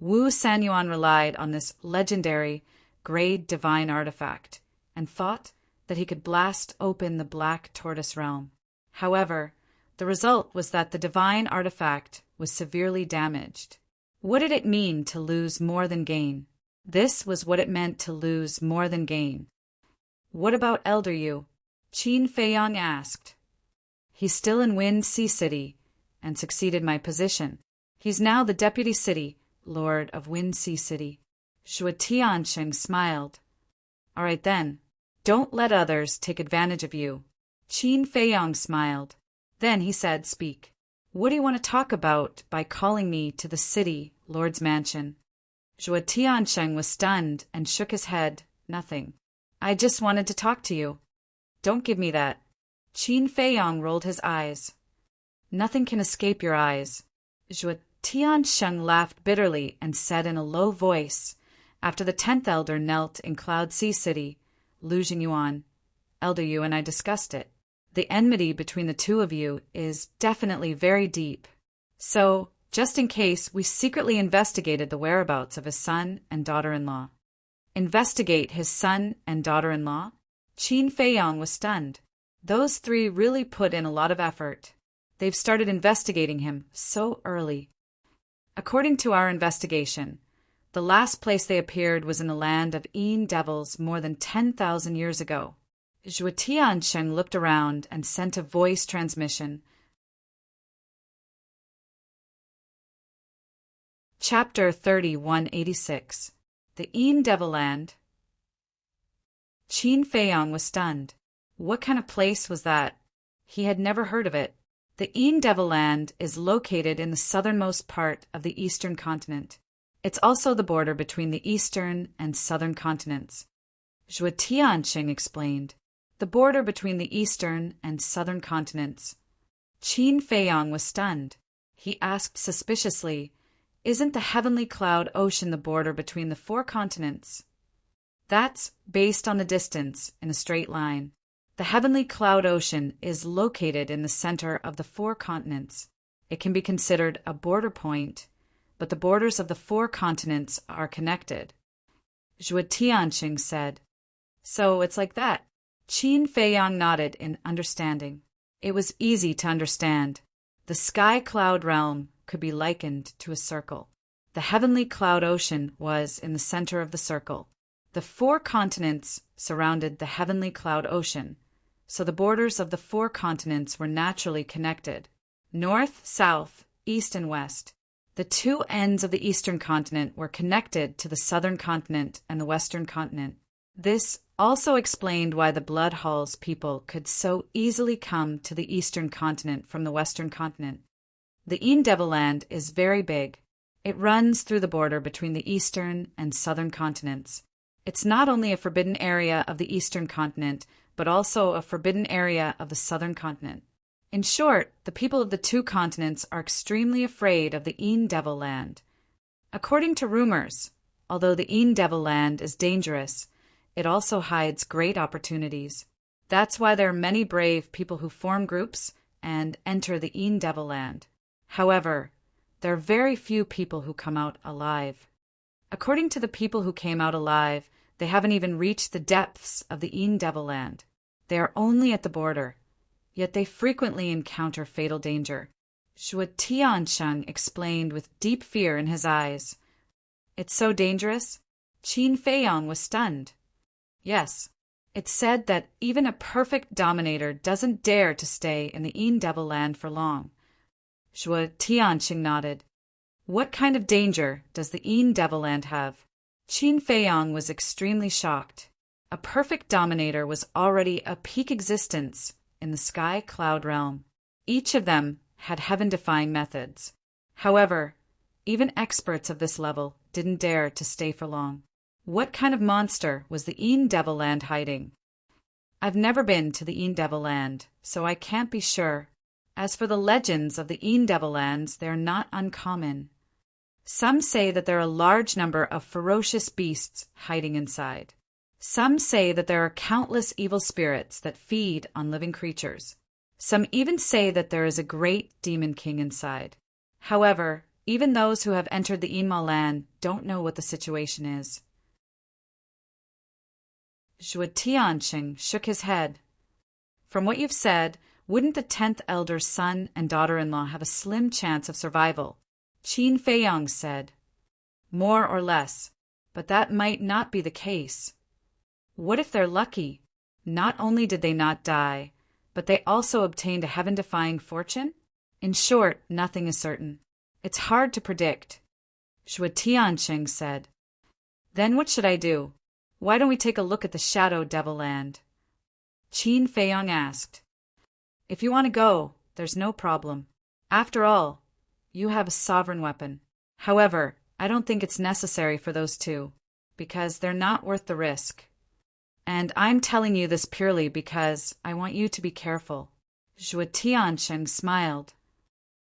Wu Sanyuan relied on this legendary grade divine artifact and thought that he could blast open the Black Tortoise realm. However, the result was that the divine artifact was severely damaged. What did it mean to lose more than gain? This was what it meant to lose more than gain. What about Elder Yu? Qin Feiyong asked. He's still in Wind Sea City and succeeded my position. He's now the deputy city lord of Wind Sea City. Zhuo Tianqing smiled. All right then, don't let others take advantage of you. Qin Feiyong smiled. Then he said, "Speak. What do you want to talk about by calling me to the city, Lord's mansion?" Zhuo Tiansheng was stunned and shook his head. "Nothing. I just wanted to talk to you." "Don't give me that." Qin Feiyong rolled his eyes. "Nothing can escape your eyes." Zhuo Tiansheng laughed bitterly and said in a low voice, after the 10th elder knelt in Cloud Sea City, "Lu Jingyuan, Elder Yu and I discussed it. The enmity between the two of you is definitely very deep. So, just in case, we secretly investigated the whereabouts of his son and daughter-in-law." Investigate his son and daughter-in-law? Qin Feiyong was stunned. Those three really put in a lot of effort. They've started investigating him so early. "According to our investigation, the last place they appeared was in the land of Yin devils more than 10,000 years ago." Zhuo Tiansheng looked around and sent a voice transmission. Chapter 3186. The Yin Devil Land. Qin Feiyong was stunned. What kind of place was that? He had never heard of it. The Yin Devil Land is located in the southernmost part of the eastern continent. It's also the border between the eastern and southern continents. Zhuo Tiansheng explained. The border between the eastern and southern continents. Qin Feiyong was stunned. He asked suspiciously, "Isn't the heavenly cloud ocean the border between the 4 continents?" "That's based on the distance in a straight line. The heavenly cloud ocean is located in the center of the 4 continents. It can be considered a border point, but the borders of the 4 continents are connected." Zhuo Tianqing said. "So it's like that." Qin Feiyong nodded in understanding. It was easy to understand. The sky cloud realm could be likened to a circle. The heavenly cloud ocean was in the center of the circle. The 4 continents surrounded the heavenly cloud ocean, so the borders of the 4 continents were naturally connected. North, south, east, and west. The 2 ends of the eastern continent were connected to the southern continent and the western continent. This also explained why the Blood Halls people could so easily come to the eastern continent from the western continent. The Yin Devil Land is very big. It runs through the border between the eastern and southern continents. It's not only a forbidden area of the eastern continent, but also a forbidden area of the southern continent. In short, the people of the 2 continents are extremely afraid of the Yin Devil Land. According to rumors, although the Yin Devil Land is dangerous, it also hides great opportunities. That's why there are many brave people who form groups and enter the Yin Devil Land. However, there are very few people who come out alive. According to the people who came out alive, they haven't even reached the depths of the Yin Devil Land. They are only at the border, yet they frequently encounter fatal danger. Zhuo Tiansheng explained with deep fear in his eyes. "It's so dangerous?" Qin Feiyong was stunned. "Yes. It's said that even a perfect dominator doesn't dare to stay in the Yin Devil Land for long." Zhuo Tianqing nodded. "What kind of danger does the Yin Devil Land have?" Qin Feiyong was extremely shocked. A perfect dominator was already a peak existence in the sky cloud realm. Each of them had heaven-defying methods. However, even experts of this level didn't dare to stay for long. What kind of monster was the Yin Devil Land hiding? "I've never been to the Yin Devil Land, so I can't be sure. As for the legends of the Yin Devil Lands, they are not uncommon. Some say that there are a large number of ferocious beasts hiding inside. Some say that there are countless evil spirits that feed on living creatures. Some even say that there is a great demon king inside. However, even those who have entered the Yinma land don't know what the situation is." Zhuo Tianqing shook his head. "From what you've said, wouldn't the 10th elder's son and daughter-in-law have a slim chance of survival?" Qin Feiyong said. "More or less, but that might not be the case. What if they're lucky? Not only did they not die, but they also obtained a heaven-defying fortune? In short, nothing is certain. It's hard to predict." Zhuo Tianqing said. "Then what should I do? Why don't we take a look at the Shadow Devil Land?" Qin Feiyong asked. "If you want to go, there's no problem. After all, you have a sovereign weapon. However, I don't think it's necessary for those two, because they're not worth the risk. And I'm telling you this purely because I want you to be careful. Zhuo Tiansheng smiled.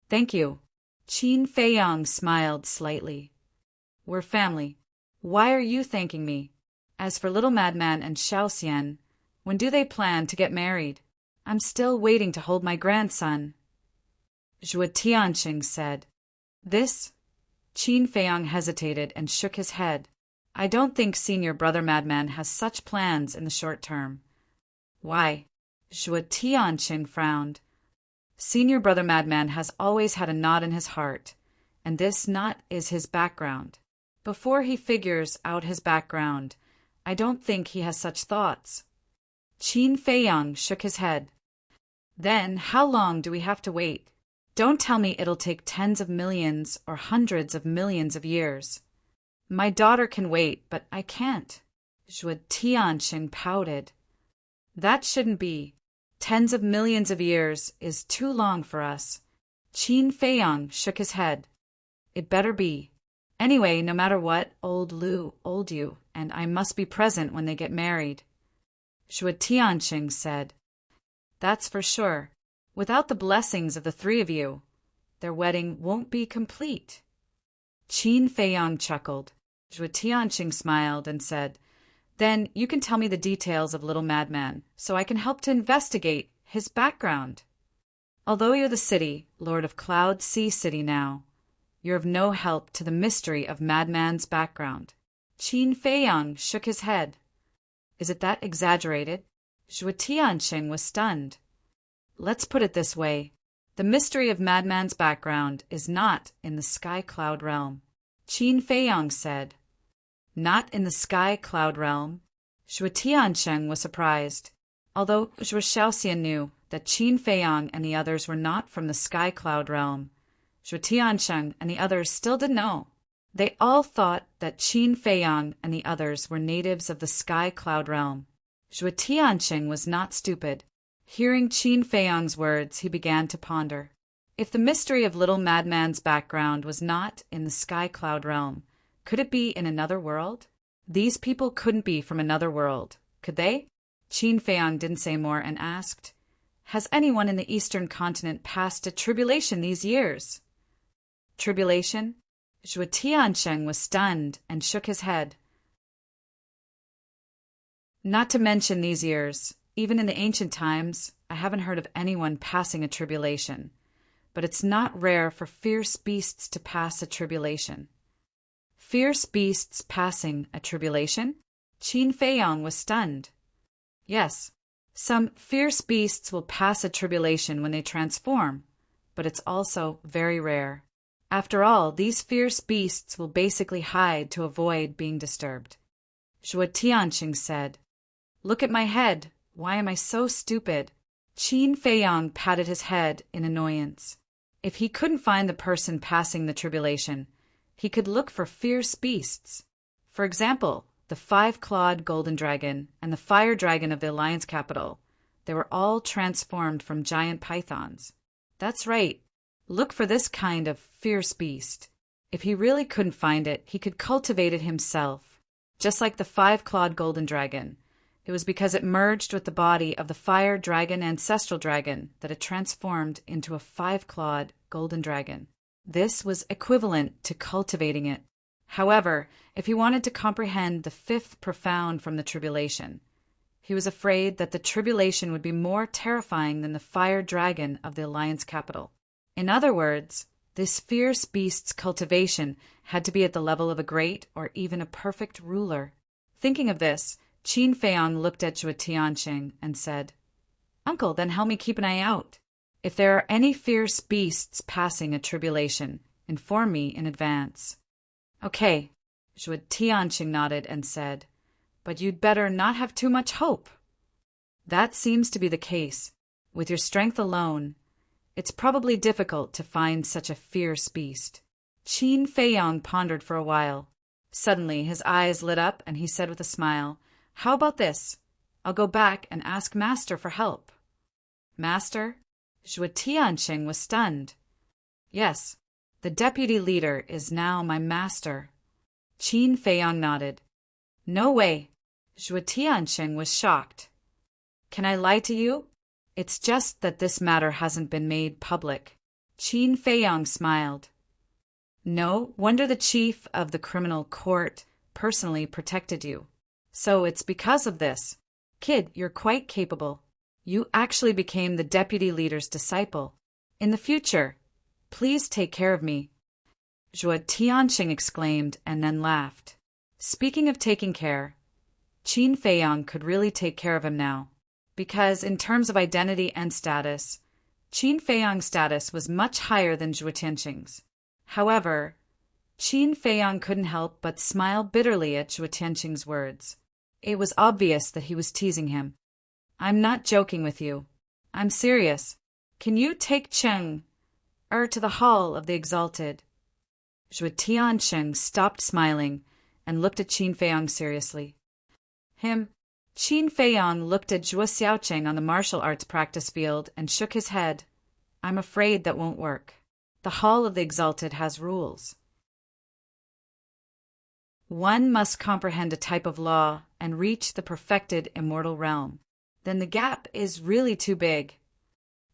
Thank you. Qin Feiyang smiled slightly. We're family. Why are you thanking me? As for Little Madman and Xiaoxian, when do they plan to get married? I'm still waiting to hold my grandson. Zhuo Tiansheng said. This? Qin Feiyang hesitated and shook his head. I don't think Senior Brother Madman has such plans in the short term. Why? Zhuo Tiansheng frowned. Senior Brother Madman has always had a knot in his heart, and this knot is his background. Before he figures out his background, I don't think he has such thoughts. Qin Feiyang shook his head. Then how long do we have to wait? Don't tell me it'll take tens of millions or hundreds of millions of years. My daughter can wait, but I can't. Zhuo Tiansheng pouted. That shouldn't be. Tens of millions of years is too long for us. Qin Feiyang shook his head. It better be. Anyway, no matter what, old Lu, old you, and I must be present when they get married. Zhuo Tiansheng said. That's for sure. Without the blessings of the three of you, their wedding won't be complete. Qin Feiyang chuckled. Zhuo Tiansheng smiled and said, Then you can tell me the details of Little Madman, so I can help to investigate his background. Although you're the city, Lord of Cloud Sea City now, you're of no help to the mystery of Madman's background. Qin Feiyang shook his head. Is it that exaggerated? Zhuo Tiansheng was stunned. Let's put it this way. The mystery of Madman's background is not in the Sky Cloud realm. Qin Feiyang said. Not in the Sky Cloud realm? Zhuo Tiansheng was surprised. Although Zhuo Xiaoxian knew that Qin Feiyang and the others were not from the Sky Cloud realm, Zhuo Tiansheng and the others still didn't know. They all thought that Qin Feiyang and the others were natives of the Sky Cloud realm. Zhuo Tiansheng was not stupid. Hearing Qin Feiyang's words, he began to ponder. If the mystery of Little Madman's background was not in the Sky Cloud realm, could it be in another world? These people couldn't be from another world, could they? Qin Feiyang didn't say more and asked, Has anyone in the Eastern continent passed a tribulation these years? Tribulation? Zhuo Tiansheng was stunned and shook his head. Not to mention these years. Even in the ancient times, I haven't heard of anyone passing a tribulation. But it's not rare for fierce beasts to pass a tribulation. Fierce beasts passing a tribulation? Qin Feiyang was stunned. Yes, some fierce beasts will pass a tribulation when they transform, but it's also very rare. After all, these fierce beasts will basically hide to avoid being disturbed. Zhuo Tiansheng said, Look at my head. Why am I so stupid? Qin Feiyang patted his head in annoyance. If he couldn't find the person passing the tribulation, he could look for fierce beasts. For example, the 5-clawed golden dragon and the fire dragon of the Alliance capital. They were all transformed from giant pythons. That's right. Look for this kind of fierce beast. If he really couldn't find it, he could cultivate it himself. Just like the 5-clawed golden dragon. It was because it merged with the body of the fire dragon ancestral dragon that it transformed into a 5-clawed golden dragon. This was equivalent to cultivating it. However, if he wanted to comprehend the 5th profound from the tribulation, he was afraid that the tribulation would be more terrifying than the fire dragon of the Alliance capital. In other words, this fierce beast's cultivation had to be at the level of a great or even a perfect ruler. Thinking of this, Qin Feiyang looked at Zhuo Tiansheng and said, Uncle, then help me keep an eye out. If there are any fierce beasts passing a tribulation, inform me in advance. Okay, Zhuo Tiansheng nodded and said, But you'd better not have too much hope. That seems to be the case. With your strength alone, it's probably difficult to find such a fierce beast. Qin Feiyang pondered for a while. Suddenly his eyes lit up and he said with a smile, How about this? I'll go back and ask Master for help. Master? Zhuo Tianqing was stunned. Yes, the deputy leader is now my master. Qin Feiyang nodded. No way. Zhuo Tianqing was shocked. Can I lie to you? It's just that this matter hasn't been made public. Qin Feiyang smiled. No wonder the chief of the criminal court personally protected you. So it's because of this. Kid, you're quite capable. You actually became the deputy leader's disciple. In the future, please take care of me. Zhuo Tianqing exclaimed and then laughed. Speaking of taking care, Qin Feiyang could really take care of him now. Because in terms of identity and status, Qin Feiyang's status was much higher than Zhuo Tianqing's. However, Qin Feiyang couldn't help but smile bitterly at Zhuo Tianqing's words. It was obvious that he was teasing him. I'm not joking with you. I'm serious. Can you take Cheng to the Hall of the Exalted? Zhuo Tianqing stopped smiling and looked at Qin Feiyang seriously. Qin Feiyang looked at Zhuo Xiaoqing on the martial arts practice field and shook his head. I'm afraid that won't work. The Hall of the Exalted has rules. One must comprehend a type of law and reach the perfected immortal realm. Then the gap is really too big.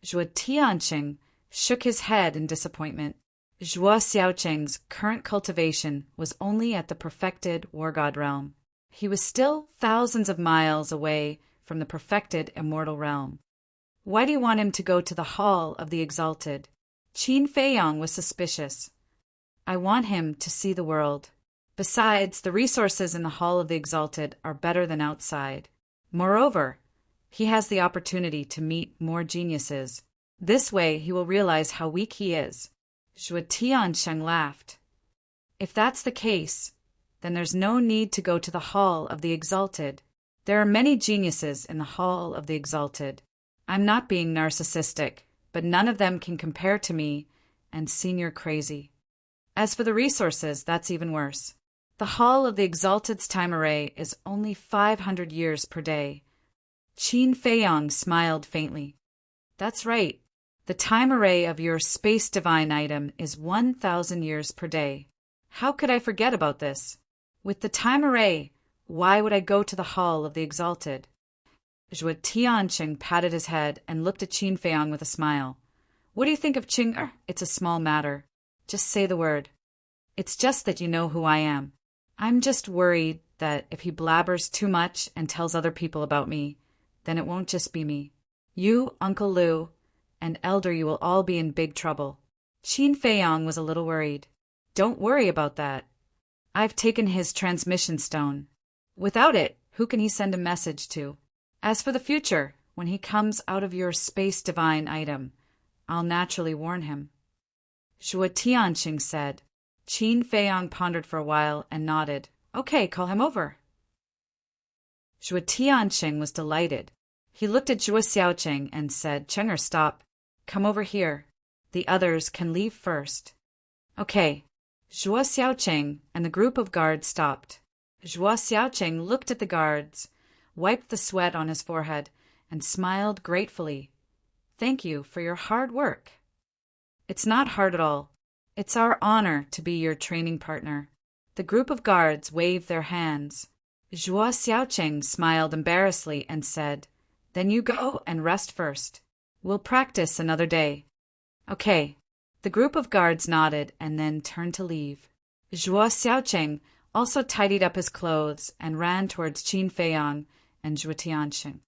Zhuo Tianqing shook his head in disappointment. Zhuo Xiaoqing's current cultivation was only at the perfected war god realm. He was still thousands of miles away from the perfected immortal realm. Why do you want him to go to the Hall of the Exalted? Qin Feiyang was suspicious. I want him to see the world. Besides, the resources in the Hall of the Exalted are better than outside. Moreover, he has the opportunity to meet more geniuses. This way he will realize how weak he is. Zhuo Tianqing laughed. If that's the case, then there's no need to go to the Hall of the Exalted. There are many geniuses in the Hall of the Exalted. I'm not being narcissistic, but none of them can compare to me and senior crazy. As for the resources, that's even worse. The Hall of the Exalted's time array is only 500 years per day. Qin Feiyang smiled faintly. That's right. The time array of your space divine item is 1,000 years per day. How could I forget about this? With the time array, why would I go to the Hall of the Exalted? Zhuo Tianqing patted his head and looked at Qin Feiyang with a smile. What do you think of Qing? It's a small matter. Just say the word. It's just that you know who I am. I'm just worried that if he blabbers too much and tells other people about me, then it won't just be me. You, Uncle Liu, and Elder, you will all be in big trouble. Qin Feiyang was a little worried. Don't worry about that. I've taken his transmission stone. Without it, who can he send a message to? As for the future, when he comes out of your space divine item, I'll naturally warn him. Zhuo Tianqing said. Qin Feiyang pondered for a while and nodded. Okay, call him over. Zhuo Tianqing was delighted. He looked at Zhuo Xiaoqing and said, Chenger, stop. Come over here. The others can leave first. Okay. Zhuo Xiaoqing and the group of guards stopped. Zhuo Xiaoqing looked at the guards, wiped the sweat on his forehead, and smiled gratefully. Thank you for your hard work. It's not hard at all. It's our honor to be your training partner. The group of guards waved their hands. Zhuo Xiaoqing smiled embarrassedly and said, Then you go and rest first. We'll practice another day. Okay. The group of guards nodded and then turned to leave. Zhuo Xiaoqing also tidied up his clothes and ran towards Qin Feiyang and Zhuo Tianqing.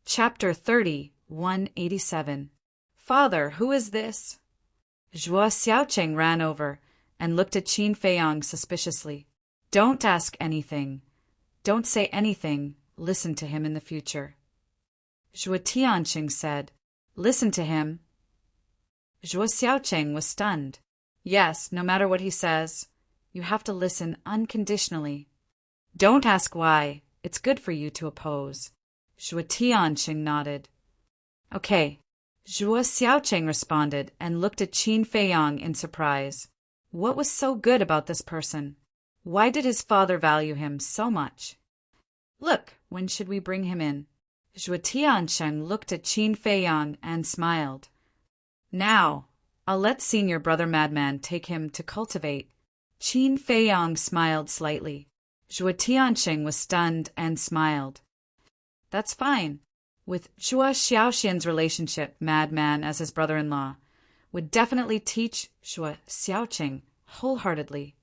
Chapter 30, 187. Father, who is this? Zhuo Xiaoqing ran over and looked at Qin Feiyang suspiciously. Don't ask anything. Don't say anything. Listen to him in the future. Zhuo Tianqing said, Listen to him. Zhuo Xiaoqing was stunned. Yes, no matter what he says, you have to listen unconditionally. Don't ask why. It's good for you to oppose. Zhuo Tianqing nodded. Okay. Zhuo Xiaoqing responded and looked at Qin Feiyang in surprise. What was so good about this person? Why did his father value him so much? Look, When should we bring him in? Zhuo Tiansheng looked at Qin Feiyang and smiled. Now, I'll let senior brother Madman take him to cultivate. Qin Feiyang smiled slightly. Zhuo Tiansheng was stunned and smiled. That's fine. With Zhuo Xiaoxian's relationship, Madman as his brother-in-law would definitely teach Zhuo Xiaoqing wholeheartedly.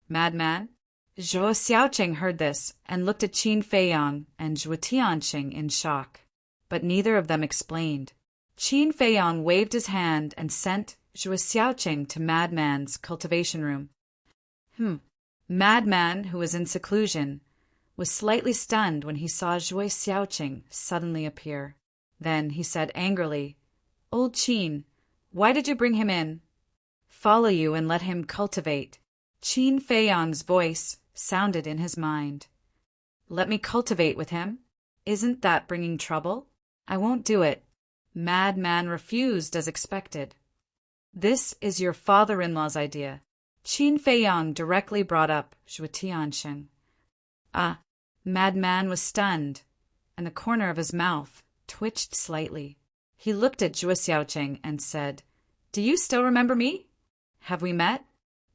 Madman? Zhuo Xiaoqing heard this and looked at Qin Feiyang and Zhuo Tiansheng in shock, but neither of them explained. Qin Feiyang waved his hand and sent Zhuo Xiaoqing to Madman's cultivation room. Madman, who was in seclusion, was slightly stunned when he saw Zhuo Xiaoqing suddenly appear. Then he said angrily, "Old Qin, why did you bring him in? Follow you and let him cultivate." Qin Feiyang's voice sounded in his mind. "Let me cultivate with him? Isn't that bringing trouble? I won't do it." Madman refused as expected. "This is your father-in-law's idea." Qin Feiyang directly brought up Zhuo Tiansheng. Madman was stunned, and the corner of his mouth twitched slightly. He looked at Zhuo Xiaoqing and said, "Do you still remember me? Have we met?"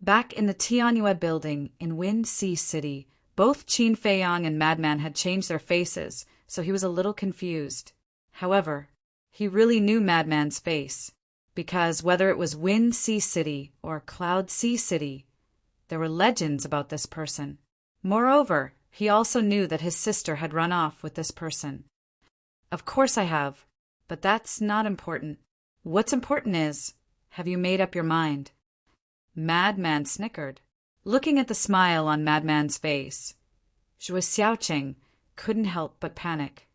Back in the Tianyue building in Win Sea City, both Qin Feiyang and Madman had changed their faces, so he was a little confused. However, he really knew Madman's face, because whether it was Wind Sea City or Cloud Sea City, there were legends about this person. Moreover, he also knew that his sister had run off with this person. "Of course I have, but that's not important. What's important is, have you made up your mind?" Madman snickered, looking at the smile on Madman's face. Zhuo Xiaoqing couldn't help but panic.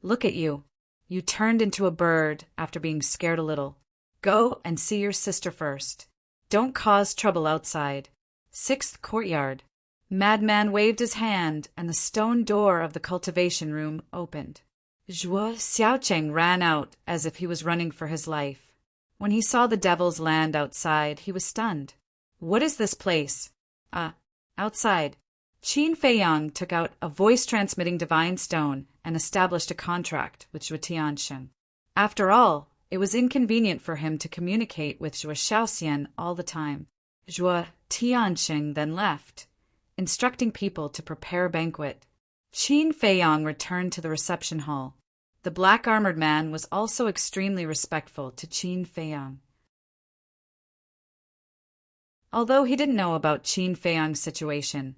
"Look at you. You turned into a bird after being scared a little. Go and see your sister first. Don't cause trouble outside." 6th courtyard. Madman waved his hand, and the stone door of the cultivation room opened. Zhuo Xiaoqing ran out as if he was running for his life. When he saw the devil's land outside, he was stunned. "What is this place?" Outside. Qin Feiyang took out a voice-transmitting divine stone and established a contract with Zhuo Tiansheng. After all, it was inconvenient for him to communicate with Zhuo Xiaoxian all the time. Zhuo Tiansheng then left, instructing people to prepare a banquet. Qin Feiyang returned to the reception hall. The black-armored man was also extremely respectful to Qin Feiyang. Although he didn't know about Qin Feiyang's situation,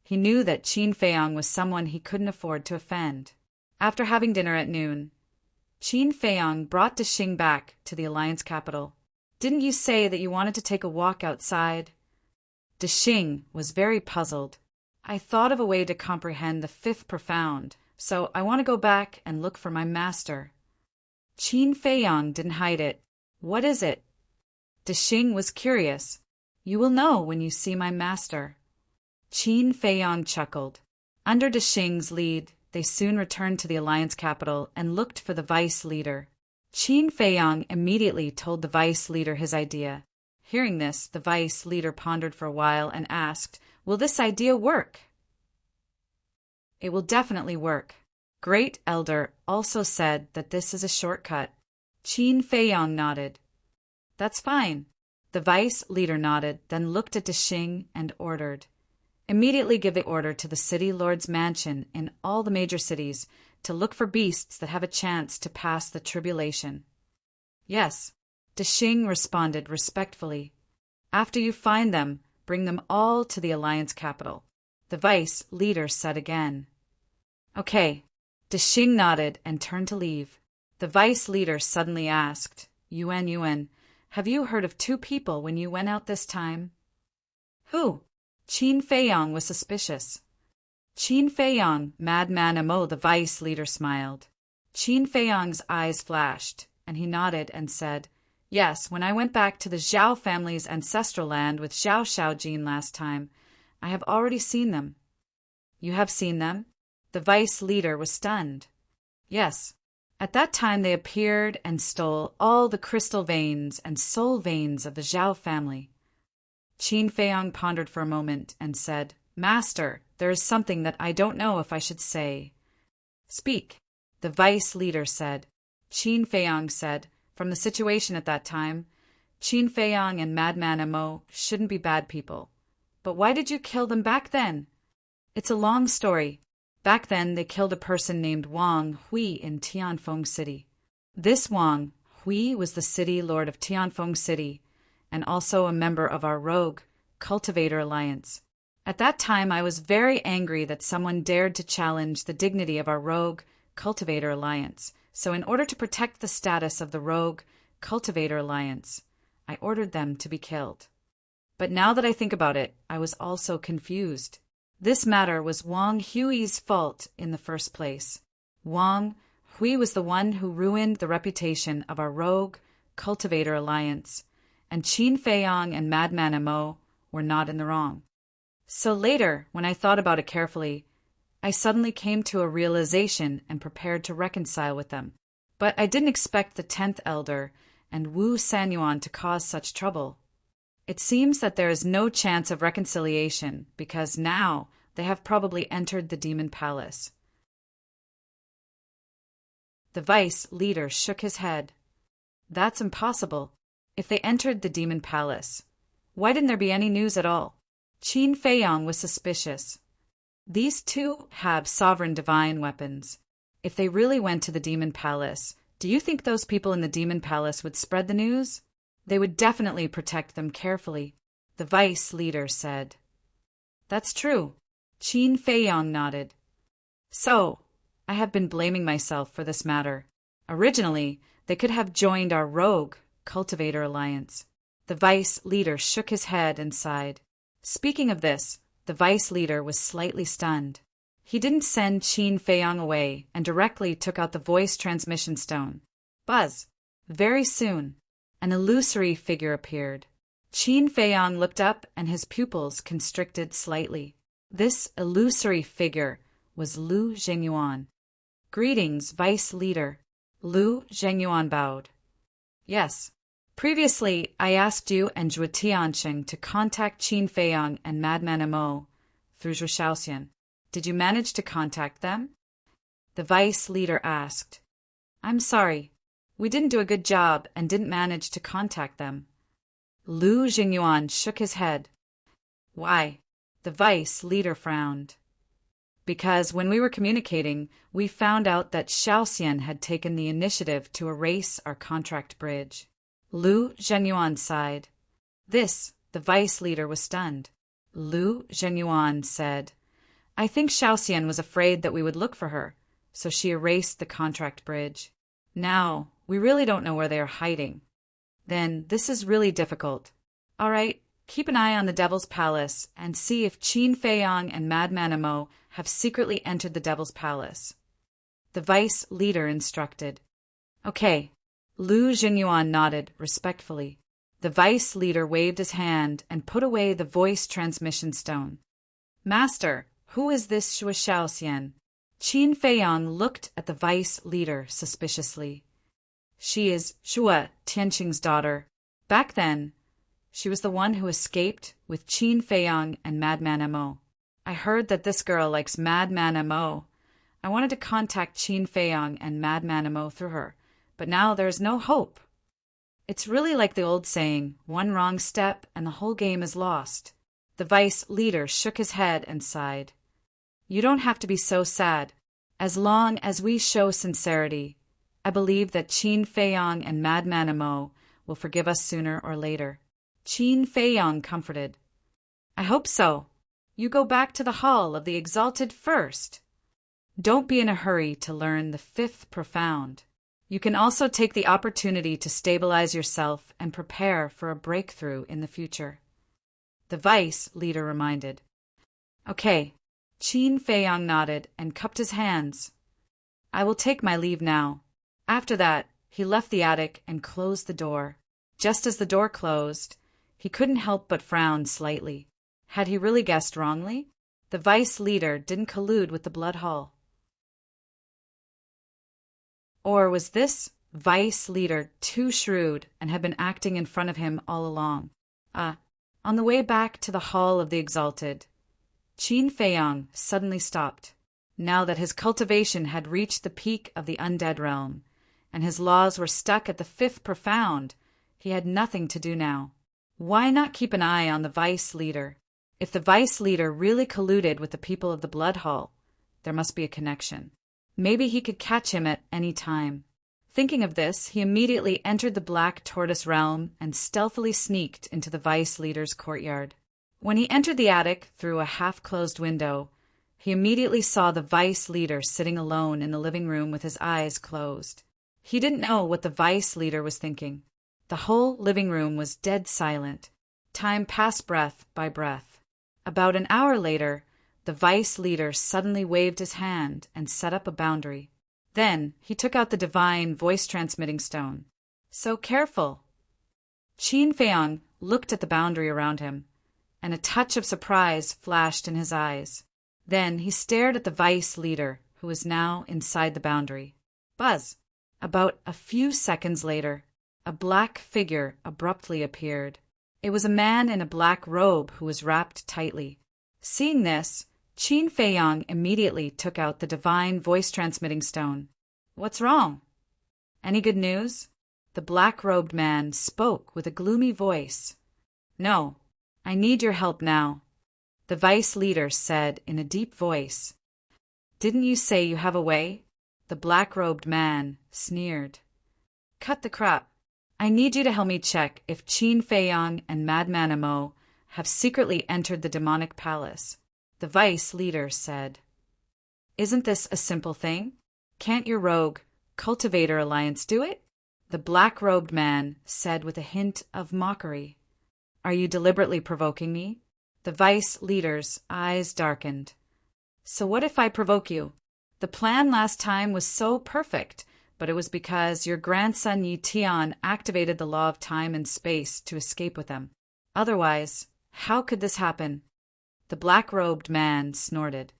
he knew that Qin Feiyang was someone he couldn't afford to offend. After having dinner at noon, Qin Feiyang brought Dexing back to the Alliance capital. "Didn't you say that you wanted to take a walk outside?" Dexing was very puzzled. "I thought of a way to comprehend the fifth profound, so I want to go back and look for my master." Qin Feiyang didn't hide it. "What is it?" Dexing was curious. "You will know when you see my master." Qin Feiyang chuckled. Under Dexing's lead, they soon returned to the Alliance capital and looked for the vice leader. Qin Feiyang immediately told the vice leader his idea. Hearing this, the vice leader pondered for a while and asked, "Will this idea work?" "It will definitely work." Great Elder also said that this is a shortcut. Qin Feiyang nodded. "That's fine." The vice leader nodded, then looked at Dexing and ordered, "Immediately give the order to the city lord's mansion in all the major cities to look for beasts that have a chance to pass the tribulation." "Yes," Dexing responded respectfully. "After you find them, bring them all to the Alliance capital." The vice leader said again. "Okay." Dexing nodded and turned to leave. The vice leader suddenly asked, Yuan, have you heard of two people when you went out this time?" "Who?" Qin Feiyang was suspicious. "Qin Feiyang, Madman Amo," the vice leader smiled. Qin Feiyang's eyes flashed, and he nodded and said, "Yes, when I went back to the Zhao family's ancestral land with Zhao Shaojin last time, I have already seen them." "You have seen them?" The vice leader was stunned. "Yes. At that time they appeared and stole all the crystal veins and soul veins of the Zhao family." Qin Feiyang pondered for a moment and said, "Master, there is something that I don't know if I should say." Speak, the vice leader said. Qin Feiyang said, from the situation at that time, Qin Feiyang and Madman Amo shouldn't be bad people. But why did you kill them back then? It's a long story. Back then, they killed a person named Wang Hui in Tianfeng City. This Wang Hui was the city lord of Tianfeng City and also a member of our rogue Cultivator Alliance. At that time, I was very angry that someone dared to challenge the dignity of our rogue Cultivator Alliance. So in order to protect the status of the rogue Cultivator Alliance, I ordered them to be killed. But now that I think about it, I was also confused. This matter was Wang Hui's fault in the first place. Wang Hui was the one who ruined the reputation of our rogue Cultivator Alliance, and Qin Feiyang and Madman Amo were not in the wrong. So later, when I thought about it carefully, I suddenly came to a realization and prepared to reconcile with them. But I didn't expect the 10th Elder and Wu Sanyuan to cause such trouble. It seems that there is no chance of reconciliation because now they have probably entered the demon palace. The vice leader shook his head. That's impossible. If they entered the demon palace, why didn't there be any news at all? Qin Feiyang was suspicious. These two have sovereign divine weapons. If they really went to the demon palace, do you think those people in the demon palace would spread the news? They would definitely protect them carefully, the vice leader said. That's true. Qin Feiyang nodded. So, I have been blaming myself for this matter. Originally, they could have joined our rogue Cultivator Alliance. The vice leader shook his head and sighed. Speaking of this, the vice leader was slightly stunned. He didn't send Qin Feiyang away and directly took out the voice transmission stone. Buzz! Very soon, an illusory figure appeared. Qin Feiyang looked up and his pupils constricted slightly. This illusory figure was Lu Zhengyuan. Greetings, vice leader. Lu Zhengyuan bowed. Yes. Previously, I asked you and Zhuo Tianqing to contact Qin Feiyang and Madman Amo through Zhuo Shaoxian. Did you manage to contact them? The vice leader asked. I'm sorry. We didn't do a good job and didn't manage to contact them. Lu Zhengyuan shook his head. Why? The vice leader frowned. Because when we were communicating, we found out that Shaoxian had taken the initiative to erase our contract bridge. Lu Zhengyuan sighed. This, the vice leader was stunned. Lu Zhengyuan said, I think Shaoxian was afraid that we would look for her, so she erased the contract bridge. Now, we really don't know where they are hiding. Then, this is really difficult. All right, keep an eye on the Devil's Palace and see if Qin Feiyang and Madman Amo have secretly entered the Devil's Palace. The vice leader instructed. Okay. Lu Zhengyuan nodded respectfully. The vice leader waved his hand and put away the voice transmission stone. Master, who is this Zhuo Shaoxian? Qin Feiyang looked at the vice leader suspiciously. She is Zhuo Tianqing's daughter. Back then, she was the one who escaped with Qin Feiyang and Madman Amo. I heard that this girl likes Madman Amo. I wanted to contact Qin Feiyang and Madman Amo through her. But now there's no hope. It's really like the old saying, one wrong step and the whole game is lost. The vice leader shook his head and sighed. You don't have to be so sad. As long as we show sincerity, I believe that Qin Feiyang and Madman Amo will forgive us sooner or later. Qin Feiyang comforted. I hope so. You go back to the Hall of the Exalted first. Don't be in a hurry to learn the fifth profound. You can also take the opportunity to stabilize yourself and prepare for a breakthrough in the future. The vice leader reminded. Okay. Qin Feiyang nodded and cupped his hands. I will take my leave now. After that, he left the attic and closed the door. Just as the door closed, he couldn't help but frown slightly. Had he really guessed wrongly? The vice leader didn't collude with the Blood Hall. Or was this vice leader too shrewd and had been acting in front of him all along? On the way back to the Hall of the Exalted, Qin Feiyang suddenly stopped. now that his cultivation had reached the peak of the undead realm, and his laws were stuck at the fifth profound. He had nothing to do now. Why not keep an eye on the vice leader? If the vice leader really colluded with the people of the Blood Hall, there must be a connection. Maybe he could catch him at any time. Thinking of this, he immediately entered the Black Tortoise realm and stealthily sneaked into the vice leader's courtyard. When he entered the attic through a half-closed window, he immediately saw the vice leader sitting alone in the living room with his eyes closed. He didn't know what the vice leader was thinking. The whole living room was dead silent. Time passed breath by breath. About an hour later, the vice leader suddenly waved his hand and set up a boundary. Then he took out the divine voice-transmitting stone. So careful! Qin Feiyang looked at the boundary around him, and a touch of surprise flashed in his eyes. Then he stared at the vice leader, who was now inside the boundary. Buzz! About a few seconds later, a black figure abruptly appeared. It was a man in a black robe who was wrapped tightly. Seeing this, Qin Feiyang immediately took out the divine voice-transmitting stone. What's wrong? Any good news? The black-robed man spoke with a gloomy voice. No, I need your help now, the vice leader said in a deep voice. Didn't you say you have a way? The black-robed man sneered. Cut the crap. I need you to help me check if Qin Feiyang and Madman Mo have secretly entered the demonic palace. The vice leader said. Isn't this a simple thing? Can't your rogue cultivator alliance do it? The black-robed man said with a hint of mockery. Are you deliberately provoking me? The vice leader's eyes darkened. So what if I provoke you? The plan last time was so perfect, but it was because your grandson Yi Tian activated the law of time and space to escape with them. Otherwise, how could this happen? The black-robed man snorted.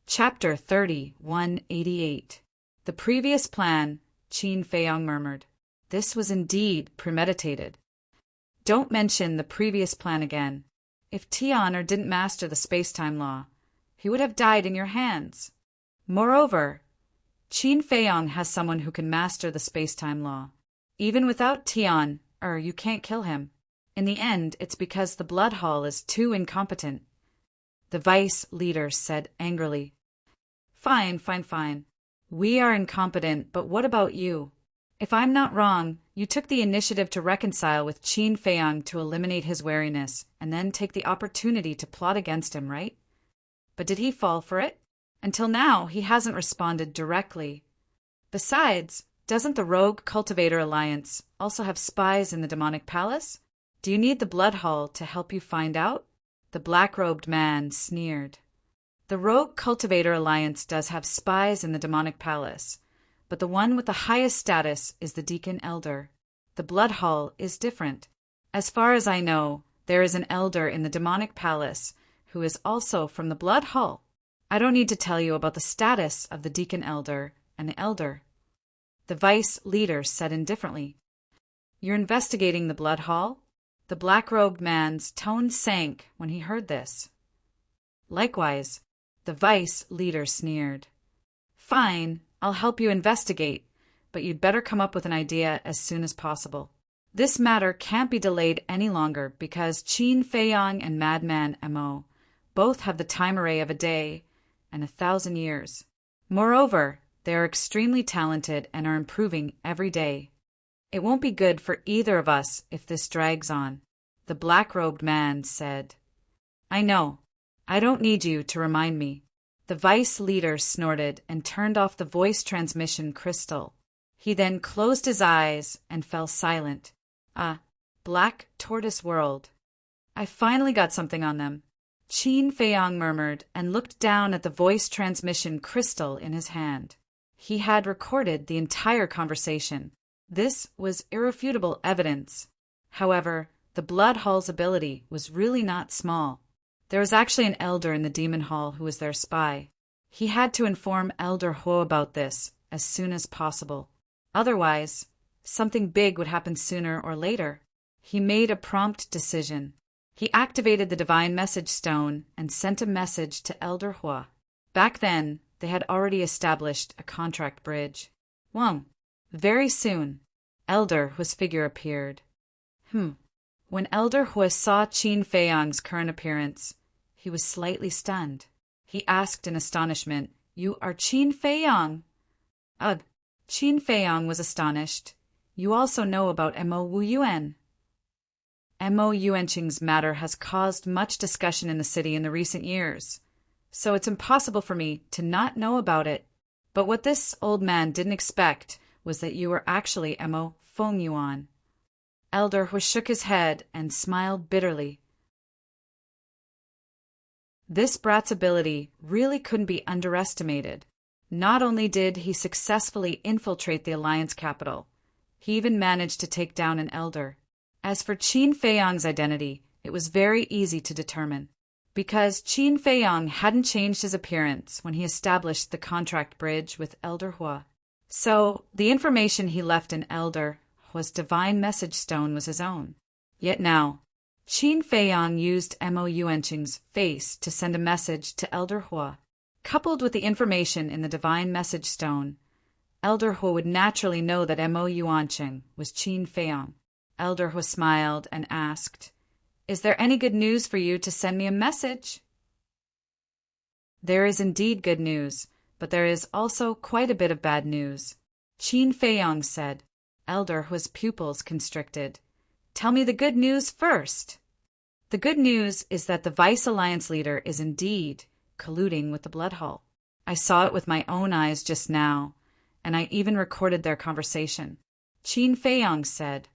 Chapter 30-188. The previous plan, Qin Feiyang murmured. This was indeed premeditated. Don't mention the previous plan again. If Tian didn't master the space-time law, he would have died in your hands. Moreover, Qin Feiyang has someone who can master the space-time law. Even without Tian, you can't kill him. In the end, it's because the Blood Hall is too incompetent. The vice leader said angrily. Fine. We are incompetent, but what about you? If I'm not wrong, you took the initiative to reconcile with Qin Feiyang to eliminate his wariness, and then take the opportunity to plot against him, right? But did he fall for it? Until now, he hasn't responded directly. Besides, doesn't the Rogue Cultivator Alliance also have spies in the demonic palace? Do you need the Blood Hall to help you find out? The black-robed man sneered. The Rogue Cultivator Alliance does have spies in the demonic palace, but the one with the highest status is the Deacon Elder. The Blood Hall is different. As far as I know, there is an elder in the demonic palace who is also from the Blood Hall. I don't need to tell you about the status of the Deacon Elder and the Elder. The vice leader said indifferently. You're investigating the Blood Hall? The black-robed man's tone sank when he heard this. Likewise, the vice leader sneered. Fine, I'll help you investigate, but you'd better come up with an idea as soon as possible. This matter can't be delayed any longer because Qin Feiyang and Madman Mo both have the time array of a day and 1,000 years. Moreover, they are extremely talented and are improving every day. It won't be good for either of us if this drags on, the black-robed man said. I know. I don't need you to remind me. The vice leader snorted and turned off the voice transmission crystal. He then closed his eyes and fell silent. Black Tortoise World. I finally got something on them. Qin Feiyang murmured and looked down at the voice transmission crystal in his hand. He had recorded the entire conversation. This was irrefutable evidence. However, the Blood Hall's ability was really not small. There was actually an elder in the Demon Hall who was their spy. He had to inform Elder Ho about this as soon as possible. Otherwise, something big would happen sooner or later. He made a prompt decision. He activated the divine message stone and sent a message to Elder Hua. Back then, they had already established a contract bridge. Very soon, Elder Hua's figure appeared. When Elder Hua saw Qin Feiyang's current appearance, he was slightly stunned. He asked in astonishment, "You are Qin Feiyang?" Ugh! Qin Feiyang was astonished. "You also know about Mo Wuyuan." Mo Yuanqing's matter has caused much discussion in the city in the recent years, so it's impossible for me to not know about it. But what this old man didn't expect was that you were actually Mo Fengyuan. Elder Hua shook his head and smiled bitterly. This brat's ability really couldn't be underestimated. Not only did he successfully infiltrate the Alliance capital, he even managed to take down an elder. As for Qin Feiyang's identity, it was very easy to determine, because Qin Feiyang hadn't changed his appearance when he established the contract bridge with Elder Hua. So, the information he left in Elder Hua's divine message stone was his own. Yet now, Qin Feiyang used Mo Yuanqing's face to send a message to Elder Hua. Coupled with the information in the divine message stone, Elder Hua would naturally know that Mo Yuanqing was Qin Feiyang. Elder Hua smiled and asked, "Is there any good news for you to send me a message?" "There is indeed good news, but there is also quite a bit of bad news," Qin Feiyang said. Elder Hua's pupils constricted. "Tell me the good news first." "The good news is that the Vice Alliance leader is indeed colluding with the Bloodhall. I saw it with my own eyes just now, and I even recorded their conversation," Qin Feiyang said.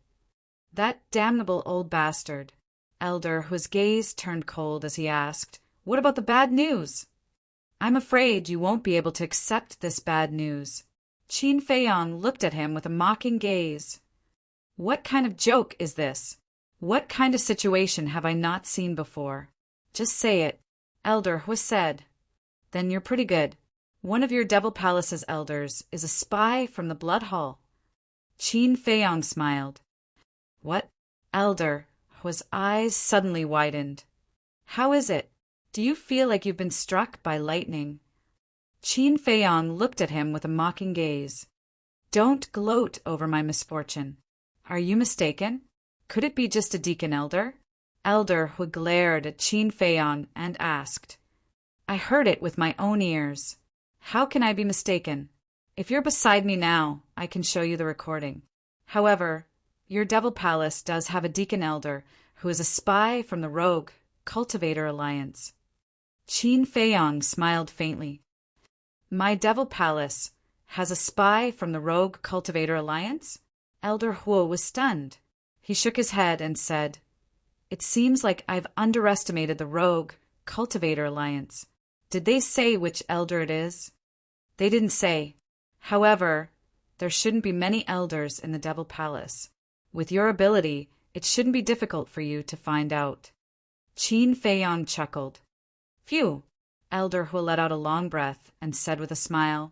"That damnable old bastard." Elder Hua's gaze turned cold as he asked, "What about the bad news?" "I'm afraid you won't be able to accept this bad news." Qin Feiyang looked at him with a mocking gaze. "What kind of joke is this? What kind of situation have I not seen before? Just say it," Elder Hua said. "Then you're pretty good. One of your Devil Palace's elders is a spy from the Bloodhall." Qin Feiyang smiled. "What?" Elder Hua's eyes suddenly widened. "How is it? Do you feel like you've been struck by lightning?" Qin Feiyang looked at him with a mocking gaze. "Don't gloat over my misfortune. Are you mistaken? Could it be just a deacon elder?" Elder Hua glared at Qin Feiyang and asked, "I heard it with my own ears. How can I be mistaken? If you're beside me now, I can show you the recording. However, your Devil Palace does have a deacon elder who is a spy from the Rogue Cultivator Alliance." Qin Feiyang smiled faintly. "My Devil Palace has a spy from the Rogue Cultivator Alliance?" Elder Hua was stunned. He shook his head and said, "It seems like I've underestimated the Rogue Cultivator Alliance. Did they say which elder it is?" "They didn't say. However, there shouldn't be many elders in the Devil Palace. With your ability, it shouldn't be difficult for you to find out." Qin Feiyang chuckled. "Phew!" Elder Hua let out a long breath and said with a smile,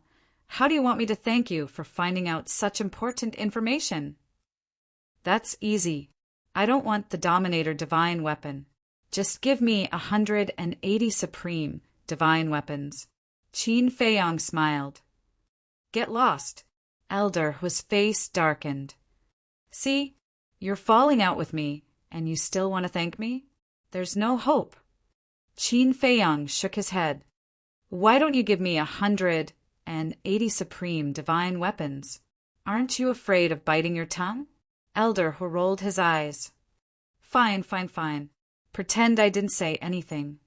"How do you want me to thank you for finding out such important information?" "That's easy. I don't want the Dominator Divine Weapon. Just give me 180 Supreme Divine Weapons." Qin Feiyang smiled. "Get lost." Elder Hua's face darkened. "See, you're falling out with me, and you still want to thank me? There's no hope." Qin Feiyang shook his head. "Why don't you give me 180 Supreme Divine Weapons? Aren't you afraid of biting your tongue?" Elder Hua rolled his eyes. Fine. Pretend I didn't say anything.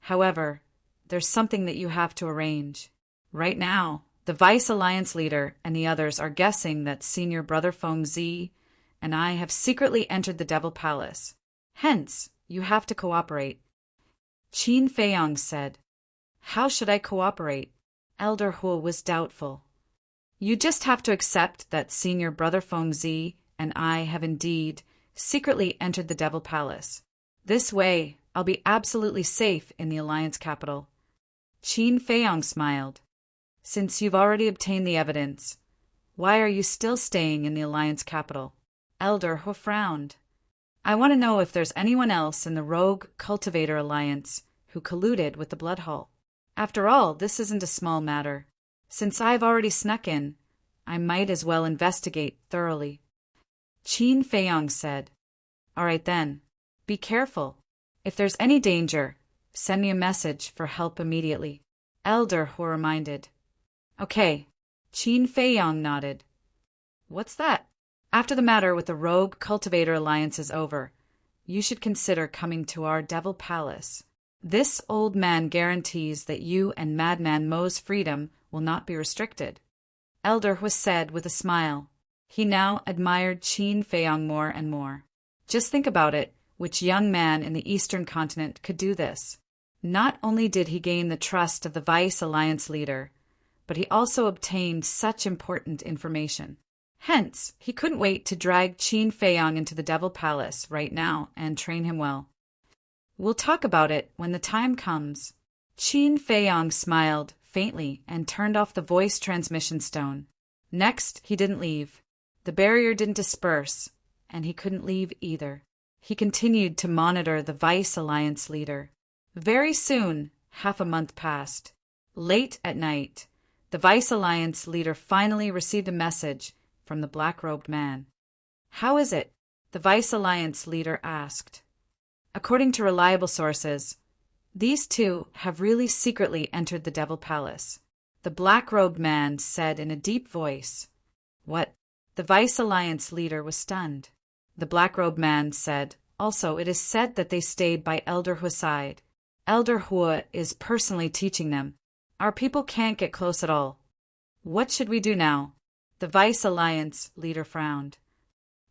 However, there's something that you have to arrange. Right now, the Vice Alliance leader and the others are guessing that Senior Brother Feng Zi and I have secretly entered the Devil Palace. Hence, you have to cooperate." Qin Feiyang said. "How should I cooperate?" Elder Hua was doubtful. "You just have to accept that Senior Brother Feng Zi and I have indeed secretly entered the Devil Palace. This way, I'll be absolutely safe in the Alliance capital." Qin Feiyang smiled. "Since you've already obtained the evidence, why are you still staying in the Alliance capital?" Elder Hua frowned. I want to know if there's anyone else in the Rogue Cultivator Alliance who colluded with the Bloodhall. After all, this isn't a small matter. Since I've already snuck in, I might as well investigate thoroughly. Qin Feiyong said, "All right then. Be careful. If there's any danger, send me a message for help immediately." Elder Hu reminded. "Okay." Qin Feiyong nodded. "What's that?" "After the matter with the Rogue Cultivator Alliance is over, you should consider coming to our Devil Palace. This old man guarantees that you and Madman Mo's freedom will not be restricted." Elder Hu said with a smile. He now admired Qin Feiyong more and more. Just think about it, which young man in the Eastern continent could do this? Not only did he gain the trust of the Vice Alliance leader, but he also obtained such important information. Hence, he couldn't wait to drag Qin Feiyong into the Devil Palace right now and train him well. "We'll talk about it when the time comes." Qin Feiyong smiled faintly and turned off the voice transmission stone. Next, he didn't leave. The barrier didn't disperse, and he couldn't leave either. He continued to monitor the Vice Alliance leader. Very soon, half a month passed. Late at night, the Vice Alliance leader finally received a message from the black-robed man. "How is it?" the Vice Alliance leader asked. "According to reliable sources, these two have really secretly entered the Devil Palace," the black-robed man said in a deep voice. "What?" The Vice Alliance leader was stunned. The black-robed man said, "Also, it is said that they stayed by Elder Hu's side. Elder Hu is personally teaching them. Our people can't get close at all. What should we do now?" The Vice Alliance leader frowned.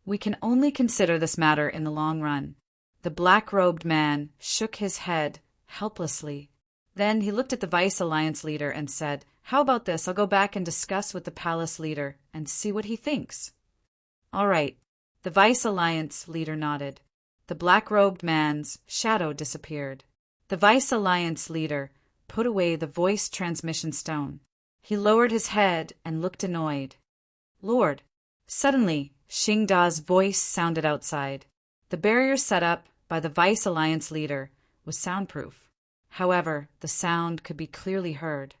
"We can only consider this matter in the long run." The black-robed man shook his head helplessly. Then he looked at the Vice Alliance leader and said, "How about this? I'll go back and discuss with the palace leader and see what he thinks." "All right." The Vice Alliance leader nodded. The black-robed man's shadow disappeared. The Vice Alliance leader put away the voice transmission stone. He lowered his head and looked annoyed. "Lord." Suddenly, Xing Da's voice sounded outside. The barrier set up by the Vice Alliance leader was soundproof. However, the sound could be clearly heard.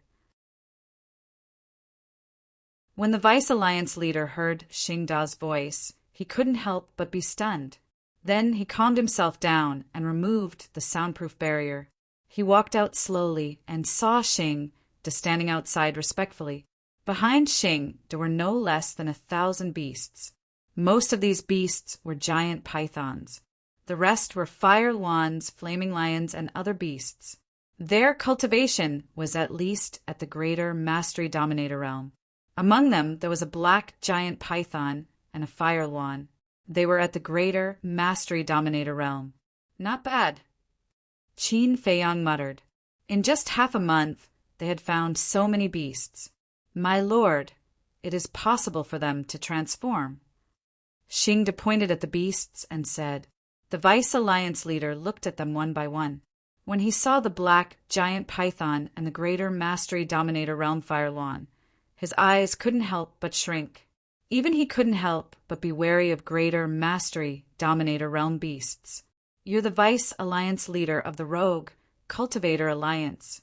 When the Vice Alliance leader heard Xing Da's voice, he couldn't help but be stunned. Then he calmed himself down and removed the soundproof barrier. He walked out slowly and saw Xing Da standing outside respectfully. Behind Xing there were no less than 1,000 beasts. Most of these beasts were giant pythons. The rest were fire wands, flaming lions, and other beasts. Their cultivation was at least at the greater Mastery Dominator realm. Among them there was a black giant python and a fire wand. They were at the greater Mastery Dominator realm. Not bad, Qin Feiyong muttered. In just half a month they had found so many beasts. My lord, it is possible for them to transform. Xing Da pointed at the beasts and said. The Vice Alliance leader looked at them one by one. When he saw the black giant python and the greater Mastery Dominator realm fire lawn, his eyes couldn't help but shrink. Even he couldn't help but be wary of greater Mastery Dominator realm beasts. You're the Vice Alliance leader of the Rogue Cultivator Alliance.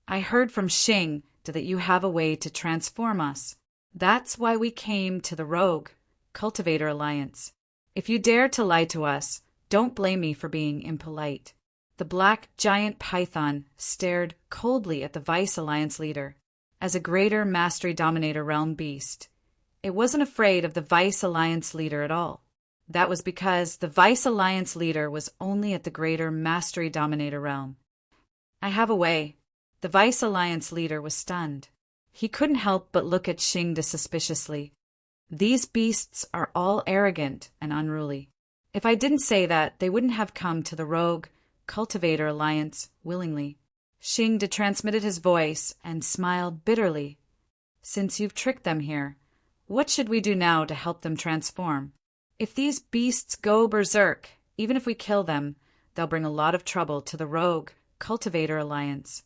I heard from Xing that you have a way to transform us. That's why we came to the Rogue Cultivator Alliance. If you dare to lie to us, don't blame me for being impolite. The black giant python stared coldly at the Vice Alliance leader. As a greater Mastery Dominator realm beast, it wasn't afraid of the Vice Alliance leader at all. That was because the Vice Alliance leader was only at the greater Mastery Dominator realm. I have a way. The Vice Alliance leader was stunned. He couldn't help but look at Xing Da suspiciously. These beasts are all arrogant and unruly. If I didn't say that, they wouldn't have come to the Rogue Cultivator Alliance willingly. Xing Da transmitted his voice and smiled bitterly. Since you've tricked them here, what should we do now to help them transform? If these beasts go berserk, even if we kill them, they'll bring a lot of trouble to the Rogue Cultivator Alliance.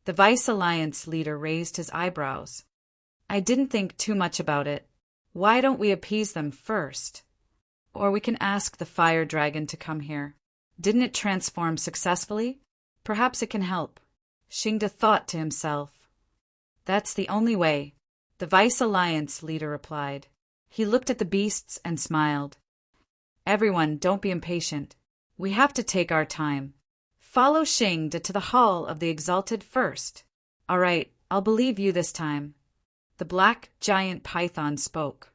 The Vice Alliance leader raised his eyebrows. I didn't think too much about it. Why don't we appease them first? Or we can ask the fire dragon to come here. Didn't it transform successfully? Perhaps it can help. Xingde thought to himself. That's the only way, the Vice Alliance leader replied. He looked at the beasts and smiled. Everyone, don't be impatient. We have to take our time. Follow Xingde to the Hall of the Exalted first. All right, I'll believe you this time. The black giant python spoke.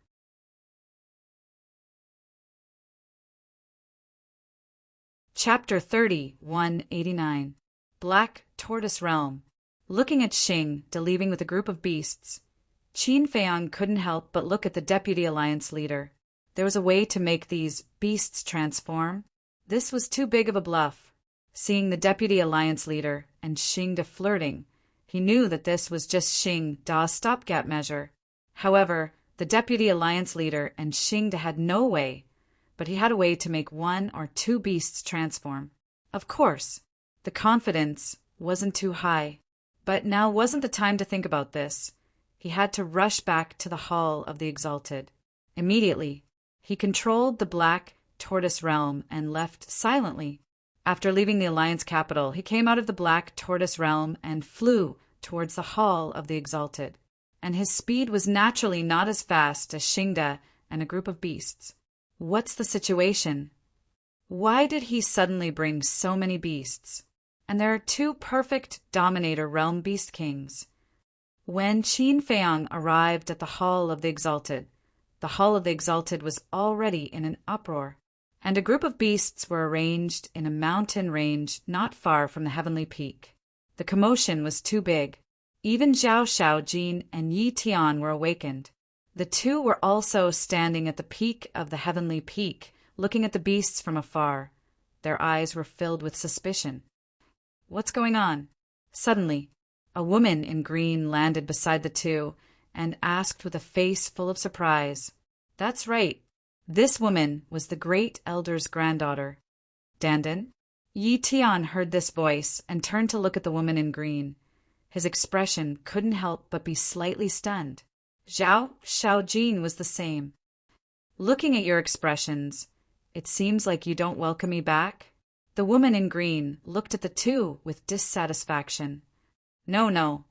Chapter 30, 189. Black Tortoise Realm. Looking at Xingde leaving with a group of beasts, Qin Feiyang couldn't help but look at the Deputy Alliance leader. There was a way to make these beasts transform. This was too big of a bluff. Seeing the Deputy Alliance leader and Xingde flirting, he knew that this was just Xingde's stopgap measure. However, the Deputy Alliance leader and Xingde had no way, but he had a way to make one or two beasts transform. Of course, the confidence wasn't too high. But now wasn't the time to think about this. He had to rush back to the Hall of the Exalted. Immediately, he controlled the Black Tortoise Realm and left silently. After leaving the Alliance capital, he came out of the Black Tortoise Realm and flew towards the Hall of the Exalted. And his speed was naturally not as fast as Xingde and a group of beasts. What's the situation? Why did he suddenly bring so many beasts? And there are two perfect Dominator Realm Beast Kings. When Qin Feiyang arrived at the Hall of the Exalted was already in an uproar, and a group of beasts were arranged in a mountain range not far from the heavenly peak. The commotion was too big. Even Zhao Shaojin and Yi Tian were awakened. The two were also standing at the peak of the heavenly peak, looking at the beasts from afar. Their eyes were filled with suspicion. What's going on? Suddenly, a woman in green landed beside the two and asked with a face full of surprise. That's right. This woman was the Great Elder's granddaughter. Dandan? Yi Tian heard this voice and turned to look at the woman in green. His expression couldn't help but be slightly stunned. Zhao Shaojin was the same. Looking at your expressions, it seems like you don't welcome me back. The woman in green looked at the two with dissatisfaction. No.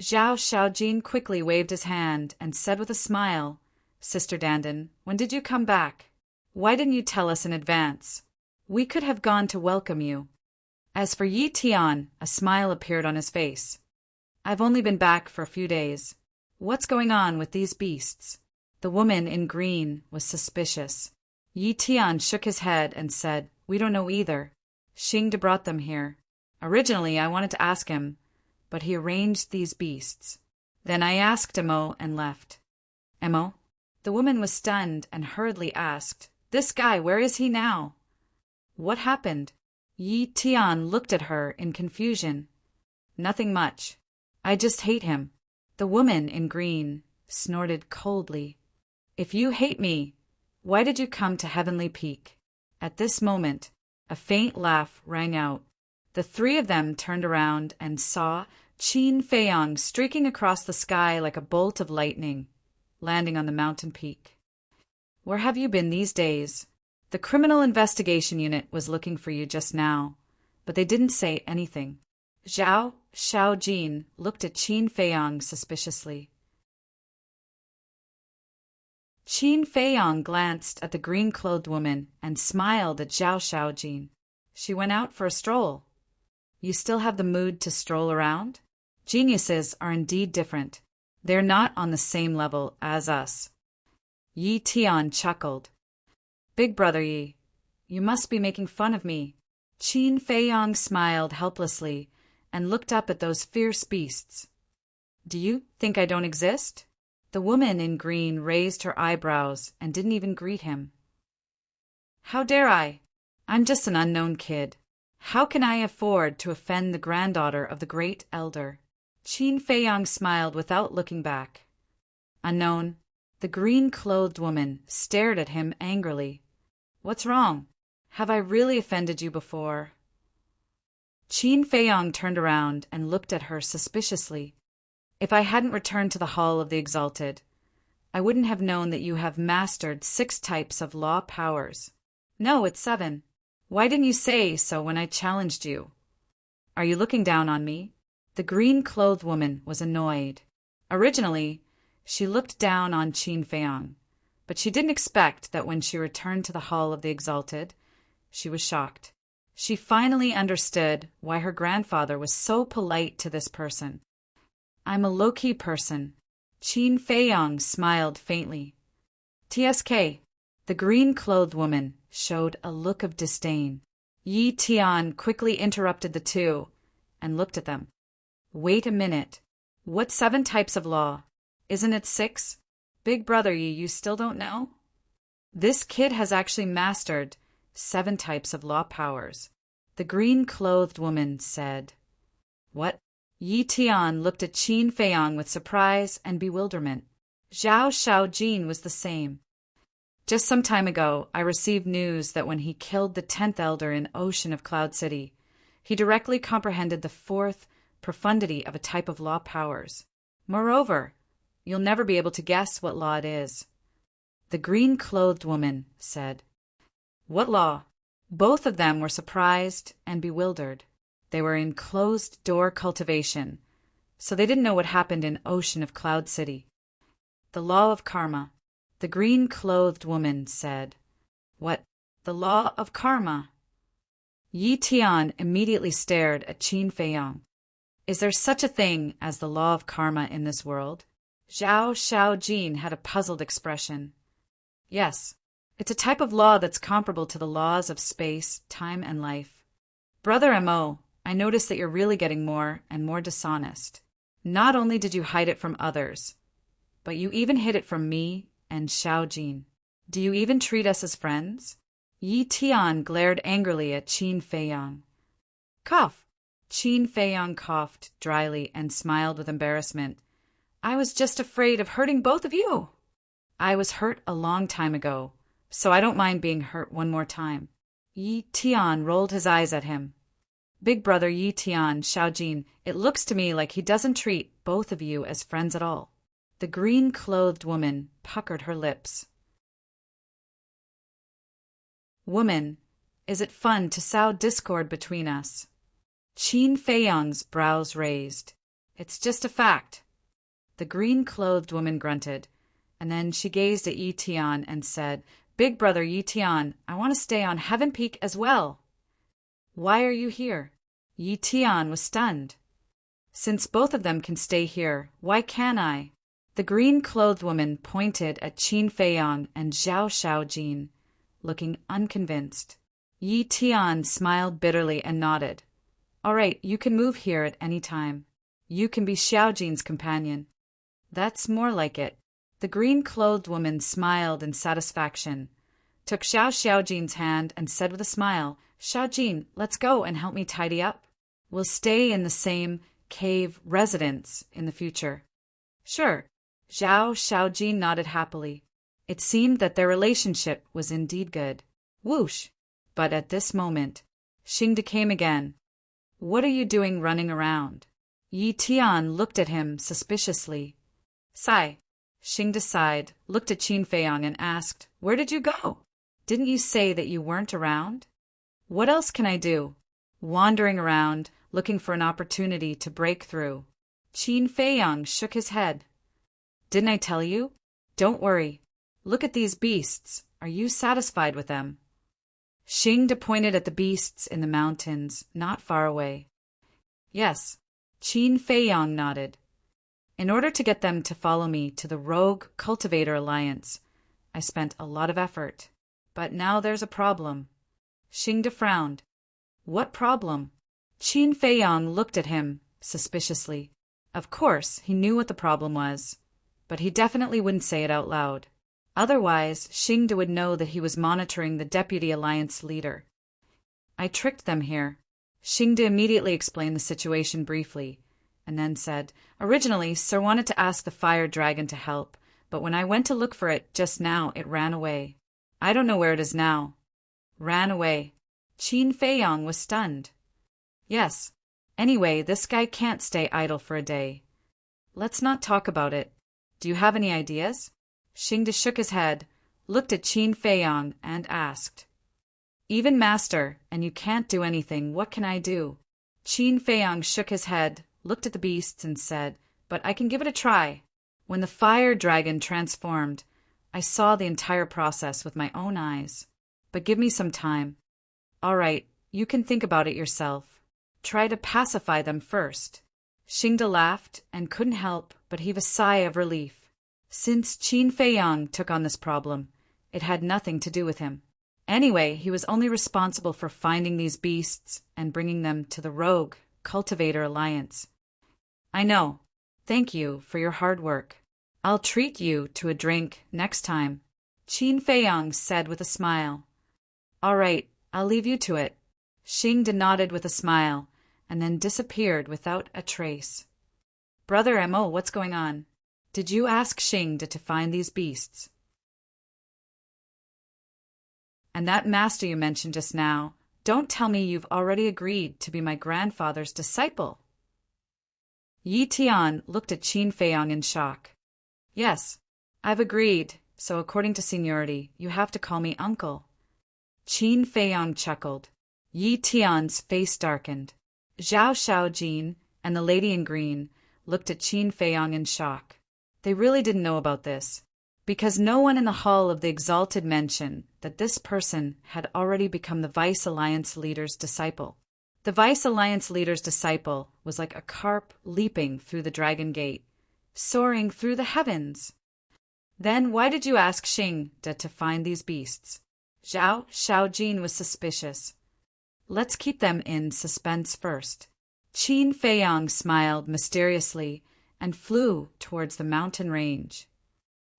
Zhao Shaojin quickly waved his hand and said with a smile, Sister Dandan, when did you come back? Why didn't you tell us in advance? We could have gone to welcome you. As for Yi Tian, a smile appeared on his face. I've only been back for a few days. What's going on with these beasts? The woman in green was suspicious. Yi Tian shook his head and said, We don't know either. Xingde brought them here. Originally, I wanted to ask him, but he arranged these beasts. Then I asked Emo and left. Emo? The woman was stunned and hurriedly asked, This guy, where is he now? What happened? Yi Tian looked at her in confusion. Nothing much. I just hate him. The woman in green snorted coldly. If you hate me, why did you come to Heavenly Peak? At this moment, a faint laugh rang out. The three of them turned around and saw Qin Feiyang streaking across the sky like a bolt of lightning, landing on the mountain peak. Where have you been these days? The Criminal Investigation Unit was looking for you just now, but they didn't say anything. Zhao Shaojin looked at Qin Feiyang suspiciously. Qin Feiyang glanced at the green-clothed woman and smiled at Zhao Shaojin. She went out for a stroll. You still have the mood to stroll around? Geniuses are indeed different. They're not on the same level as us. Yi Tian chuckled. Big brother Yi, you must be making fun of me. Qin Feiyang smiled helplessly and looked up at those fierce beasts. Do you think I don't exist? The woman in green raised her eyebrows and didn't even greet him. How dare I? I'm just an unknown kid. How can I afford to offend the granddaughter of the Great Elder? Qin Feiyang smiled without looking back. Unknown. The green-clothed woman stared at him angrily. What's wrong? Have I really offended you before? Qin Feiyang turned around and looked at her suspiciously. If I hadn't returned to the Hall of the Exalted, I wouldn't have known that you have mastered 6 types of law powers. No, it's 7. Why didn't you say so when I challenged you? Are you looking down on me? The green-clothed woman was annoyed. Originally, she looked down on Qin Feiyang, but she didn't expect that when she returned to the Hall of the Exalted, she was shocked. She finally understood why her grandfather was so polite to this person. I'm a low-key person. Qin Feiyang smiled faintly. TSK. The green-clothed woman showed a look of disdain. Yi Tian quickly interrupted the two and looked at them. Wait a minute. What 7 types of law? Isn't it 6? Big brother Yi, you still don't know? This kid has actually mastered 7 types of law powers. The green-clothed woman said. What? Yi Tian looked at Qin Feiyang with surprise and bewilderment. Zhao Xiaojin was the same. Just some time ago, I received news that when he killed the 10th elder in Ocean of Cloud City, he directly comprehended the 4th profundity of a type of law powers. Moreover, you'll never be able to guess what law it is. The green-clothed woman said. What law? Both of them were surprised and bewildered. They were in closed-door cultivation, so they didn't know what happened in Ocean of Cloud City. The law of karma. The green-clothed woman said. What? The law of karma? Yi Tian immediately stared at Qin Feiyang. Is there such a thing as the law of karma in this world? Zhao Xiaojin had a puzzled expression. Yes, it's a type of law that's comparable to the laws of space, time, and life. Brother Mo, I notice that you're really getting more and more dishonest. Not only did you hide it from others, but you even hid it from me and Xiaojin. Do you even treat us as friends? Yi Tian glared angrily at Qin Feiyang. Cough. Qin Feiyang coughed dryly and smiled with embarrassment. I was just afraid of hurting both of you. I was hurt a long time ago, so I don't mind being hurt one more time. Yi Tian rolled his eyes at him. Big brother Yi Tian, Xiaojin, it looks to me like he doesn't treat both of you as friends at all. The green-clothed woman puckered her lips. Woman, is it fun to sow discord between us? Qin Feiyang's brows raised. It's just a fact. The green-clothed woman grunted, and then she gazed at Yi Tian and said, Big brother Yi Tian, I want to stay on Heaven Peak as well. Why are you here? Yi Tian was stunned. Since both of them can stay here, why can't I? The green-clothed woman pointed at Qin Feiyang and Zhao Xiaojin, looking unconvinced. Yi Tian smiled bitterly and nodded. All right, you can move here at any time. You can be Xiaojin's companion. That's more like it. The green-clothed woman smiled in satisfaction, took Xiaojin's hand and said with a smile, Xiaojin, let's go and help me tidy up. We'll stay in the same cave residence in the future. Sure. Zhao Xiaojin nodded happily. It seemed that their relationship was indeed good. Whoosh! But at this moment, Xingde came again. What are you doing running around? Yi Tian looked at him suspiciously. Sigh. Xingde sighed, looked at Qin Feiyang and asked, Where did you go? Didn't you say that you weren't around? What else can I do? Wandering around, looking for an opportunity to break through. Qin Feiyang shook his head. Didn't I tell you? Don't worry. Look at these beasts. Are you satisfied with them? Xingde pointed at the beasts in the mountains, not far away. Yes. Qin Feiyang nodded. In order to get them to follow me to the Rogue Cultivator Alliance, I spent a lot of effort. But now there's a problem. Xingde frowned. What problem? Qin Feiyang looked at him suspiciously. Of course, he knew what the problem was, but he definitely wouldn't say it out loud. Otherwise, Xingde would know that he was monitoring the Deputy Alliance leader. I tricked them here. Xingde immediately explained the situation briefly, and then said, Originally, Sir wanted to ask the fire dragon to help, but when I went to look for it just now, it ran away. I don't know where it is now. Ran away. Qin Feiyang was stunned. Yes. Anyway, this guy can't stay idle for a day. Let's not talk about it. Do you have any ideas? Xingda shook his head, looked at Qin Feiyang, and asked, "Even master, and you can't do anything, what can I do?" Qin Feiyang shook his head, looked at the beasts, and said, "But I can give it a try. When the fire dragon transformed, I saw the entire process with my own eyes. But give me some time." "All right, you can think about it yourself. Try to pacify them first." Xingda laughed and couldn't help but heave a sigh of relief. Since Qin Feiyang took on this problem, it had nothing to do with him. Anyway, he was only responsible for finding these beasts and bringing them to the Rogue Cultivator Alliance. "I know. Thank you for your hard work. I'll treat you to a drink next time," Qin Feiyang said with a smile. "All right, I'll leave you to it." Xingda nodded with a smile and then disappeared without a trace. "Brother Mo, what's going on? Did you ask Xingda to find these beasts? And that master you mentioned just now, don't tell me you've already agreed to be my grandfather's disciple." Yi Tian looked at Qin Feiyang in shock. "Yes, I've agreed, so according to seniority, you have to call me uncle." Qin Feiyang chuckled. Yi Tian's face darkened. Zhao Xiaojin and the lady in green looked at Qin Feiyang in shock. They really didn't know about this, because no one in the hall of the Exalted mentioned that this person had already become the Vice Alliance leader's disciple. The Vice Alliance leader's disciple was like a carp leaping through the Dragon Gate, soaring through the heavens. "Then why did you ask Xingda to find these beasts?" Zhao Xiaojin was suspicious. "Let's keep them in suspense first." Qin Feiyang smiled mysteriously and flew towards the mountain range.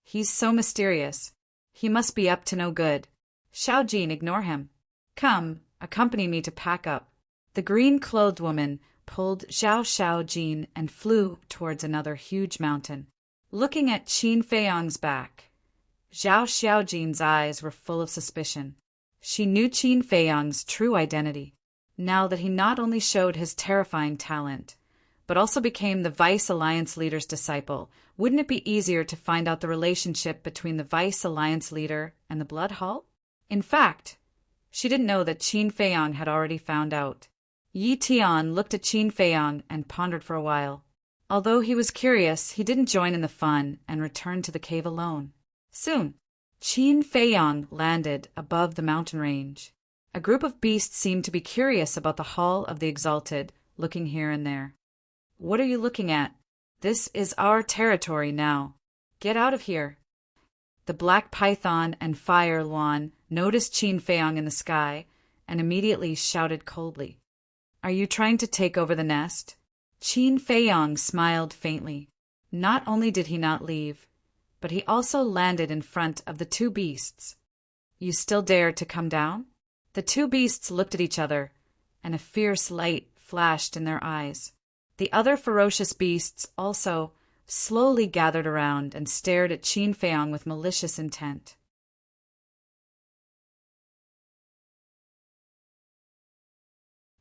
"He's so mysterious. He must be up to no good. Xiaojin, ignore him. Come, accompany me to pack up." The green-clothed woman pulled Zhao Xiaojin and flew towards another huge mountain. Looking at Qin Feiyang's back, Zhao Xiaojin's eyes were full of suspicion. She knew Qin Feiyang's true identity. Now that he not only showed his terrifying talent, but also became the Vice Alliance leader's disciple, wouldn't it be easier to find out the relationship between the Vice Alliance leader and the Blood Hall? In fact, she didn't know that Qin Feiyang had already found out. Yi Tian looked at Qin Feiyang and pondered for a while. Although he was curious, he didn't join in the fun and returned to the cave alone. Soon, Qin Feiyang landed above the mountain range. A group of beasts seemed to be curious about the Hall of the Exalted, looking here and there. "What are you looking at? This is our territory now. Get out of here." The black python and fire Luan noticed Qin Feiyang in the sky and immediately shouted coldly, "Are you trying to take over the nest?" Qin Feiyang smiled faintly. Not only did he not leave, but he also landed in front of the two beasts. "You still dare to come down?" The two beasts looked at each other, and a fierce light flashed in their eyes. The other ferocious beasts also slowly gathered around and stared at Qin Feiyang with malicious intent.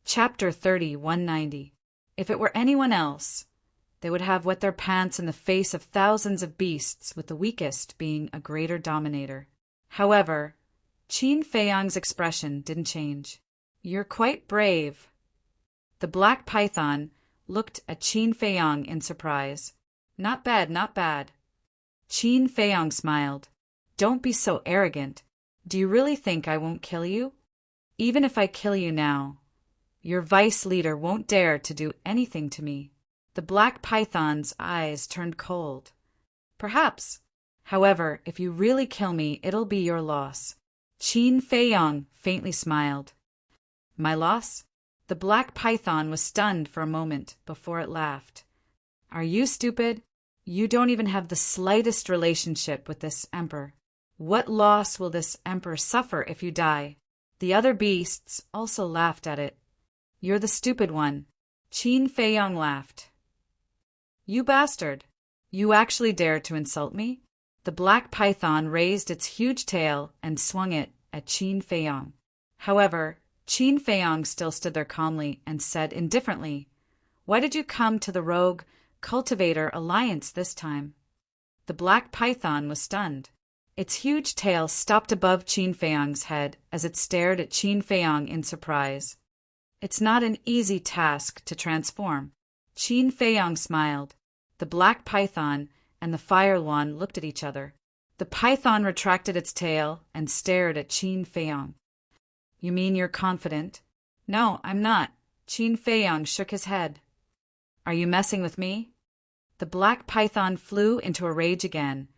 Chapter 30-190. If it were anyone else, they would have wet their pants in the face of thousands of beasts, with the weakest being a greater dominator. However, Qin Feiyang's expression didn't change. "You're quite brave." The black python looked at Qin Feiyang in surprise. "Not bad, not bad." Qin Feiyang smiled. "Don't be so arrogant. Do you really think I won't kill you? Even if I kill you now, your vice leader won't dare to do anything to me." The black python's eyes turned cold. "Perhaps. However, if you really kill me, it'll be your loss." Qin Feiyang faintly smiled. "My loss?" The black python was stunned for a moment before it laughed. "Are you stupid? You don't even have the slightest relationship with this emperor. What loss will this emperor suffer if you die?" The other beasts also laughed at it. "You're the stupid one." Qin Feiyang laughed. "You bastard! You actually dare to insult me?" The black python raised its huge tail and swung it at Qin Feiyang. However, Qin Feiyang still stood there calmly and said indifferently, "Why did you come to the Rogue Cultivator Alliance this time?" The black python was stunned. Its huge tail stopped above Qin Feiyang's head as it stared at Qin Feiyang in surprise. It's not an easy task to transform. Qin Feiyang smiled. The black python and the fire yuan looked at each other. The python retracted its tail and stared at Qin Feiyang. You mean you're confident? No, I'm not. Qin Feiyang shook his head. Are you messing with me? The black python flew into a rage again,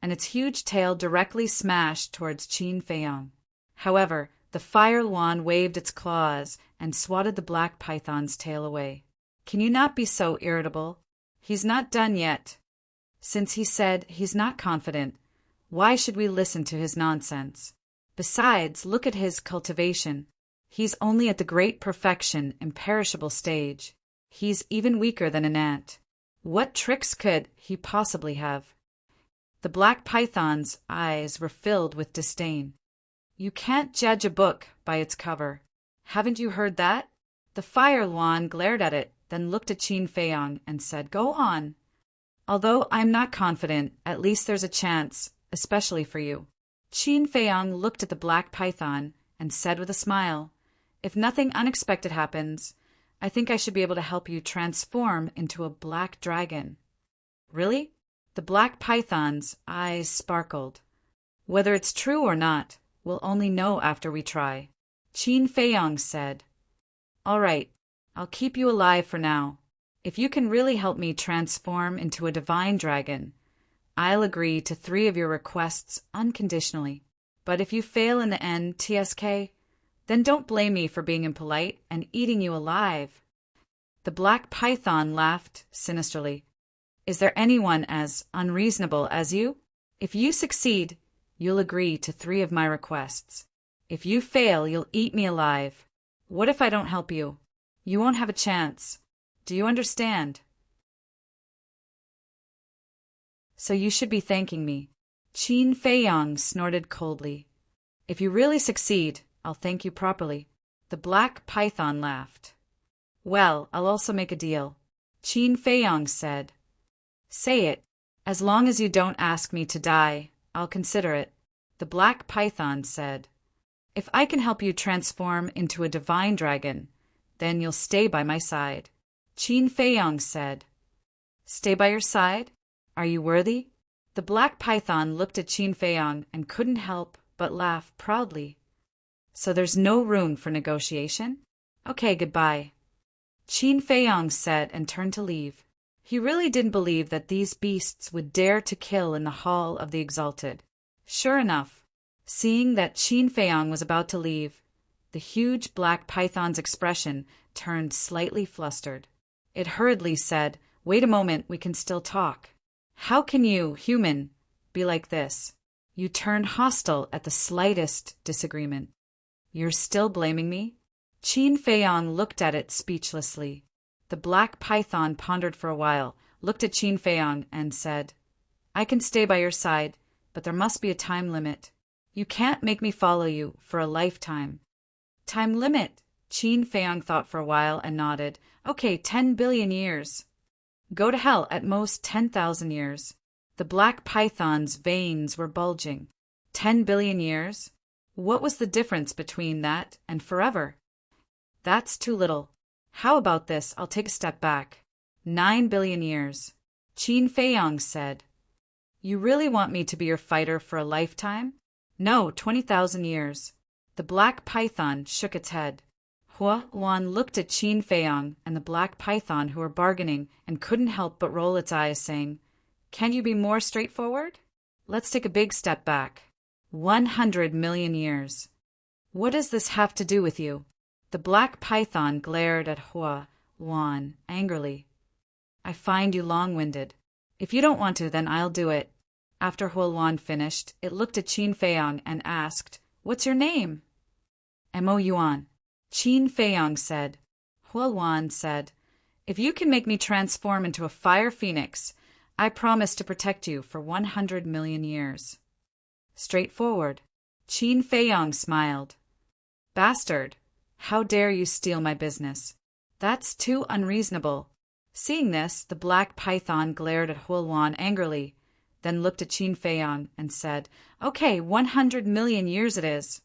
and its huge tail directly smashed towards Qin Feiyang. However, the fire yuan waved its claws and swatted the black python's tail away. Can you not be so irritable? He's not done yet. Since he said he's not confident, why should we listen to his nonsense? Besides, look at his cultivation. He's only at the great perfection, imperishable stage. He's even weaker than an ant. What tricks could he possibly have? The black python's eyes were filled with disdain. You can't judge a book by its cover. Haven't you heard that? The fire yuan glared at it, then looked at Qin Feiyang and said, Go on. Although I'm not confident, at least there's a chance, especially for you. Qin Feiyang looked at the black python and said with a smile, If nothing unexpected happens, I think I should be able to help you transform into a black dragon. Really? The black python's eyes sparkled. Whether it's true or not, we'll only know after we try. Qin Feiyang said, All right, I'll keep you alive for now. If you can really help me transform into a divine dragon, I'll agree to 3 of your requests unconditionally. But if you fail in the end, TSK, then don't blame me for being impolite and eating you alive. The black python laughed sinisterly. Is there anyone as unreasonable as you? If you succeed, you'll agree to 3 of my requests. If you fail, you'll eat me alive. What if I don't help you? You won't have a chance. Do you understand? So you should be thanking me. Qin Feiyang snorted coldly. If you really succeed, I'll thank you properly. The black python laughed. Well, I'll also make a deal. Qin Feiyang said. Say it. As long as you don't ask me to die, I'll consider it. The black python said. If I can help you transform into a divine dragon, then you'll stay by my side. Qin Feiyang said. Stay by your side? Are you worthy? The black python looked at Qin Feiyang and couldn't help but laugh proudly. So there's no room for negotiation? Okay, goodbye. Qin Feiyang said and turned to leave. He really didn't believe that these beasts would dare to kill in the Hall of the Exalted. Sure enough, seeing that Qin Feiyang was about to leave, the huge black python's expression turned slightly flustered. It hurriedly said, Wait a moment, we can still talk. How can you, human, be like this? You turn hostile at the slightest disagreement. You're still blaming me? Qin Feiyang looked at it speechlessly. The black python pondered for a while, looked at Qin Feiyang, and said, I can stay by your side, but there must be a time limit. You can't make me follow you for a lifetime. Time limit? Qin Feiyang thought for a while and nodded. Okay, 10 billion years. Go to hell, at most 10,000 years. The black python's veins were bulging. 10 billion years? What was the difference between that and forever? That's too little. How about this? I'll take a step back. 9 billion years. Qin Feiyang said. You really want me to be your fighter for a lifetime? No, 20,000 years. The black python shook its head. Hua Wan looked at Qin Feiyang and the black python who were bargaining and couldn't help but roll its eyes, saying, Can you be more straightforward? Let's take a big step back. 100 million years. What does this have to do with you? The black python glared at Hua Wan angrily. I find you long-winded. If you don't want to, then I'll do it. After Hua Wan finished, it looked at Qin Feiyang and asked, What's your name? Mo Yuan. Qin Feiyang said. Hua Wan said, If you can make me transform into a fire phoenix, I promise to protect you for 100 million years. Straightforward. Qin Feiyang smiled. Bastard! How dare you steal my business? That's too unreasonable. Seeing this, the black python glared at Hua Wan angrily. then looked at Qin Feiyang and said, "Okay, 100 million years it is.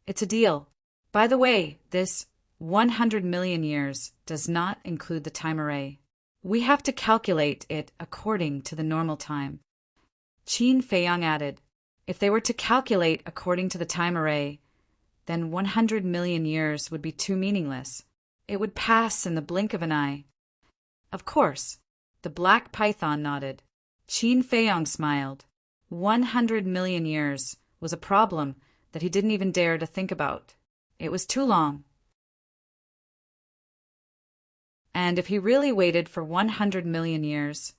It's a deal. By the way, this 100 million years does not include the time array. We have to calculate it according to the normal time." Qin Feiyang added, "If they were to calculate according to the time array, then 100 million years would be too meaningless. It would pass in the blink of an eye." "Of course." The black python nodded. Qin Feiyang smiled. 100 million years was a problem that he didn't even dare to think about. It was too long. And if he really waited for 100 million years,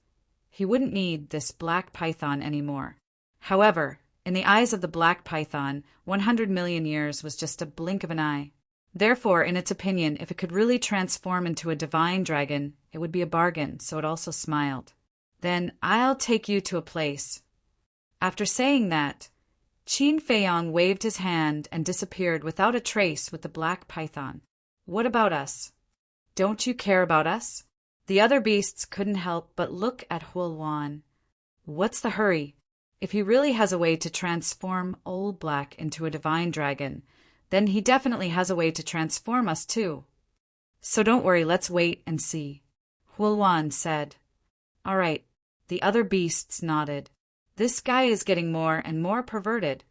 he wouldn't need this black python anymore. However, in the eyes of the black python, 100 million years was just a blink of an eye. Therefore, in its opinion, if it could really transform into a divine dragon, it would be a bargain, so it also smiled. "Then I'll take you to a place." After saying that, Qin Feiyang waved his hand and disappeared without a trace with the black python. "What about us? Don't you care about us?" The other beasts couldn't help but look at Hulwan. "What's the hurry? If he really has a way to transform Old Black into a divine dragon, then he definitely has a way to transform us too. So don't worry, let's wait and see," Hulwan said. "All right." The other beasts nodded. "This guy is getting more and more perverted.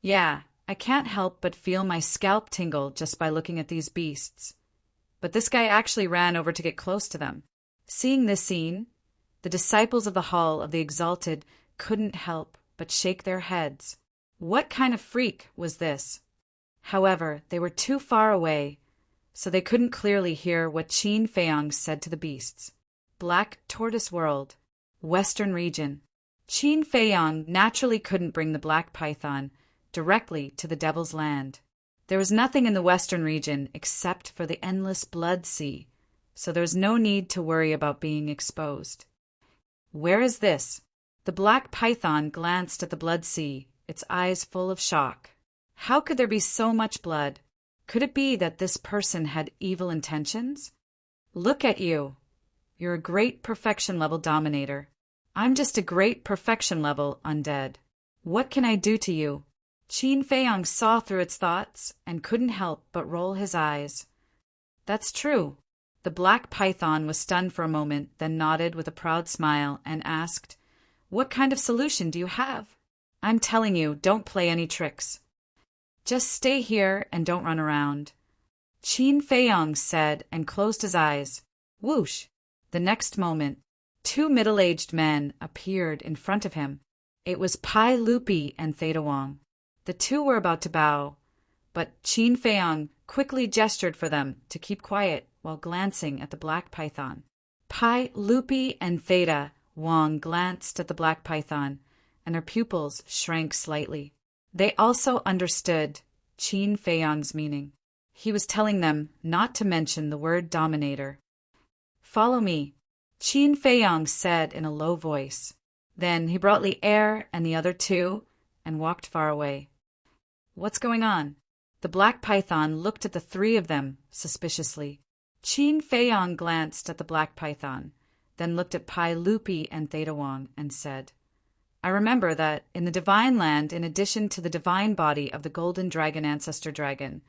Yeah, I can't help but feel my scalp tingle just by looking at these beasts." But this guy actually ran over to get close to them. Seeing this scene, the disciples of the Hall of the Exalted couldn't help but shake their heads. What kind of freak was this? However, they were too far away, so they couldn't clearly hear what Qin Feiyang said to the beasts. Black Tortoise World, Western Region. Qin Feiyang naturally couldn't bring the black python directly to the Devil's Land. There was nothing in the Western region except for the endless blood sea, so there was no need to worry about being exposed. "Where is this?" The black python glanced at the blood sea, its eyes full of shock. How could there be so much blood? Could it be that this person had evil intentions? "Look at you. You're a great perfection level dominator. I'm just a great perfection level undead. What can I do to you?" Qin Feiyang saw through its thoughts and couldn't help but roll his eyes. "That's true." The black python was stunned for a moment, then nodded with a proud smile and asked, "What kind of solution do you have?" "I'm telling you, don't play any tricks. Just stay here and don't run around," Qin Feiyang said and closed his eyes. Whoosh! The next moment, two middle-aged men appeared in front of him. It was Pai Lupi and Theta Wong. The two were about to bow, but Qin Feiyang quickly gestured for them to keep quiet while glancing at the black python. Pai Lupi and Theta Wong glanced at the black python, and their pupils shrank slightly. They also understood Qin Feiyang's meaning. He was telling them not to mention the word dominator. "Follow me," Qin Feiyang said in a low voice. Then he brought Li Er and the other two and walked far away. "What's going on?" The black python looked at the three of them suspiciously. Qin Feiyang glanced at the black python, then looked at Pai Lupi and Theta Wong and said, "I remember that in the Divine Land, in addition to the divine body of the Golden Dragon Ancestor Dragon,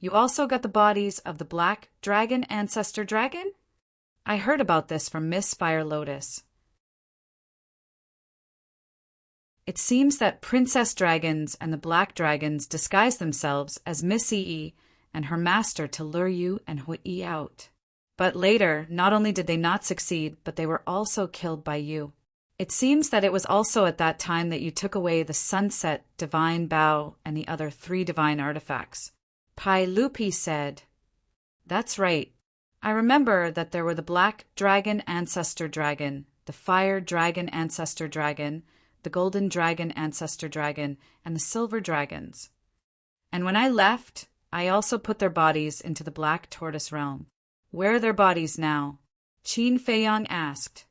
you also got the bodies of the Black Dragon Ancestor Dragon? I heard about this from Miss Fire Lotus. It seems that Princess Dragons and the Black Dragons disguised themselves as Miss Yi and her master to lure you and Hui out. But later, not only did they not succeed, but they were also killed by you. It seems that it was also at that time that you took away the Sunset Divine Bow and the other 3 divine artifacts." Pai Lupi said, "That's right. I remember that there were the Black Dragon Ancestor Dragon, the Fire Dragon Ancestor Dragon, the Golden Dragon Ancestor Dragon, and the Silver Dragons. And when I left, I also put their bodies into the Black Tortoise Realm. Where are their bodies now?" Qin Feiyang asked.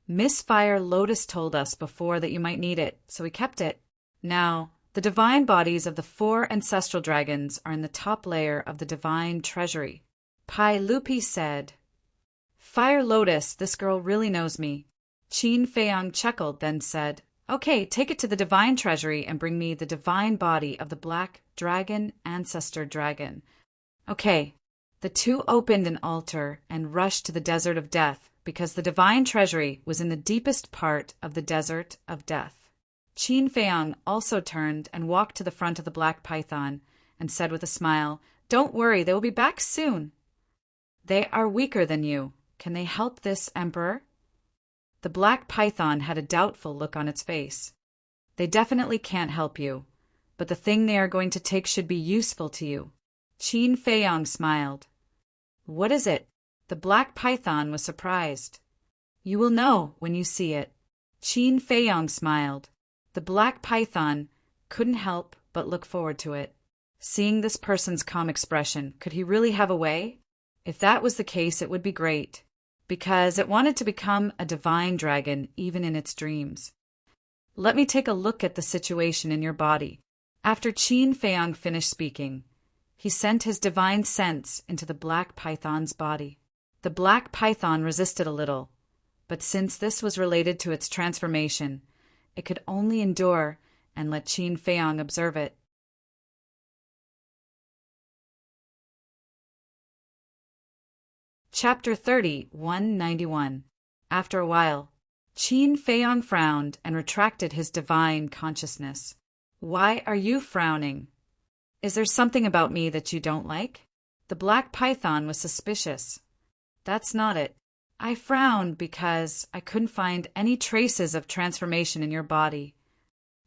"Miss Fire Lotus told us before that you might need it, so we kept it. Now, the divine bodies of the 4 ancestral dragons are in the top layer of the divine treasury." Pai Lupi said, "Fire Lotus, this girl really knows me. Qin Feiyang chuckled, then said, "Okay, take it to the divine treasury and bring me the divine body of the black dragon, ancestor dragon." Okay. The two opened an altar and rushed to the desert of death because the divine treasury was in the deepest part of the desert of death. Qin Feiyang also turned and walked to the front of the black python and said with a smile, "Don't worry, they will be back soon." "They are weaker than you. Can they help this, Emperor?" The black python had a doubtful look on its face. "They definitely can't help you, but the thing they are going to take should be useful to you." Qin Feiyang smiled. "What is it?" The black python was surprised. "You will know when you see it." Qin Feiyang smiled. The black python couldn't help but look forward to it. Seeing this person's calm expression, could he really have a way? If that was the case, it would be great, because it wanted to become a divine dragon even in its dreams. "Let me take a look at the situation in your body." After Qin Feiyang finished speaking, he sent his divine sense into the black python's body. The black python resisted a little, but since this was related to its transformation, it could only endure and let Qin Feiyang observe it. Chapter 30, 191. After a while, Qin Feiyang frowned and retracted his divine consciousness. "Why are you frowning? Is there something about me that you don't like?" The black python was suspicious. "That's not it. I frowned because I couldn't find any traces of transformation in your body."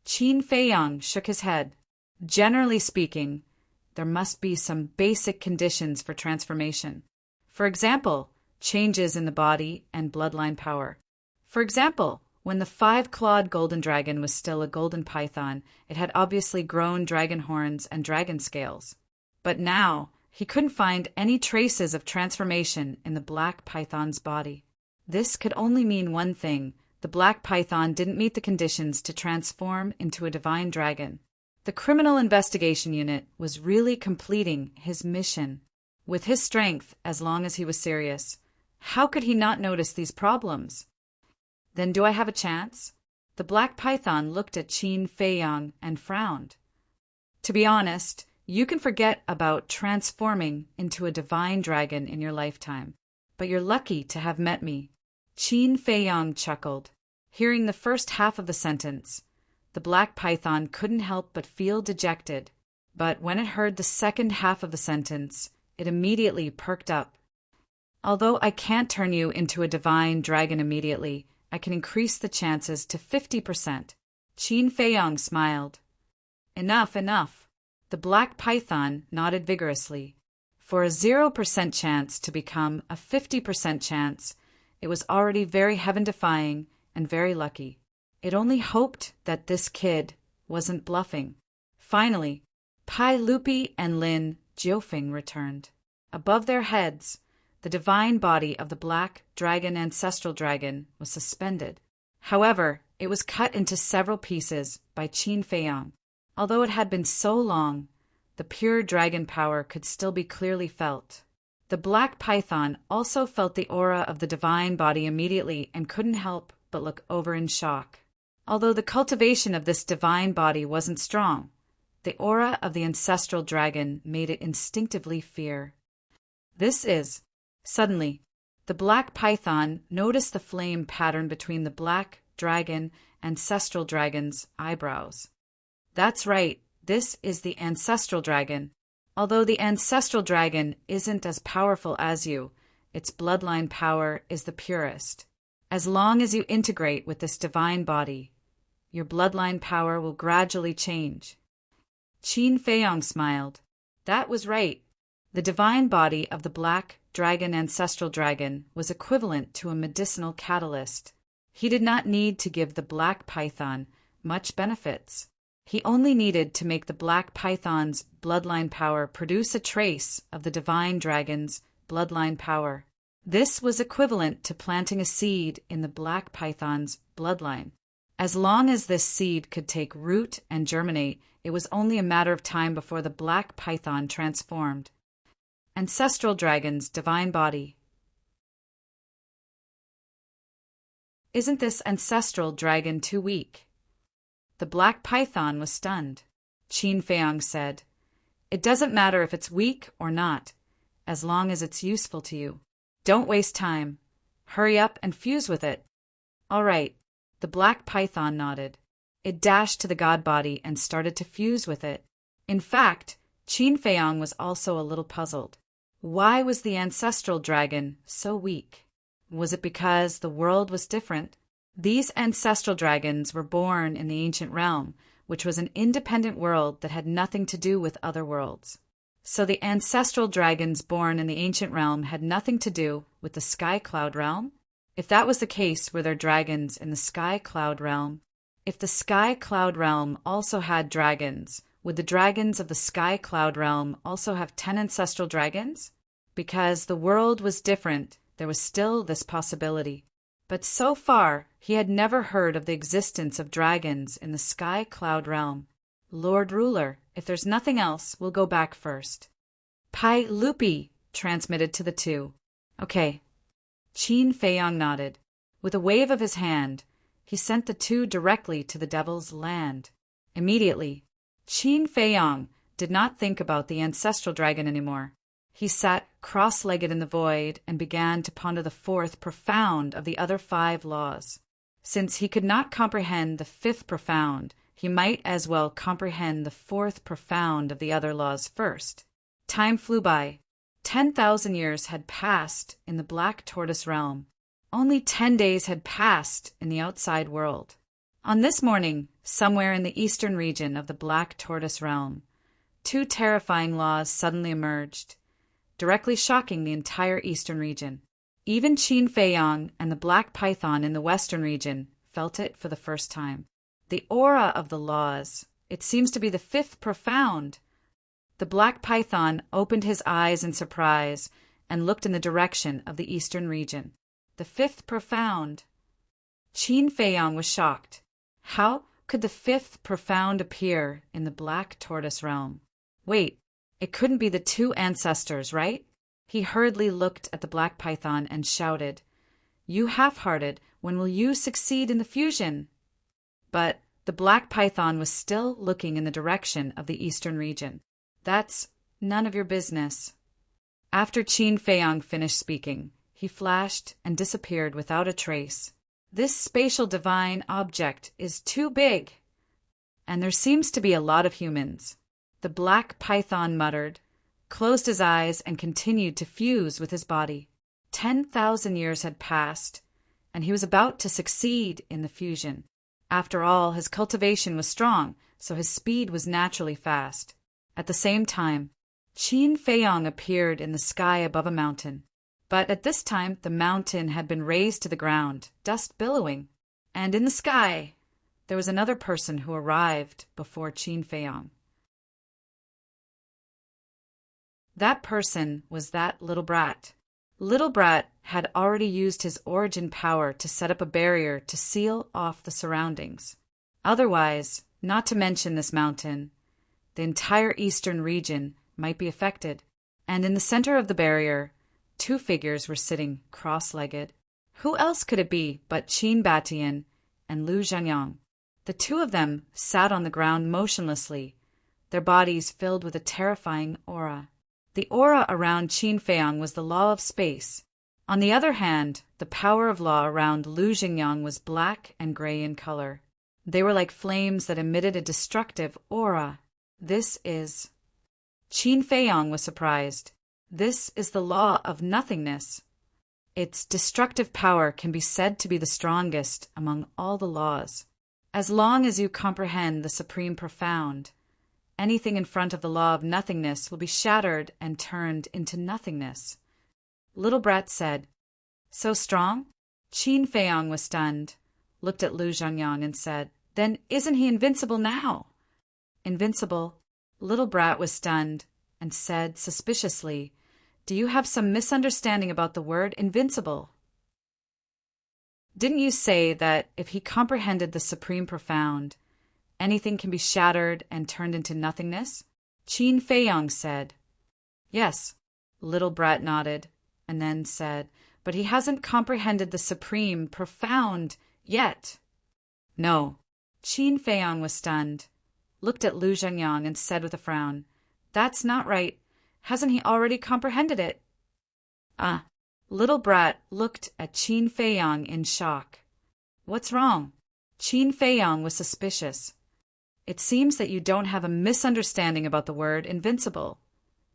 Qin Feiyang shook his head. "Generally speaking, there must be some basic conditions for transformation. For example, changes in the body and bloodline power. For example, when the 5-clawed golden dragon was still a golden python, it had obviously grown dragon horns and dragon scales. But now, he couldn't find any traces of transformation in the black python's body. This could only mean one thing: the black python didn't meet the conditions to transform into a divine dragon. The Criminal Investigation Unit was really completing his mission. With his strength, as long as he was serious, how could he not notice these problems? "Then do I have a chance?" The black python looked at Qin Feiyang and frowned. "To be honest, you can forget about transforming into a divine dragon in your lifetime, but you're lucky to have met me." Qin Feiyang chuckled. Hearing the first half of the sentence, the black python couldn't help but feel dejected, but when it heard the second half of the sentence, it immediately perked up. "Although I can't turn you into a divine dragon immediately, I can increase the chances to 50%. Qin Feiyang smiled. "Enough, enough." The black python nodded vigorously. For a 0% chance to become a 50% chance, it was already very heaven-defying and very lucky. It only hoped that this kid wasn't bluffing. Finally, Pai Lupi and Lin Jiufeng returned. Above their heads, the divine body of the black dragon ancestral dragon was suspended. However, it was cut into several pieces by Qin Feiyang. Although it had been so long, the pure dragon power could still be clearly felt. The black python also felt the aura of the divine body immediately and couldn't help but look over in shock. Although the cultivation of this divine body wasn't strong, the aura of the ancestral dragon made it instinctively fear. Suddenly, the black python noticed the flame pattern between the black dragon ancestral dragon's eyebrows. "That's right, this is the ancestral dragon. Although the ancestral dragon isn't as powerful as you, its bloodline power is the purest. As long as you integrate with this divine body, your bloodline power will gradually change." Qin Feiyang smiled. That was right. The divine body of the black dragon ancestral dragon was equivalent to a medicinal catalyst. He did not need to give the black python much benefits. He only needed to make the black python's bloodline power produce a trace of the divine dragon's bloodline power. This was equivalent to planting a seed in the black python's bloodline. As long as this seed could take root and germinate, it was only a matter of time before the black python transformed. Ancestral dragon's divine body. Isn't this ancestral dragon too weak? The black python was stunned. Qin Feiyang said, "It doesn't matter if it's weak or not, as long as it's useful to you. Don't waste time. Hurry up and fuse with it." "All right." The black python nodded. It dashed to the god body and started to fuse with it. In fact, Qin Feiyang was also a little puzzled. Why was the ancestral dragon so weak? Was it because the world was different? These ancestral dragons were born in the ancient realm, which was an independent world that had nothing to do with other worlds. So the ancestral dragons born in the ancient realm had nothing to do with the Sky Cloud realm? If that was the case, were there dragons in the Sky Cloud realm? If the Sky Cloud realm also had dragons, would the dragons of the Sky Cloud realm also have 10 ancestral dragons? Because the world was different, there was still this possibility. But so far, he had never heard of the existence of dragons in the Sky Cloud realm. "Lord Ruler, if there's nothing else, we'll go back first." "Pai Lupi," transmitted to the two. "Okay." Qin Feiyang nodded. With a wave of his hand, he sent the two directly to the Devil's Land. Immediately, Qin Feiyang did not think about the ancestral dragon anymore. He sat cross-legged in the void and began to ponder the fourth profound of the other 5 laws. Since he could not comprehend the 5th profound, he might as well comprehend the 4th profound of the other laws first. Time flew by. 10,000 years had passed in the Black Tortoise realm. Only 10 days had passed in the outside world. On this morning, somewhere in the eastern region of the Black Tortoise realm, 2 terrifying laws suddenly emerged, directly shocking the entire eastern region. Even Qin Feiyang and the black python in the western region felt it for the first time. The aura of the laws. It seems to be the 5th profound. The black python opened his eyes in surprise and looked in the direction of the eastern region. The 5th profound. Qin Feiyang was shocked. How could the 5th profound appear in the Black Tortoise realm? Wait, it couldn't be the 2 ancestors, right? He hurriedly looked at the black python and shouted, "You half-hearted, when will you succeed in the fusion?" But the black python was still looking in the direction of the eastern region. "That's none of your business." After Qin Feiyang finished speaking, he flashed and disappeared without a trace. "This spatial divine object is too big, and there seems to be a lot of humans." The black python muttered, closed his eyes, and continued to fuse with his body. 10,000 years had passed, and he was about to succeed in the fusion. After all, his cultivation was strong, so his speed was naturally fast. At the same time, Qin Feiyang appeared in the sky above a mountain. But at this time, the mountain had been razed to the ground, dust billowing. And in the sky, there was another person who arrived before Qin Feiyang. That person was that little brat. Little Brat had already used his origin power to set up a barrier to seal off the surroundings. Otherwise, not to mention this mountain, the entire eastern region might be affected. And in the center of the barrier, 2 figures were sitting cross-legged. Who else could it be but Qin Batian and Lu Zhangyang? The 2 of them sat on the ground motionlessly, their bodies filled with a terrifying aura. The aura around Qin Feiyang was the law of space. On the other hand, the power of law around Lu Zhangyang was black and gray in color. They were like flames that emitted a destructive aura. This is... Qin Feiyang was surprised. This is the law of nothingness. Its destructive power can be said to be the strongest among all the laws. As long as you comprehend the supreme profound, anything in front of the law of nothingness will be shattered and turned into nothingness. Little Brat said, "So strong?" Qin Feiyang was stunned, looked at Lu Zhangyang and said, "Then isn't he invincible now?" "Invincible?" Little Brat was stunned and said suspiciously, "Do you have some misunderstanding about the word invincible? Didn't you say that if he comprehended the supreme profound, anything can be shattered and turned into nothingness?" Qin Feiyang said. "Yes." Little Brat nodded, and then said, "But he hasn't comprehended the supreme, profound Yet. No. Qin Feiyang was stunned, looked at Lu Zhengyang and said with a frown, "That's not right. Hasn't he already comprehended it?" Little brat looked at Qin Feiyang in shock. "What's wrong?" Qin Feiyang was suspicious. "It seems that you don't have a misunderstanding about the word invincible,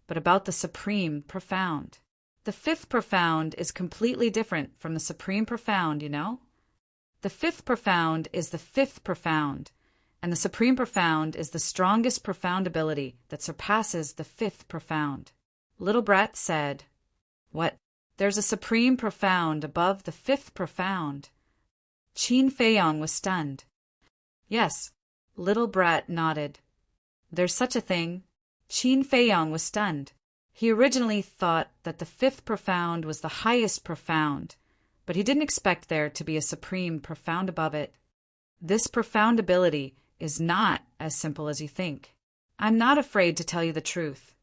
but about the supreme profound. The fifth profound is completely different from the supreme profound, you know? The fifth profound is the fifth profound, and the supreme profound is the strongest profound ability that surpasses the fifth profound." Little brat said, "What? There's a supreme profound above the fifth profound?" Qin Feiyang was stunned. "Yes." Little brat nodded. "There's such a thing." Qin Feiyang was stunned. He originally thought that the fifth profound was the highest profound, but he didn't expect there to be a supreme profound above it. This profound ability is not as simple as you think. I'm not afraid to tell you the truth.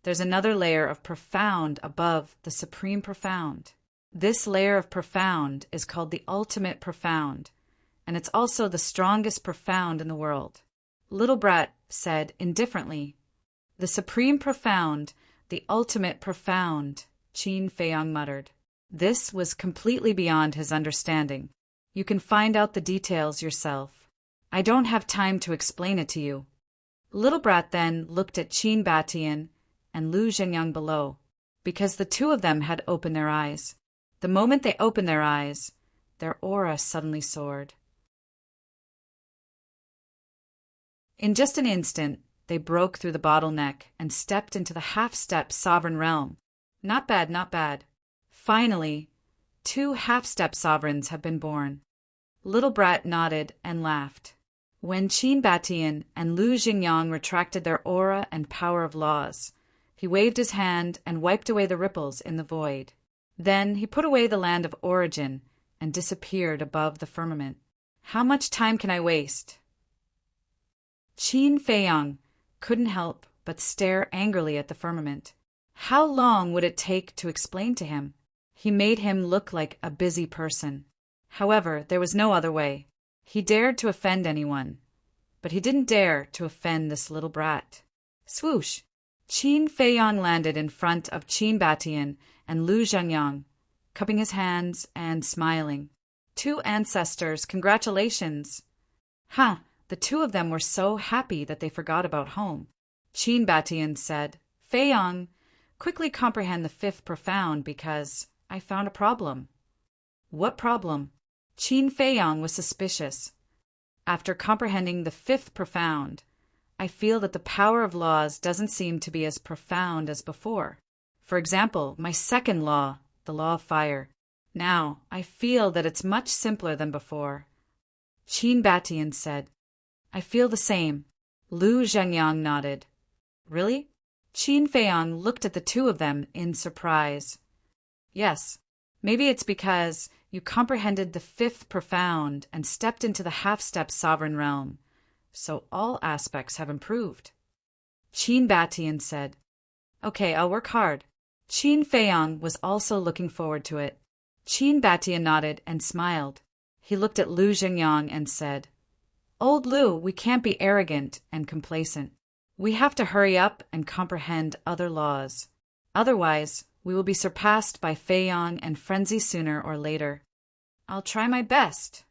There's another layer of profound above the supreme profound. This layer of profound is called the ultimate profound, and it's also the strongest profound in the world." Little brat said indifferently, "The supreme profound, the ultimate profound," Qin Feiyang muttered. This was completely beyond his understanding. "You can find out the details yourself. I don't have time to explain it to you." Little brat then looked at Qin Batian and Lu Zhengyang below, because the two of them had opened their eyes. The moment they opened their eyes, their aura suddenly soared. In just an instant, they broke through the bottleneck and stepped into the half-step sovereign realm. Not bad, not bad. Finally, 2 half-step sovereigns have been born. Little brat nodded and laughed. When Qin Batian and Lu Zhengyang retracted their aura and power of laws, he waved his hand and wiped away the ripples in the void. Then he put away the land of origin and disappeared above the firmament. "How much time can I waste?" Qin Feiyang couldn't help but stare angrily at the firmament. How long would it take to explain to him? He made him look like a busy person. However, there was no other way. He dared to offend anyone, but he didn't dare to offend this little brat. Swoosh! Qin Feiyang landed in front of Qin Batian and Lu Zhengyang, cupping his hands and smiling. "2 ancestors, congratulations!" The two of them were so happy that they forgot about home. Qin Batian said, "Feiyang, quickly comprehend the fifth profound because I found a problem." "What problem?" Qin Feiyang was suspicious. "After comprehending the fifth profound, I feel that the power of laws doesn't seem to be as profound as before. For example, my second law, the law of fire. Now, I feel that it's much simpler than before." Qin Batian said, "I feel the same." Lu Zhengyang nodded. "Really?" Qin Feiyang looked at the two of them in surprise. "Yes, maybe it's because you comprehended the fifth profound and stepped into the half-step sovereign realm, so all aspects have improved." Qin Batian said, "Okay, I'll work hard." Qin Feiyang was also looking forward to it. Qin Batian nodded and smiled. He looked at Lu Zhengyang and said, "Old Lu, we can't be arrogant and complacent. We have to hurry up and comprehend other laws. Otherwise, we will be surpassed by Feiyang and Frenzy sooner or later." "I'll try my best."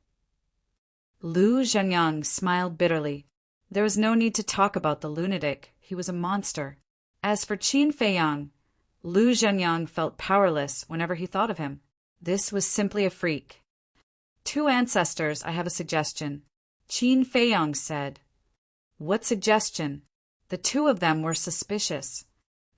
Lu Zhengyang smiled bitterly. There was no need to talk about the lunatic. He was a monster. As for Qin Feiyang, Lu Zhengyang felt powerless whenever he thought of him. This was simply a freak. "2 ancestors, I have a suggestion," Qin Feiyang said. "What suggestion?" The two of them were suspicious.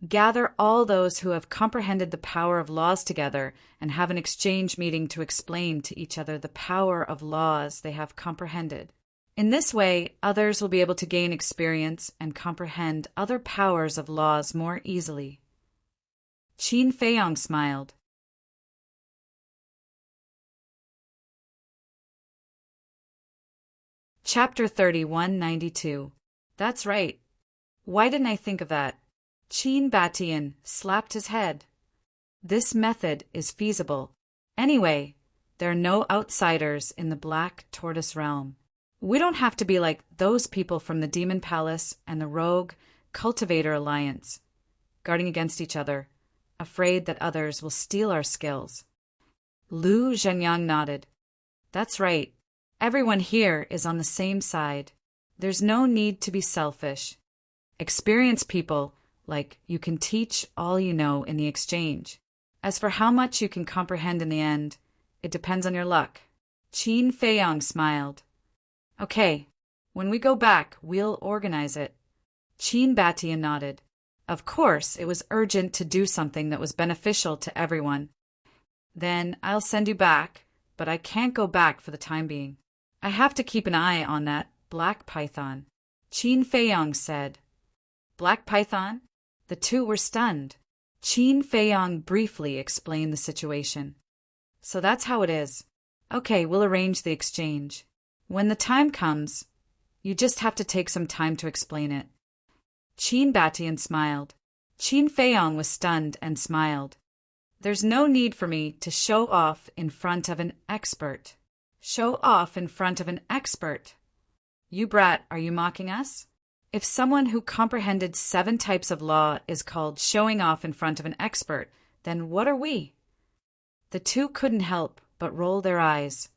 "Gather all those who have comprehended the power of laws together and have an exchange meeting to explain to each other the power of laws they have comprehended. In this way, others will be able to gain experience and comprehend other powers of laws more easily." Qin Feiyang smiled. Chapter 3192. That's right. Why didn't I think of that? Qin Batian slapped his head. This method is feasible. Anyway, There are no outsiders in the Black Tortoise realm. We don't have to be like those people from the Demon Palace and the Rogue Cultivator Alliance, guarding against each other, afraid that others will steal our skills. Lu Zhenyang nodded. That's right. Everyone here is on the same side. There's no need to be selfish. Experienced people, like you can teach all you know in the exchange. As for how much you can comprehend in the end, it depends on your luck. Qin Feiyang smiled. Okay, when we go back, we'll organize it. Qin Batian nodded. Of course, it was urgent to do something that was beneficial to everyone. Then I'll send you back, but I can't go back for the time being. I have to keep an eye on that black python. Qin Feiyang said. Black python? The two were stunned. Qin Feiyang briefly explained the situation. So that's how it is. Okay, we'll arrange the exchange. When the time comes, you just have to take some time to explain it. Qin Batian smiled. Qin Feiyang was stunned and smiled. There's no need for me to show off in front of an expert. Show off in front of an expert? You brat, are you mocking us? If someone who comprehended 7 types of law is called showing off in front of an expert, then what are we? The two couldn't help but roll their eyes.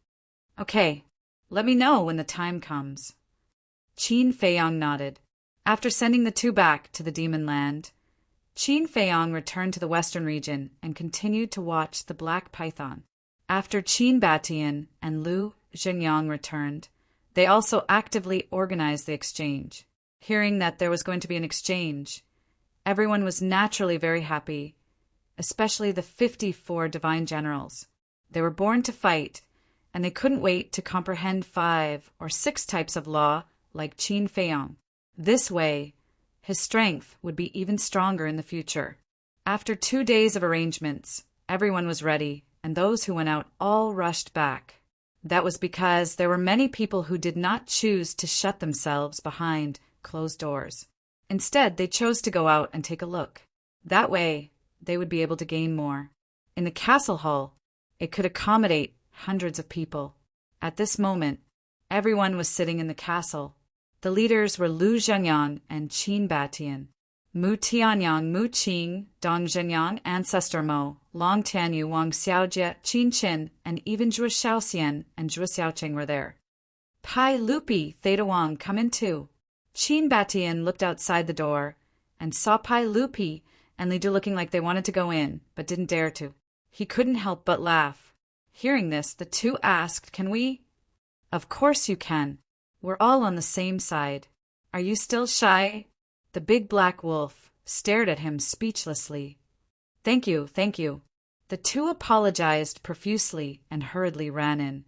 Okay, let me know when the time comes. Qin Feiyang nodded. After sending the two back to the demon land, Qin Feiyang returned to the western region and continued to watch the black python. After Qin Batian and Lu Zhenyang returned, they also actively organized the exchange. Hearing that there was going to be an exchange, everyone was naturally very happy, especially the 54 divine generals. They were born to fight, and they couldn't wait to comprehend 5 or 6 types of law like Qin Feiyang. This way, his strength would be even stronger in the future. After 2 days of arrangements, everyone was ready, and those who went out all rushed back. That was because there were many people who did not choose to shut themselves behind closed doors. Instead, they chose to go out and take a look. That way, they would be able to gain more. In the castle hall, it could accommodate hundreds of people. At this moment, everyone was sitting in the castle. The leaders were Lu Zhenyang and Qin Batian. Mu Tianyang, Mu Qing, Dong Zhenyang, Ancestor Mo, Long Tianyu, Wang Xiaojie, Qin Qin, and even Zhuo Xiaoxian and Zhuo Xiaoqing were there. Pai Lupi, Theta Wang, come in too. Qin Batian looked outside the door and saw Pai Lupi and Li Du looking like they wanted to go in, but didn't dare to. He couldn't help but laugh. Hearing this, the two asked, Can we? Of course you can. We're all on the same side. Are you still shy? The big black wolf stared at him speechlessly. Thank you, thank you. The two apologized profusely and hurriedly ran in.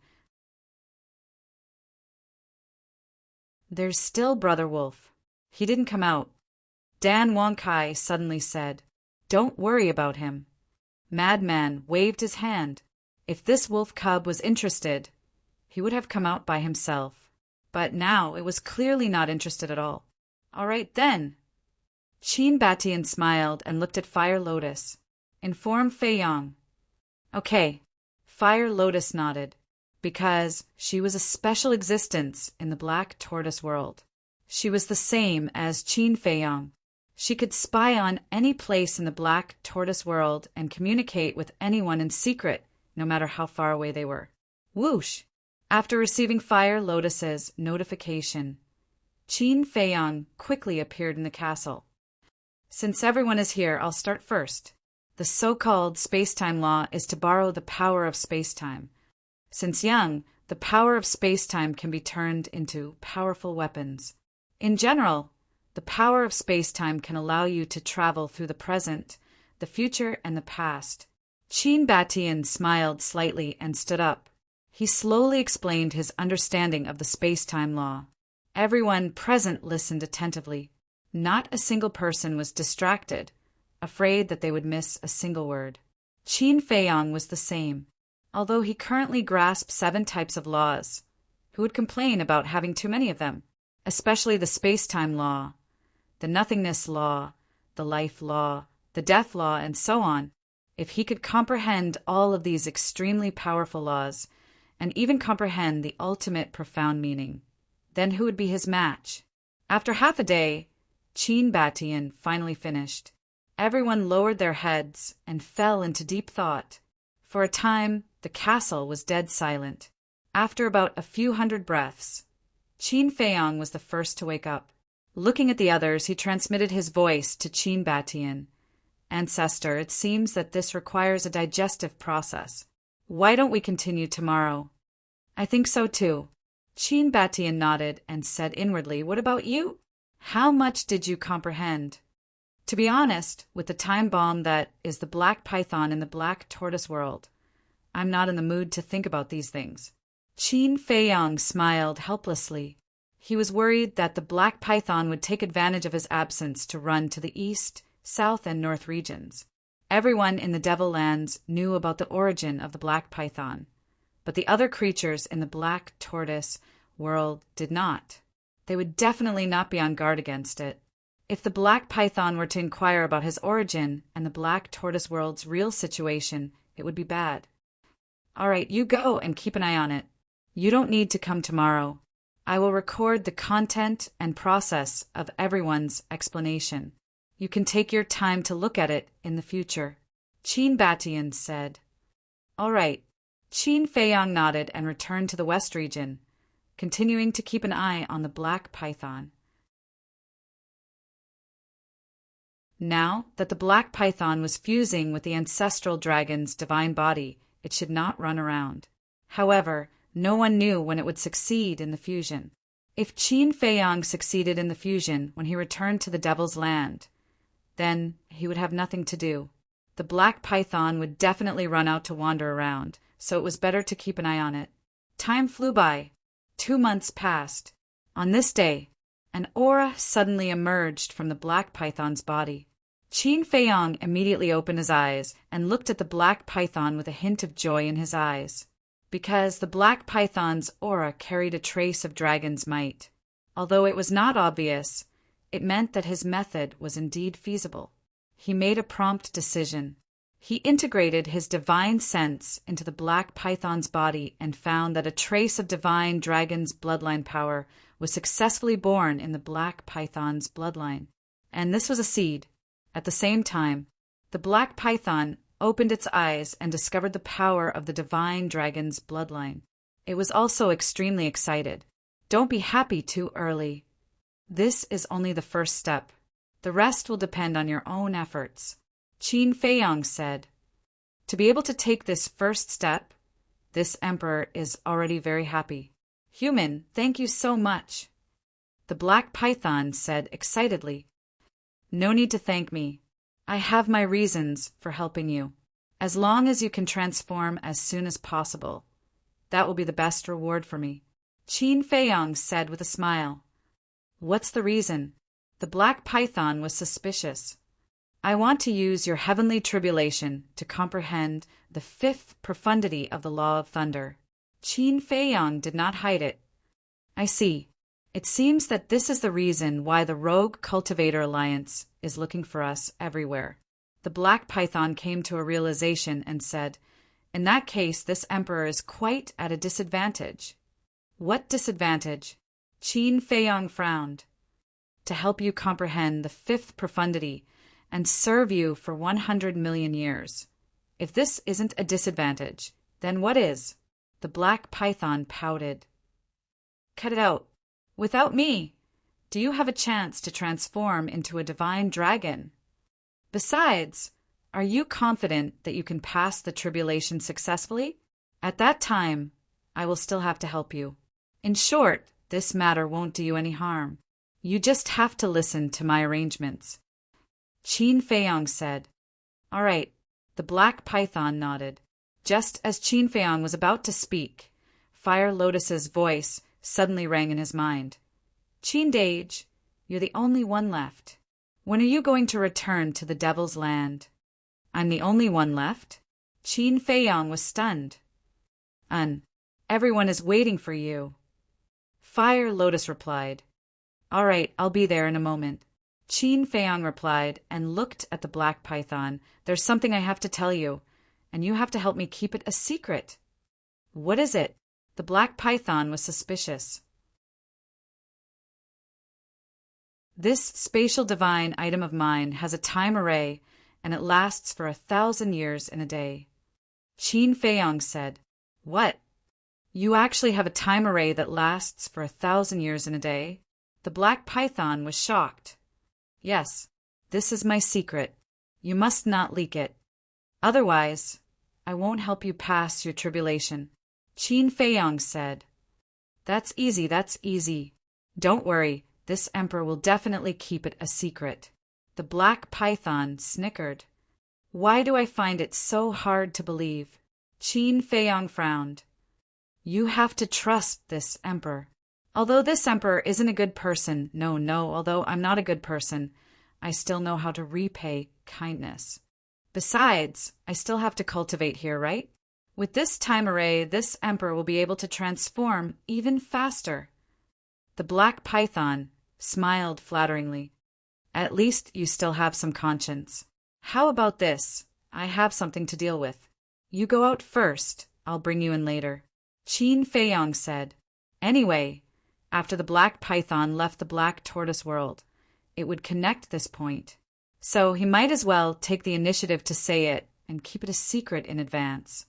There's still Brother Wolf. He didn't come out. Dan Wangkai suddenly said, Don't worry about him. Madman waved his hand. If this wolf cub was interested, he would have come out by himself. But now it was clearly not interested at all. All right then. Qin Batian smiled and looked at Fire Lotus. Inform Feiyang. Okay. Fire Lotus nodded, because she was a special existence in the Black Tortoise world. She was the same as Qin Feiyang. She could spy on any place in the Black Tortoise world and communicate with anyone in secret, no matter how far away they were. Whoosh! After receiving Fire Lotus's notification, Qin Feiyang quickly appeared in the castle. Since everyone is here, I'll start first. The so-called space-time law is to borrow the power of space-time. Since young, the power of space-time can be turned into powerful weapons. In general, the power of space-time can allow you to travel through the present, the future, and the past. Qin Batian smiled slightly and stood up. He slowly explained his understanding of the space-time law. Everyone present listened attentively. Not a single person was distracted, afraid that they would miss a single word. Qin Feiyang was the same. Although he currently grasped 7 types of laws, who would complain about having too many of them, especially the space-time law, the nothingness law, the life law, the death law, and so on. If he could comprehend all of these extremely powerful laws, and even comprehend the ultimate profound meaning, then who would be his match? After half a day, Unbeaten finally finished. Everyone lowered their heads and fell into deep thought. For a time, the castle was dead silent. After about a few hundred breaths, Unbeaten was the first to wake up. Looking at the others, he transmitted his voice to Unbeaten. Ancestor, it seems that this requires a digestive process. Why don't we continue tomorrow? I think so too. Unbeaten nodded and said inwardly, what about you? How much did you comprehend? To be honest, with the time bomb that is the black python in the black tortoise world, I'm not in the mood to think about these things. Unbeaten smiled helplessly. He was worried that the black python would take advantage of his absence to run to the east, south, and north regions. Everyone in the Devil Lands knew about the origin of the black python, but the other creatures in the black tortoise world did not. They would definitely not be on guard against it. If the black python were to inquire about his origin and the black tortoise world's real situation, it would be bad. All right, you go and keep an eye on it. You don't need to come tomorrow. I will record the content and process of everyone's explanation. You can take your time to look at it in the future. Unbeaten said. All right. Unbeaten nodded and returned to the west region, continuing to keep an eye on the black python. Now that the black python was fusing with the ancestral dragon's divine body, it should not run around. However, no one knew when it would succeed in the fusion. If Unbeaten succeeded in the fusion when he returned to the Devil's Land, then he would have nothing to do. The black python would definitely run out to wander around, so it was better to keep an eye on it. Time flew by. 2 months passed. On this day, an aura suddenly emerged from the black python's body. Unbeaten immediately opened his eyes and looked at the black python with a hint of joy in his eyes, because the black python's aura carried a trace of dragon's might. Although it was not obvious, it meant that his method was indeed feasible. He made a prompt decision. He integrated his divine sense into the black python's body and found that a trace of divine dragon's bloodline power was successfully born in the black python's bloodline. And this was a seed. At the same time, the black python opened its eyes and discovered the power of the divine dragon's bloodline. It was also extremely excited. Don't be happy too early. This is only the first step. The rest will depend on your own efforts. Unbeaten said. To be able to take this first step, this emperor is already very happy. Human, thank you so much. The black python said excitedly. No need to thank me. I have my reasons for helping you. As long as you can transform as soon as possible, that will be the best reward for me. Unbeaten said with a smile. What's the reason? The black python was suspicious. I want to use your heavenly tribulation to comprehend the 5th profundity of the law of thunder. Unbeaten did not hide it. I see. It seems that this is the reason why the Rogue Cultivator Alliance is looking for us everywhere. The black python came to a realization and said, in that case, this emperor is quite at a disadvantage. What disadvantage? Unbeaten frowned. To help you comprehend the 5th profundity and serve you for 100 million years. If this isn't a disadvantage, then what is? The black python pouted. Cut it out. Without me, do you have a chance to transform into a divine dragon? Besides, are you confident that you can pass the tribulation successfully? At that time, I will still have to help you. In short, this matter won't do you any harm. You just have to listen to my arrangements. Unbeaten said. All right. The black python nodded. Just as Unbeaten was about to speak, Fire Lotus's voice suddenly rang in his mind. Unbeaten, you're the only one left. When are you going to return to the Devil's Land? I'm the only one left? Unbeaten was stunned. Everyone is waiting for you. Fire Lotus replied. All right, I'll be there in a moment. Qin Feiyang replied and looked at the black python. There's something I have to tell you, and you have to help me keep it a secret. What is it? The black python was suspicious. This spatial divine item of mine has a time array, and it lasts for 1,000 years in a day. Qin Feiyang said, What? You actually have a time array that lasts for 1,000 years in a day? The black python was shocked. Yes, this is my secret. You must not leak it. Otherwise, I won't help you pass your tribulation. Qin Feiyang said, That's easy. Don't worry, this emperor will definitely keep it a secret. The black python snickered. Why do I find it so hard to believe? Qin Feiyang frowned. You have to trust this emperor. Although this emperor isn't a good person, although I'm not a good person, I still know how to repay kindness. Besides, I still have to cultivate here, right? With this time array, this emperor will be able to transform even faster. The black python smiled flatteringly. At least you still have some conscience. How about this? I have something to deal with. You go out first, I'll bring you in later. Qin Feiyang said. Anyway, after the black python left the black tortoise world, it would connect this point. So he might as well take the initiative to say it and keep it a secret in advance.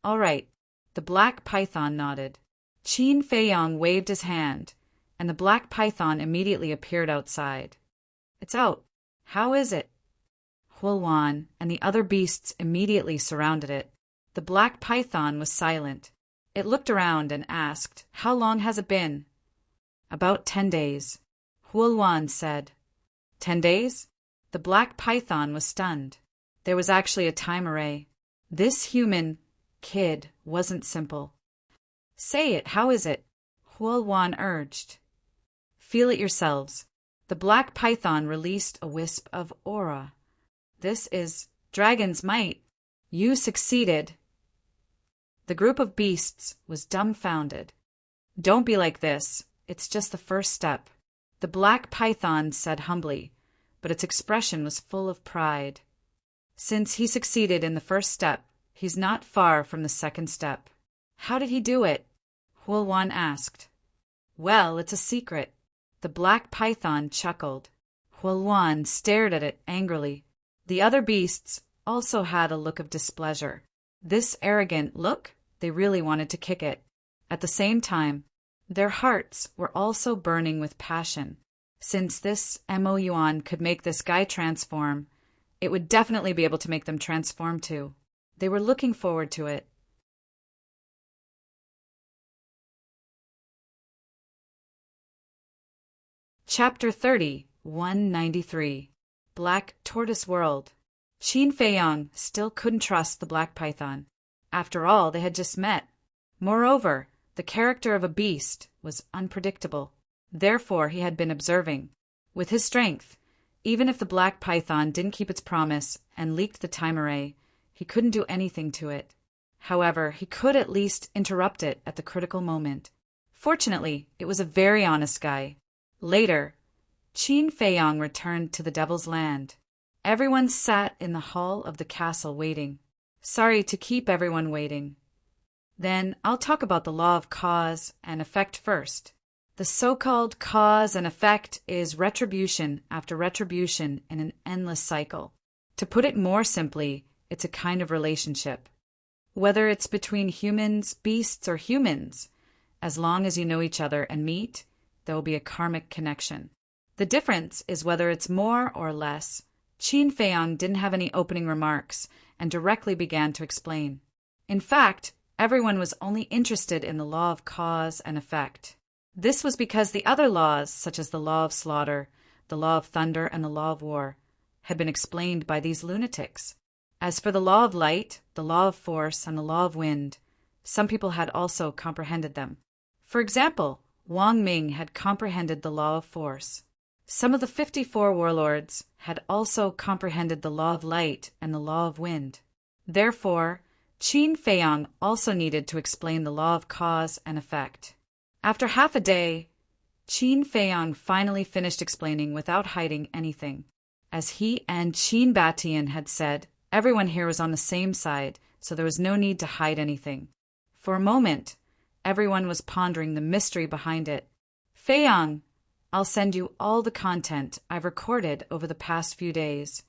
All right, the black python nodded. Qin Feiyang waved his hand, and the black python immediately appeared outside. It's out. How is it? Hulwan and the other beasts immediately surrounded it. The black python was silent. It looked around and asked, How long has it been? About 10 days. Hulwan said. 10 days? The black python was stunned. There was actually a time array. This human kid wasn't simple. Say it, how is it? Hulwan urged. Feel it yourselves. The black python released a wisp of aura. This is dragon's might. You succeeded. The group of beasts was dumbfounded. Don't be like this. It's just the first step. The black python said humbly, but its expression was full of pride. Since he succeeded in the first step, he's not far from the second step. How did he do it? Hulwan asked. Well, it's a secret. The black python chuckled. Hulwan stared at it angrily. The other beasts also had a look of displeasure. This arrogant look, they really wanted to kick it. At the same time, their hearts were also burning with passion. Since this Mo Yuan could make this guy transform, it would definitely be able to make them transform too. They were looking forward to it. Chapter 30, 193. Black Tortoise World. Qin Feiyang still couldn't trust the black python. After all, they had just met. Moreover, the character of a beast was unpredictable. Therefore, he had been observing. With his strength, even if the black python didn't keep its promise and leaked the time array, he couldn't do anything to it. However, he could at least interrupt it at the critical moment. Fortunately, it was a very honest guy. Later, Qin Feiyang returned to the Devil's Land. Everyone sat in the hall of the castle waiting. Sorry to keep everyone waiting. Then I'll talk about the law of cause and effect first. The so-called cause and effect is retribution after retribution in an endless cycle. To put it more simply, it's a kind of relationship. Whether it's between humans, beasts, or humans, as long as you know each other and meet, there will be a karmic connection. The difference is whether it's more or less. Qin Feiyang didn't have any opening remarks and directly began to explain. In fact, everyone was only interested in the law of cause and effect. This was because the other laws, such as the law of slaughter, the law of thunder, and the law of war, had been explained by these lunatics. As for the law of light, the law of force, and the law of wind, some people had also comprehended them. For example, Wang Ming had comprehended the law of force. Some of the 54 warlords had also comprehended the law of light and the law of wind. Therefore, Qin Feiyang also needed to explain the law of cause and effect. After half a day, Qin Feiyang finally finished explaining without hiding anything. As he and Qin Batian had said, everyone here was on the same side, so there was no need to hide anything. For a moment, everyone was pondering the mystery behind it. Feiyang, I'll send you all the content I've recorded over the past few days.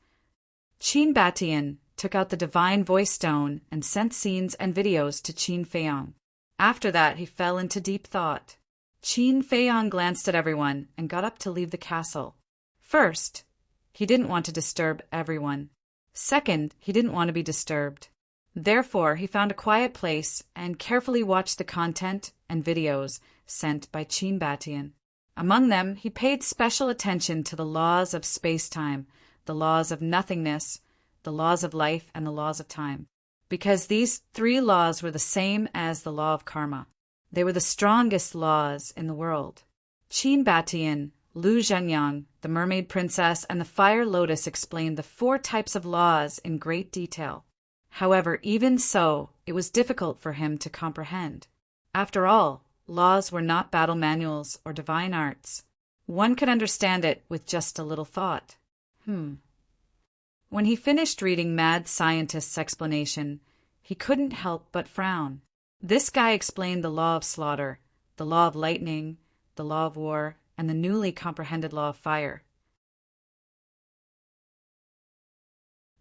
Qin Batian took out the divine voice stone and sent scenes and videos to Qin Feiyang. After that, he fell into deep thought. Qin Feiyang glanced at everyone and got up to leave the castle. First, he didn't want to disturb everyone. Second, he didn't want to be disturbed. Therefore, he found a quiet place and carefully watched the content and videos sent by Qin Batian. Among them, he paid special attention to the laws of space-time, the laws of nothingness, the laws of life, and the laws of time, because these three laws were the same as the law of karma. They were the strongest laws in the world. Qin Batian, Lu Zhenyang, the Mermaid Princess, and the Fire Lotus explained the 4 types of laws in great detail. However, even so, it was difficult for him to comprehend. After all, laws were not battle manuals or divine arts. One could understand it with just a little thought. When he finished reading Mad Scientist's explanation, he couldn't help but frown. This guy explained the law of slaughter, the law of lightning, the law of war, and the newly comprehended law of fire.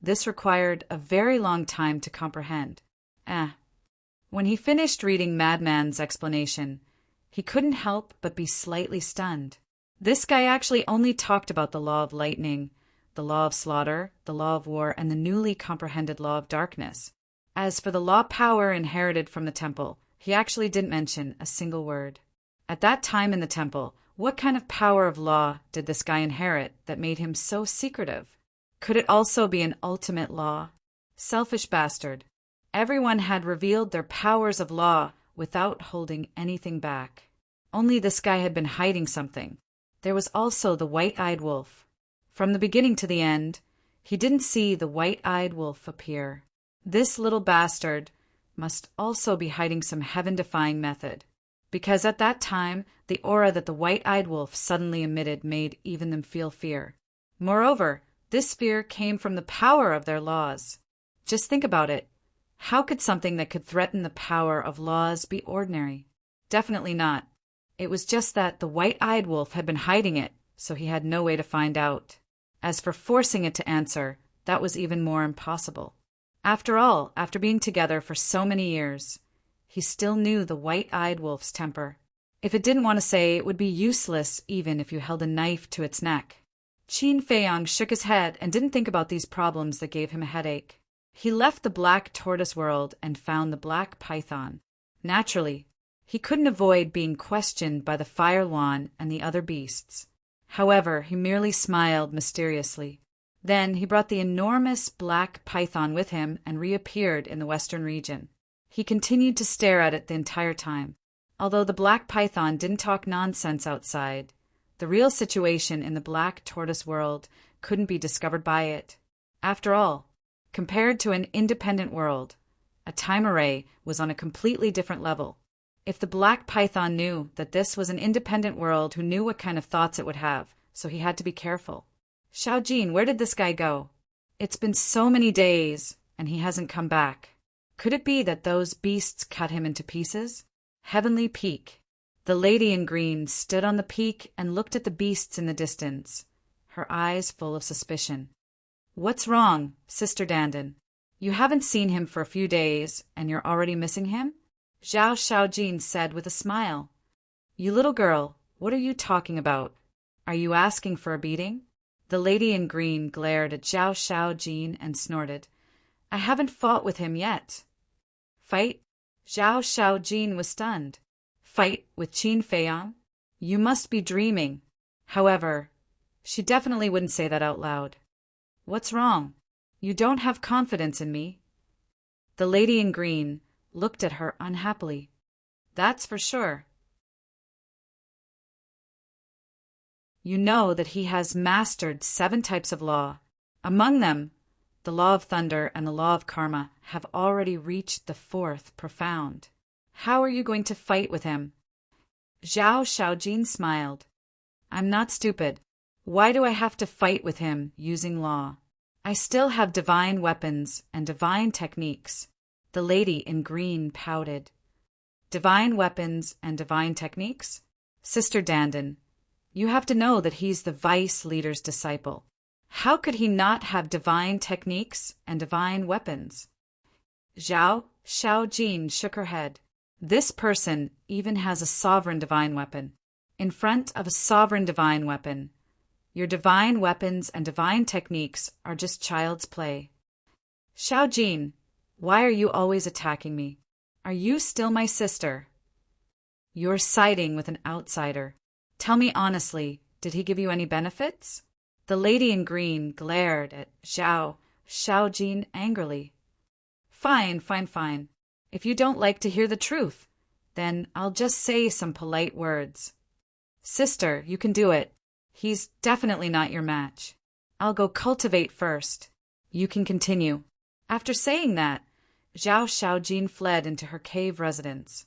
This required a very long time to comprehend. When he finished reading Madman's explanation, he couldn't help but be slightly stunned. This guy actually only talked about the law of lightning, the law of slaughter, the law of war, and the newly comprehended law of darkness. As for the law power inherited from the temple, he actually didn't mention a single word. At that time in the temple, what kind of power of law did this guy inherit that made him so secretive? Could it also be an ultimate law? Selfish bastard. Everyone had revealed their powers of law without holding anything back. Only this guy had been hiding something. There was also the white-eyed wolf. From the beginning to the end, he didn't see the white-eyed wolf appear. This little bastard must also be hiding some heaven-defying method, because at that time, the aura that the white-eyed wolf suddenly emitted made even them feel fear. Moreover, this fear came from the power of their laws. Just think about it. How could something that could threaten the power of laws be ordinary? Definitely not. It was just that the white-eyed wolf had been hiding it, so he had no way to find out. As for forcing it to answer, that was even more impossible. After all, after being together for so many years, he still knew the white-eyed wolf's temper. If it didn't want to say, it would be useless even if you held a knife to its neck. Qin Feiyang shook his head and didn't think about these problems that gave him a headache. He left the black tortoise world and found the black python. Naturally, he couldn't avoid being questioned by the fire lawn and the other beasts. However, he merely smiled mysteriously. Then he brought the enormous black python with him and reappeared in the western region. He continued to stare at it the entire time. Although the black python didn't talk nonsense outside, the real situation in the black tortoise world couldn't be discovered by it. After all, compared to an independent world, a time array was on a completely different level. If the black python knew that this was an independent world, who knew what kind of thoughts it would have, so he had to be careful. Xiaojin, where did this guy go? It's been so many days, and he hasn't come back. Could it be that those beasts cut him into pieces? Heavenly Peak. The lady in green stood on the peak and looked at the beasts in the distance, her eyes full of suspicion. What's wrong, Sister Dandan? You haven't seen him for a few days, and you're already missing him? Zhao Xiaojin said with a smile. You little girl, what are you talking about? Are you asking for a beating? The lady in green glared at Zhao Xiaojin and snorted. I haven't fought with him yet. Fight? Zhao Xiaojin was stunned. Fight with Qin Feiyang? You must be dreaming. However, she definitely wouldn't say that out loud. What's wrong? You don't have confidence in me. The lady in green looked at her unhappily. That's for sure. You know that he has mastered 7 types of law. Among them, the law of thunder and the law of karma have already reached the 4th, profound. How are you going to fight with him? Zhao Xiaojin smiled. I'm not stupid. Why do I have to fight with him using law? I still have divine weapons and divine techniques. The lady in green pouted. Divine weapons and divine techniques? Sister Dandin, you have to know that he's the vice leader's disciple. How could he not have divine techniques and divine weapons? Xiao Jin shook her head. This person even has a sovereign divine weapon. In front of a sovereign divine weapon, your divine weapons and divine techniques are just child's play. Xiao Jin, why are you always attacking me? Are you still my sister? You're siding with an outsider. Tell me honestly, did he give you any benefits? The lady in green glared at Xiao Jin angrily. Fine. If you don't like to hear the truth, then I'll just say some polite words. Sister, you can do it. He's definitely not your match. I'll go cultivate first. You can continue. After saying that, Xiao Jin fled into her cave residence.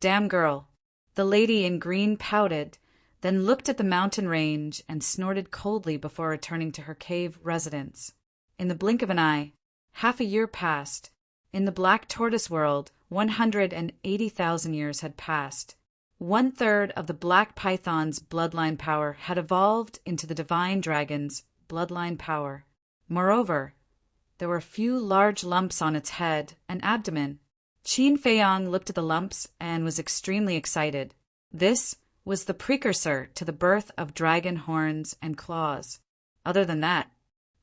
Damn girl. The lady in green pouted, then looked at the mountain range and snorted coldly before returning to her cave residence. In the blink of an eye, half a year passed. In the Black Tortoise world, 180,000 years had passed. 1/3 of the Black Python's bloodline power had evolved into the Divine Dragon's bloodline power. Moreover, there were a few large lumps on its head and abdomen. Qin Feiyang looked at the lumps and was extremely excited. This was the precursor to the birth of dragon horns and claws. Other than that,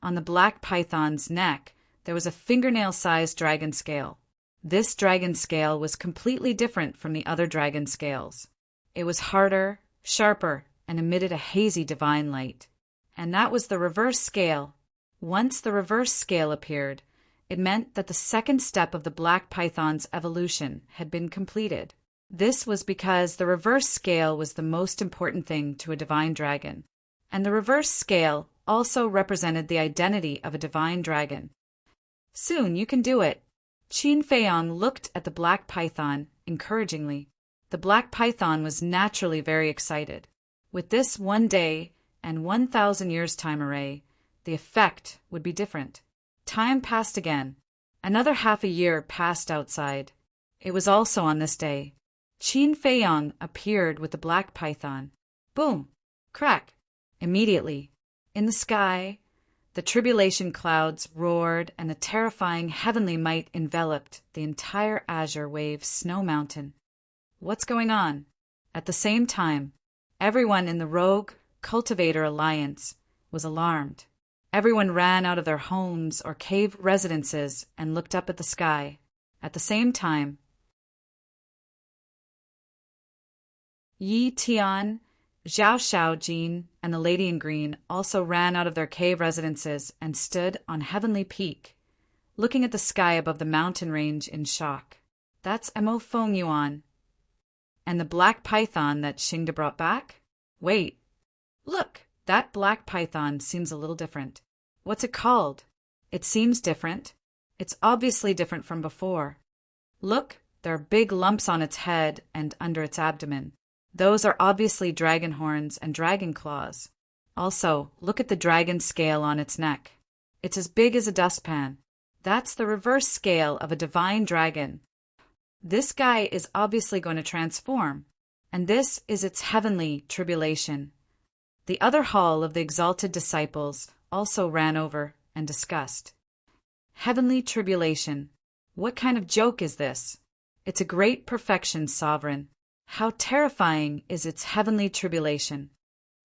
on the Black Python's neck, there was a fingernail-sized dragon scale. This dragon scale was completely different from the other dragon scales. It was harder, sharper, and emitted a hazy divine light. And that was the reverse scale. Once the reverse scale appeared, it meant that the second step of the Black Python's evolution had been completed. This was because the reverse scale was the most important thing to a divine dragon, and the reverse scale also represented the identity of a divine dragon. Soon you can do it. Qin Feiyang looked at the Black Python encouragingly. The Black Python was naturally very excited. With this 1 day and 1,000 years time array, the effect would be different. Time passed again. Another half a year passed outside. It was also on this day. Qin Feiyang appeared with the Black Python. Boom! Crack! Immediately, in the sky, the tribulation clouds roared and the terrifying heavenly might enveloped the entire azure wave snow mountain. What's going on? At the same time, everyone in the Rogue Cultivator Alliance was alarmed. Everyone ran out of their homes or cave residences and looked up at the sky. At the same time, Yi Tian, Xiao Jin, and the lady in green also ran out of their cave residences and stood on Heavenly Peak, looking at the sky above the mountain range in shock. That's Mo Feng Yuan. And the Black Python that Xingda brought back? Wait. Look, that Black Python seems a little different. What's it called? It seems different. It's obviously different from before. Look, there are big lumps on its head and under its abdomen. Those are obviously dragon horns and dragon claws. Also, look at the dragon scale on its neck. It's as big as a dustpan. That's the reverse scale of a divine dragon. This guy is obviously going to transform, and this is its heavenly tribulation. The other hall of the exalted disciples also ran over and discussed. Heavenly tribulation. What kind of joke is this? It's a great perfection, sovereign. How terrifying is its heavenly tribulation?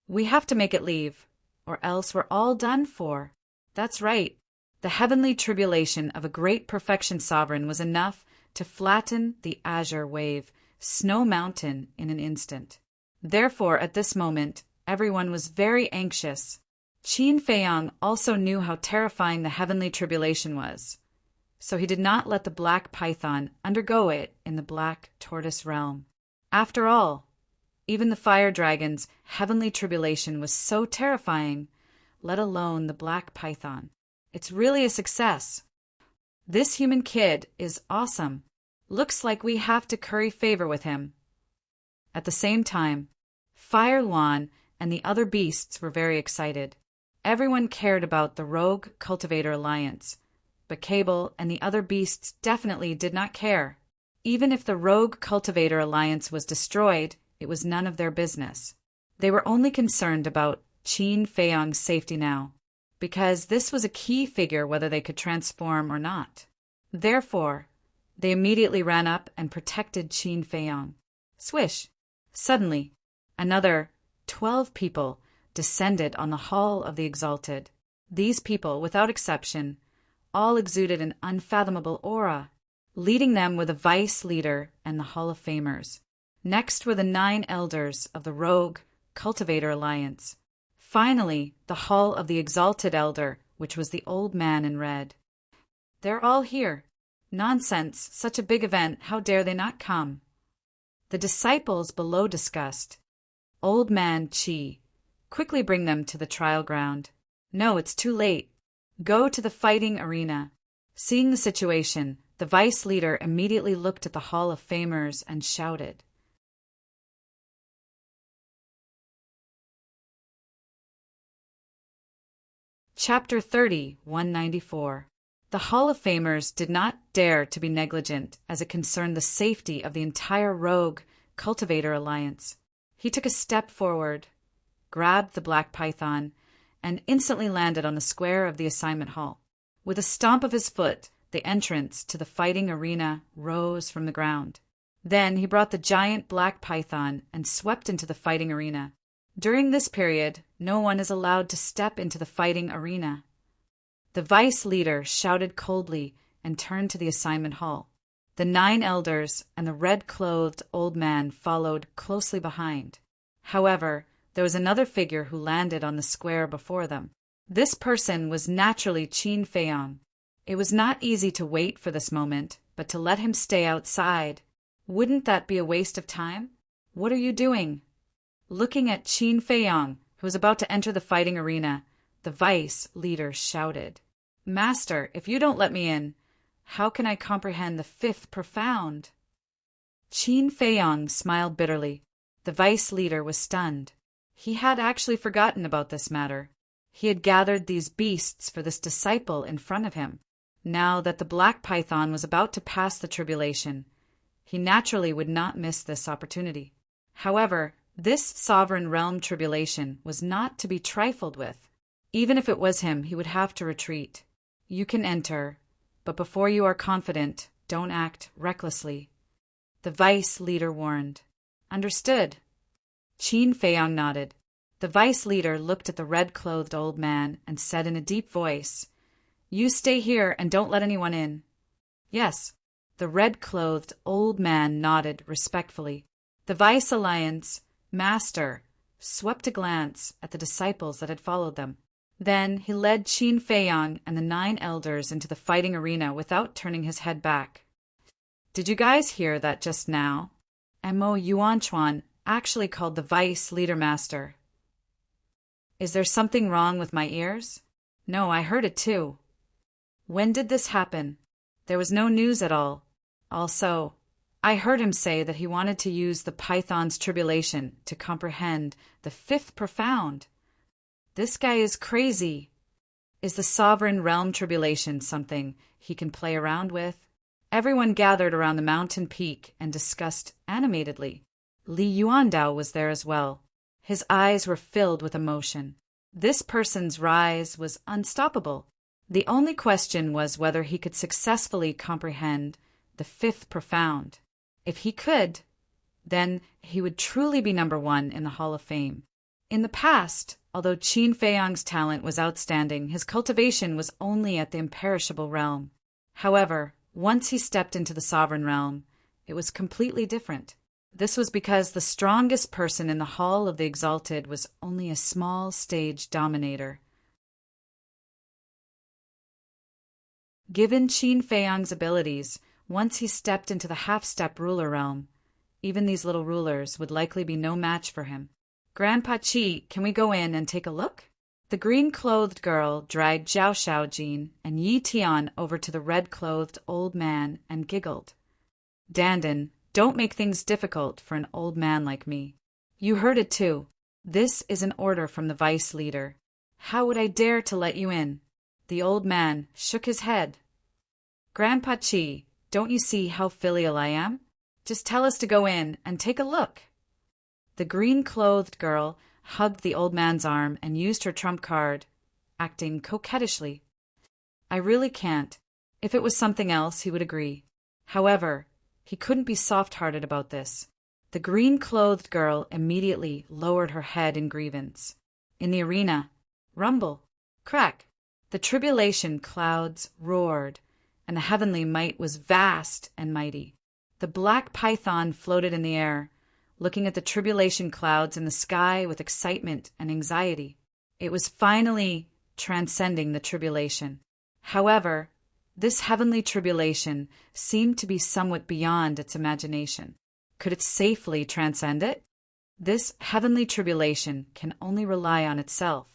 We have to make it leave, or else we're all done for. That's right. The heavenly tribulation of a great perfection sovereign was enough to flatten the azure wave, snow mountain in an instant. Therefore, at this moment, everyone was very anxious. Qin Feiyang also knew how terrifying the heavenly tribulation was, so he did not let the Black Python undergo it in the Black Tortoise realm. After all, even the fire dragon's heavenly tribulation was so terrifying, let alone the Black Python. It's really a success. This human kid is awesome. Looks like we have to curry favor with him. At the same time, Fire Luan and the other beasts were very excited. Everyone cared about the Rogue Cultivator Alliance, but Cable and the other beasts definitely did not care. Even if the Rogue Cultivator Alliance was destroyed, it was none of their business. They were only concerned about Qin Feiyong's safety now, because this was a key figure whether they could transform or not. Therefore, they immediately ran up and protected Qin Feiyong. Swish! Suddenly, another 12 people descended on the Hall of the Exalted. These people, without exception, all exuded an unfathomable aura. Leading them were the Vice Leader and the Hall of Famers. Next were the 9 elders of the Rogue Cultivator Alliance. Finally, the Hall of the Exalted Elder, which was the old man in red. They're all here. Nonsense, such a big event, how dare they not come? The disciples below discussed. Old man Qi, quickly bring them to the trial ground. No, it's too late. Go to the fighting arena. Seeing the situation, the Vice Leader immediately looked at the Hall of Famers and shouted. Chapter 30, 194. The Hall of Famers did not dare to be negligent as it concerned the safety of the entire Rogue Cultivator Alliance. He took a step forward, grabbed the black python, and instantly landed on the square of the assignment hall. With a stomp of his foot, the entrance to the fighting arena rose from the ground. Then he brought the giant black python and swept into the fighting arena. During this period, no one is allowed to step into the fighting arena. The Vice Leader shouted coldly and turned to the assignment hall. The 9 elders and the red-clothed old man followed closely behind. However, there was another figure who landed on the square before them. This person was naturally Qin Feiyong. It was not easy to wait for this moment, but to let him stay outside. Wouldn't that be a waste of time? What are you doing? Looking at Qin Feiyong, who was about to enter the fighting arena, the Vice Leader shouted, Master, if you don't let me in, how can I comprehend the 5th profound? Qin Feiyong smiled bitterly. The Vice Leader was stunned. He had actually forgotten about this matter. He had gathered these beasts for this disciple in front of him. Now that the black python was about to pass the tribulation, he naturally would not miss this opportunity. However, this sovereign realm tribulation was not to be trifled with. Even if it was him, he would have to retreat. You can enter, but before you are confident, don't act recklessly. The Vice Leader warned. Understood. Qin Feiyong nodded. The Vice Leader looked at the red-clothed old man and said in a deep voice, You stay here and don't let anyone in. Yes. The red-clothed old man nodded respectfully. The Vice Alliance Master swept a glance at the disciples that had followed them. Then he led Qin Feiyong and the 9 elders into the fighting arena without turning his head back. Did you guys hear that just now? Mo Yuanchuan actually called the Vice Leader Master. Is there something wrong with my ears? No, I heard it too. When did this happen? There was no news at all. Also, I heard him say that he wanted to use the python's tribulation to comprehend the 5th profound. This guy is crazy. Is the sovereign realm tribulation something he can play around with? Everyone gathered around the mountain peak and discussed animatedly. Li Yuandao was there as well. His eyes were filled with emotion. This person's rise was unstoppable. The only question was whether he could successfully comprehend the 5th profound. If he could, then he would truly be number 1 in the Hall of Fame. In the past, although Qin Feiyong's talent was outstanding, his cultivation was only at the imperishable realm. However, once he stepped into the sovereign realm, it was completely different. This was because the strongest person in the Hall of the Exalted was only a small stage dominator. Given Qin Feiyong's abilities, once he stepped into the half-step ruler realm, even these little rulers would likely be no match for him. Grandpa Qi, can we go in and take a look? The green-clothed girl dragged Zhao Shaojin and Yi Tian over to the red-clothed old man and giggled. Dandan, don't make things difficult for an old man like me. You heard it too. This is an order from the vice leader. How would I dare to let you in? The old man shook his head. Grandpa Chi, don't you see how filial I am? Just tell us to go in and take a look. The green-clothed girl hugged the old man's arm and used her trump card, acting coquettishly. I really can't. If it was something else, he would agree. However, he couldn't be soft-hearted about this. The green-clothed girl immediately lowered her head in grievance. In the arena, rumble, crack, the tribulation clouds roared, and the heavenly might was vast and mighty. The black python floated in the air, looking at the tribulation clouds in the sky with excitement and anxiety. It was finally transcending the tribulation. However, this heavenly tribulation seemed to be somewhat beyond its imagination. Could it safely transcend it? This heavenly tribulation can only rely on itself.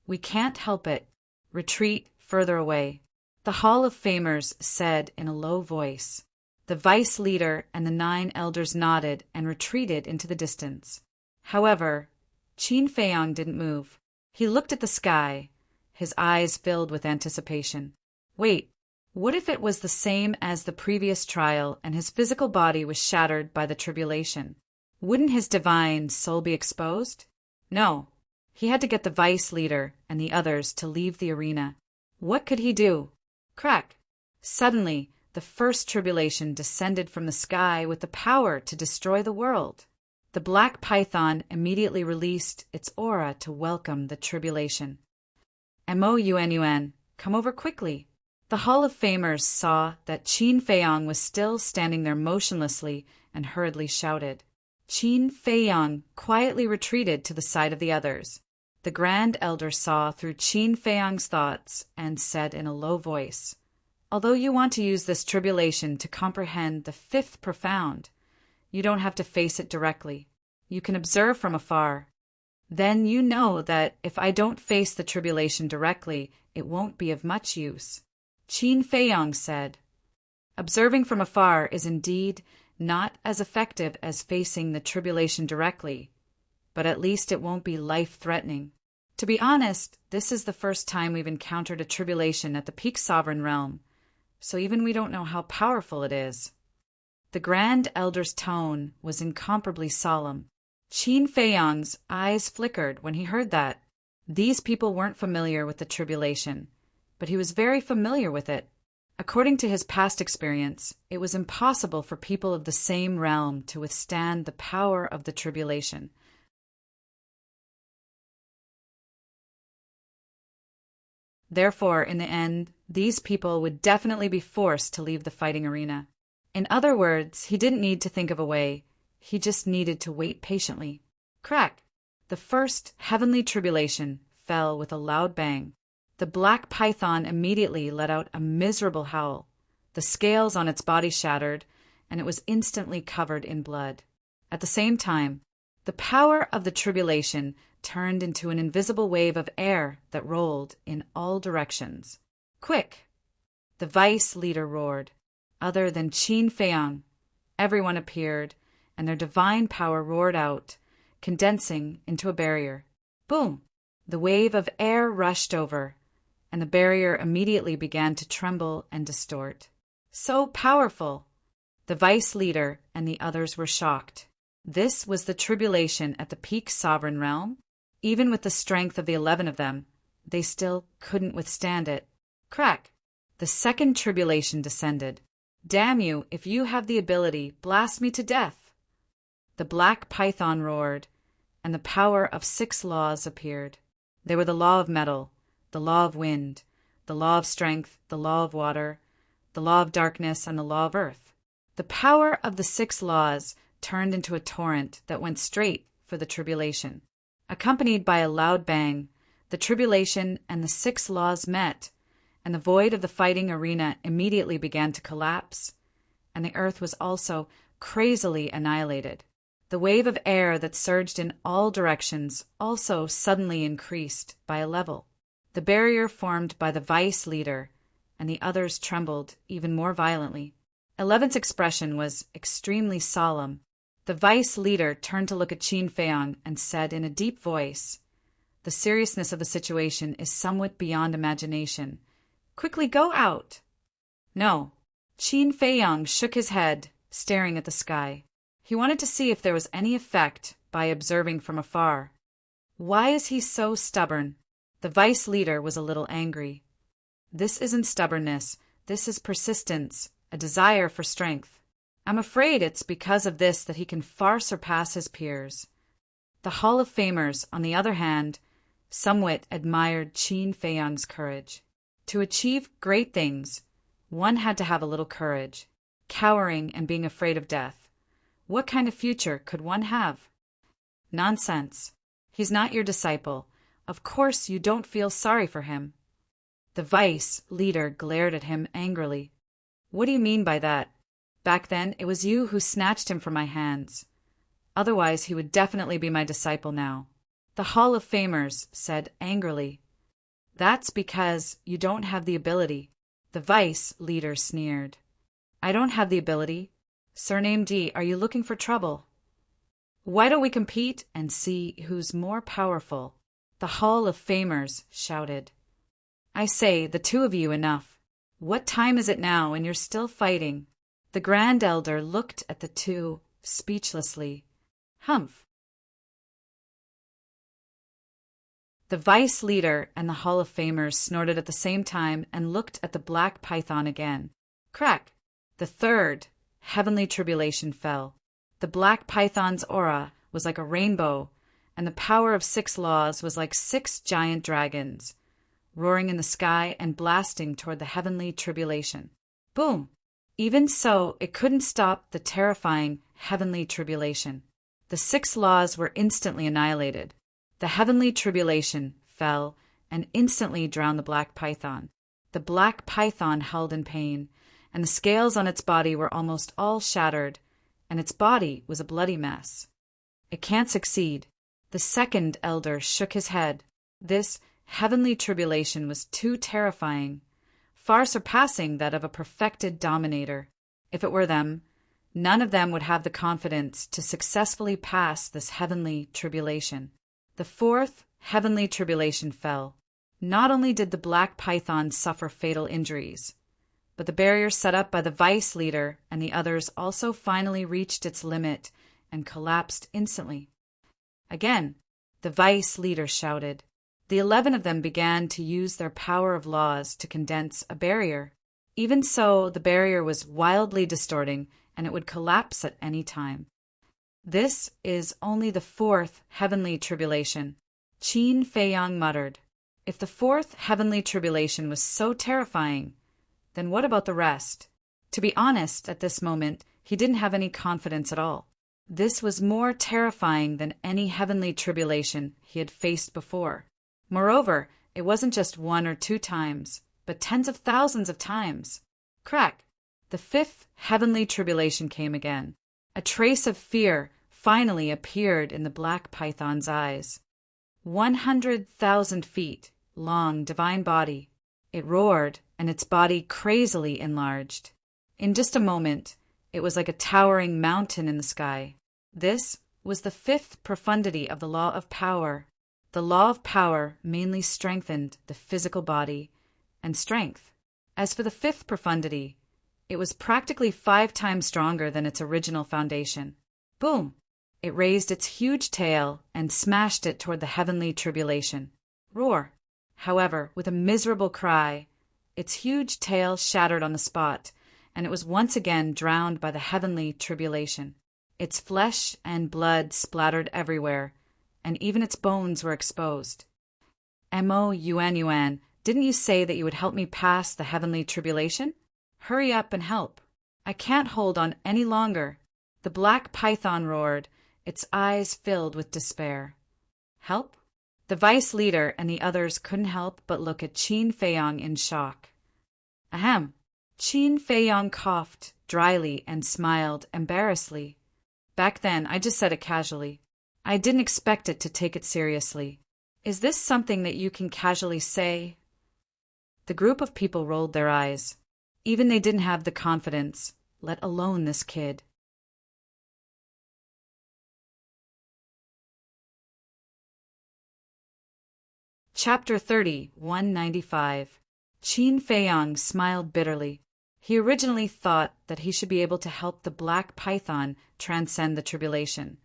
We can't help it. Retreat further away. The Hall of Famers said in a low voice. The vice leader and the 9 elders nodded and retreated into the distance. However, Qin Feiyang didn't move. He looked at the sky, his eyes filled with anticipation. Wait, what if it was the same as the previous trial and his physical body was shattered by the tribulation? Wouldn't his divine soul be exposed? No. He had to get the vice leader and the others to leave the arena. What could he do? Crack! Suddenly, the first tribulation descended from the sky with the power to destroy the world. The black python immediately released its aura to welcome the tribulation. Mounun, come over quickly. The Hall of Famers saw that Qin Feiyang was still standing there motionlessly and hurriedly shouted. Qin Feiyang quietly retreated to the side of the others. The Grand Elder saw through Qin Feiyang's thoughts and said in a low voice, although you want to use this tribulation to comprehend the 5th profound, you don't have to face it directly. You can observe from afar. Then you know that if I don't face the tribulation directly, it won't be of much use. Qin Feiyang said, observing from afar is indeed not as effective as facing the tribulation directly, but at least it won't be life-threatening. To be honest, this is the first time we've encountered a tribulation at the peak sovereign realm, so even we don't know how powerful it is. The Grand Elder's tone was incomparably solemn. Qin Feiyang's eyes flickered when he heard that. These people weren't familiar with the tribulation, but he was very familiar with it. According to his past experience, it was impossible for people of the same realm to withstand the power of the tribulation. Therefore, in the end, these people would definitely be forced to leave the fighting arena. In other words, he didn't need to think of a way. He just needed to wait patiently. Crack! The first heavenly tribulation fell with a loud bang. The black python immediately let out a miserable howl. The scales on its body shattered, and it was instantly covered in blood. At the same time, the power of the tribulation turned into an invisible wave of air that rolled in all directions. Quick! The vice leader roared. Other than Qin Feiyang, everyone appeared, and their divine power roared out, condensing into a barrier. Boom! The wave of air rushed over, and the barrier immediately began to tremble and distort. So powerful! The vice leader and the others were shocked. This was the tribulation at the peak sovereign realm? Even with the strength of the 11 of them, they still couldn't withstand it. Crack! The second tribulation descended. Damn you, if you have the ability, blast me to death! The black python roared, and the power of 6 laws appeared. They were the law of metal, the law of wind, the law of strength, the law of water, the law of darkness, and the law of earth. The power of the 6 laws turned into a torrent that went straight for the tribulation. Accompanied by a loud bang, the tribulation and the 6 laws met, and the void of the fighting arena immediately began to collapse, and the earth was also crazily annihilated. The wave of air that surged in all directions also suddenly increased by a level. The barrier formed by the vice leader and the others trembled even more violently. 11's expression was extremely solemn. The vice leader turned to look at Qin Feiyang and said in a deep voice, "The seriousness of the situation is somewhat beyond imagination. Quickly go out." "No." Qin Feiyang shook his head, staring at the sky. He wanted to see if there was any effect by observing from afar. Why is he so stubborn? The vice leader was a little angry. This isn't stubbornness, this is persistence, a desire for strength. I'm afraid it's because of this that he can far surpass his peers. The Hall of Famers, on the other hand, somewhat admired Qin Feiyang's courage. To achieve great things, one had to have a little courage. Cowering and being afraid of death. What kind of future could one have? Nonsense. He's not your disciple. Of course you don't feel sorry for him. The vice leader glared at him angrily. What do you mean by that? Back then it was you who snatched him from my hands. Otherwise he would definitely be my disciple now. The Hall of Famers said angrily. That's because you don't have the ability. The vice leader sneered. I don't have the ability. Surname D, are you looking for trouble? Why don't we compete and see who's more powerful? The Hall of Famers shouted. I say, the two of you enough. What time is it now and you're still fighting? The Grand Elder looked at the two, speechlessly. Humph. The vice leader and the Hall of Famers snorted at the same time and looked at the black python again. Crack! The third heavenly tribulation fell. The black python's aura was like a rainbow, and the power of 6 laws was like 6 giant dragons, roaring in the sky and blasting toward the heavenly tribulation. Boom! Even so, it couldn't stop the terrifying heavenly tribulation. The 6 laws were instantly annihilated. The heavenly tribulation fell and instantly drowned the black python. The black python howled in pain, and the scales on its body were almost all shattered, and its body was a bloody mess. It can't succeed. The second elder shook his head. This heavenly tribulation was too terrifying, far surpassing that of a perfected dominator. If it were them, none of them would have the confidence to successfully pass this heavenly tribulation. The fourth heavenly tribulation fell. Not only did the black python suffer fatal injuries, but the barrier set up by the vice leader and the others also finally reached its limit and collapsed instantly. Again, the vice leader shouted. The 11 of them began to use their power of laws to condense a barrier. Even so, the barrier was wildly distorting, and it would collapse at any time. This is only the 4th heavenly tribulation, Qin Feiyang muttered. If the 4th heavenly tribulation was so terrifying, then what about the rest? To be honest, at this moment, he didn't have any confidence at all. This was more terrifying than any heavenly tribulation he had faced before. Moreover, it wasn't just 1 or 2 times, but tens of thousands of times. Crack! The 5th heavenly tribulation came again. A trace of fear finally appeared in the black python's eyes. 100,000 feet long divine body. It roared, and its body crazily enlarged. In just a moment, it was like a towering mountain in the sky. This was the 5th profundity of the law of power. The law of power mainly strengthened the physical body and strength. As for the 5th profundity, it was practically 5 times stronger than its original foundation. Boom! It raised its huge tail and smashed it toward the heavenly tribulation. Roar! However, with a miserable cry, its huge tail shattered on the spot, and it was once again drowned by the heavenly tribulation. Its flesh and blood splattered everywhere, and even its bones were exposed. Mo Yuan, didn't you say that you would help me pass the heavenly tribulation? Hurry up and help. I can't hold on any longer. The black python roared, its eyes filled with despair. Help? The vice leader and the others couldn't help but look at Qin Feiyang in shock. Ahem. Qin Feiyang coughed dryly and smiled embarrassedly. Back then, I just said it casually. I didn't expect it to take it seriously. Is this something that you can casually say? The group of people rolled their eyes. Even they didn't have the confidence, let alone this kid. Chapter 30, 195. Qin Feiyang smiled bitterly. He originally thought that he should be able to help the black python transcend the tribulation,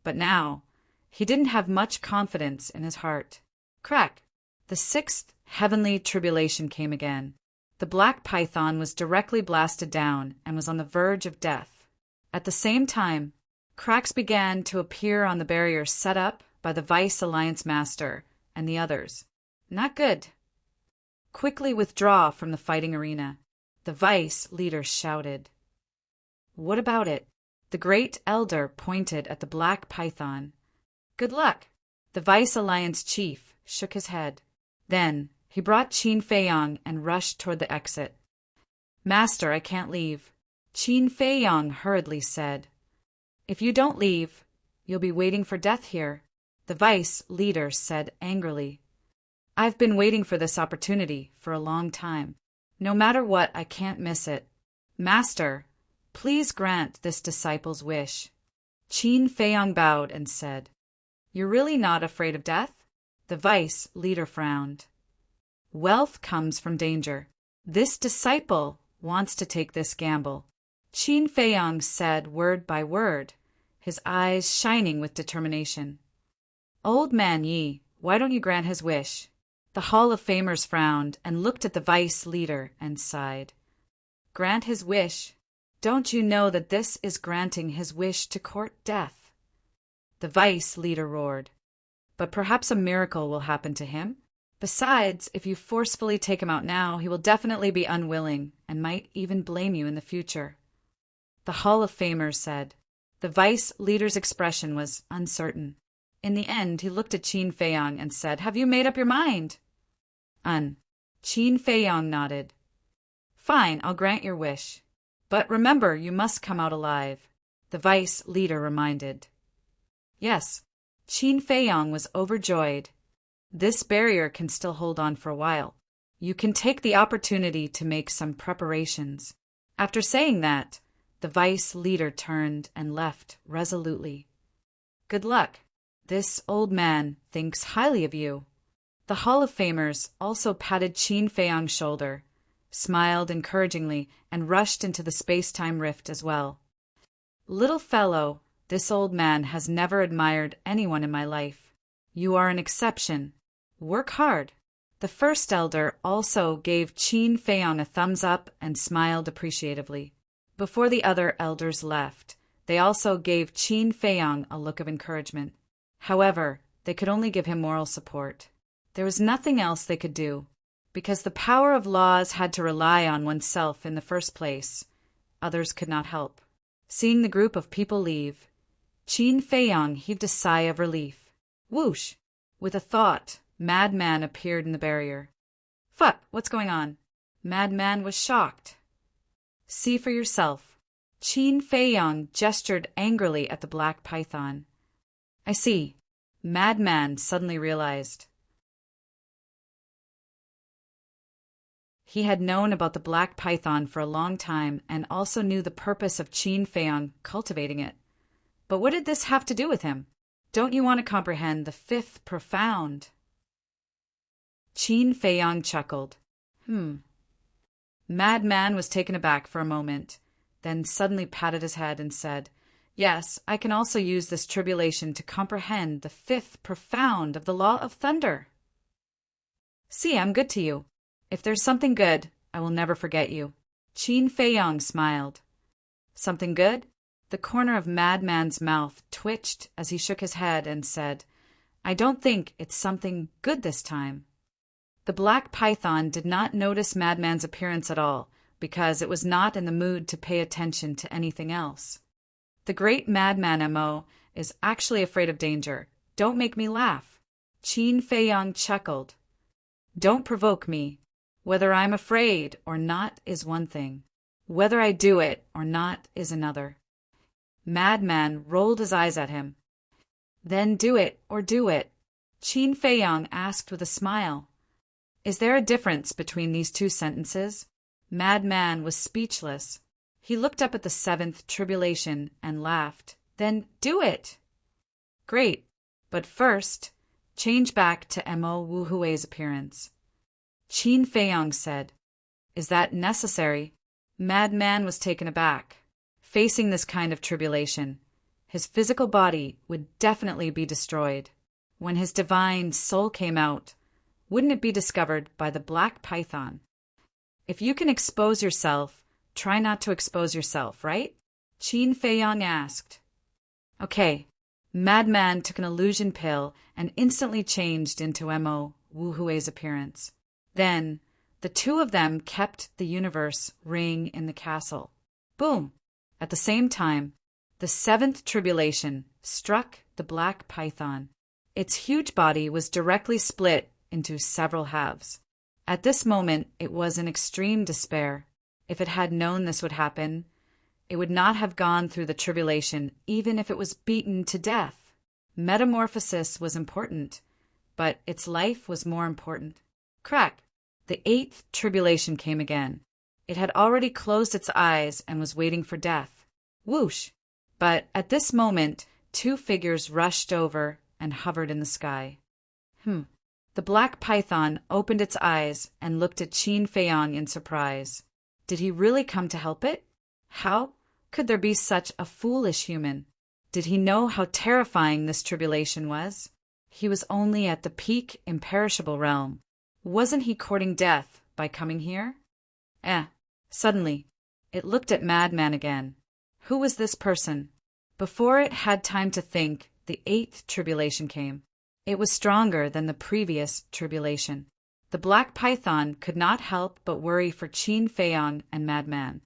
but now he didn't have much confidence in his heart. Crack! The sixth heavenly tribulation came again. The black python was directly blasted down and was on the verge of death. At the same time, cracks began to appear on the barrier set up by the Vice Alliance Master and the others. Not good. Quickly withdraw from the fighting arena, the Vice leader shouted. What about it? The Great Elder pointed at the black python. Good luck. The Vice Alliance chief shook his head. Then he brought Qin Feiyang and rushed toward the exit. Master, I can't leave. Qin Feiyang hurriedly said. If you don't leave, you'll be waiting for death here, the Vice leader said angrily. I've been waiting for this opportunity for a long time. No matter what, I can't miss it. Master, please grant this disciple's wish. Qin Feiyang bowed and said, You're really not afraid of death? The Vice leader frowned. Wealth comes from danger. This disciple wants to take this gamble. Qin Feiyang said word by word, his eyes shining with determination. Old man Yi, why don't you grant his wish? The Hall of Famers frowned and looked at the Vice leader and sighed. Grant his wish? Don't you know that this is granting his wish to court death? The Vice leader roared. But perhaps a miracle will happen to him. Besides, if you forcefully take him out now, he will definitely be unwilling and might even blame you in the future. The Hall of Famers said. The Vice leader's expression was uncertain. In the end, he looked at Qin Feiyang and said, Have you made up your mind? Qin Feiyang nodded. Fine, I'll grant your wish. But remember, you must come out alive, the Vice leader reminded. Yes, Qin Feiyang was overjoyed. This barrier can still hold on for a while. You can take the opportunity to make some preparations. After saying that, the Vice leader turned and left resolutely. Good luck. This old man thinks highly of you. The Hall of Famers also patted Qin Feiyang's shoulder, smiled encouragingly, and rushed into the space-time rift as well. Little fellow, this old man has never admired anyone in my life. You are an exception. Work hard. The first elder also gave Qin Feiyang a thumbs up and smiled appreciatively. Before the other elders left, they also gave Qin Feiyang a look of encouragement. However, they could only give him moral support. There was nothing else they could do, because the power of laws had to rely on oneself in the first place. Others could not help. Seeing the group of people leave, Qin Feiyang heaved a sigh of relief. Whoosh! With a thought, Madman appeared in the barrier. Fuck, what's going on? Madman was shocked. See for yourself. Qin Feiyang gestured angrily at the black python. I see. Madman suddenly realized. He had known about the black python for a long time and also knew the purpose of Qin Feiyang cultivating it. But what did this have to do with him? Don't you want to comprehend the fifth profound? Qin Feiyang chuckled. Madman was taken aback for a moment, then suddenly patted his head and said, Yes, I can also use this tribulation to comprehend the fifth profound of the law of thunder. See, I'm good to you. If there's something good, I will never forget you. Qin Feiyang smiled. Something good? The corner of Madman's mouth twitched as he shook his head and said, I don't think it's something good this time. The black python did not notice Madman's appearance at all, because it was not in the mood to pay attention to anything else. The great Madman Mo is actually afraid of danger. Don't make me laugh. Qin Feiyang chuckled. Don't provoke me. Whether I'm afraid or not is one thing. Whether I do it or not is another. Madman rolled his eyes at him. Then do it or do it. Qin Feiyang asked with a smile. Is there a difference between these two sentences? Madman was speechless. He looked up at the seventh tribulation and laughed. Then do it. Great. But first, change back to Mo Wu Hui's appearance. Qin Feiyong said, "Is that necessary?" Madman was taken aback. Facing this kind of tribulation, his physical body would definitely be destroyed. When his divine soul came out, wouldn't it be discovered by the black python? If you can expose yourself, try not to expose yourself, right? Qin Feiyong asked. Okay. Madman took an illusion pill and instantly changed into Mo Wu Hui's appearance. Then, the two of them kept the universe ring in the castle. Boom! At the same time, the seventh tribulation struck the black python. Its huge body was directly split into several halves. At this moment, it was in extreme despair. If it had known this would happen, it would not have gone through the tribulation even if it was beaten to death. Metamorphosis was important, but its life was more important. Crack! The eighth tribulation came again. It had already closed its eyes and was waiting for death. Whoosh! But at this moment, two figures rushed over and hovered in the sky. The black python opened its eyes and looked at Qin Feiyong in surprise. Did he really come to help it? How could there be such a foolish human? Did he know how terrifying this tribulation was? He was only at the peak imperishable realm. Wasn't he courting death by coming here? Suddenly, it looked at Madman again. Who was this person? Before it had time to think, the eighth tribulation came. It was stronger than the previous tribulation. The black python could not help but worry for Qin Feiyong and Madman.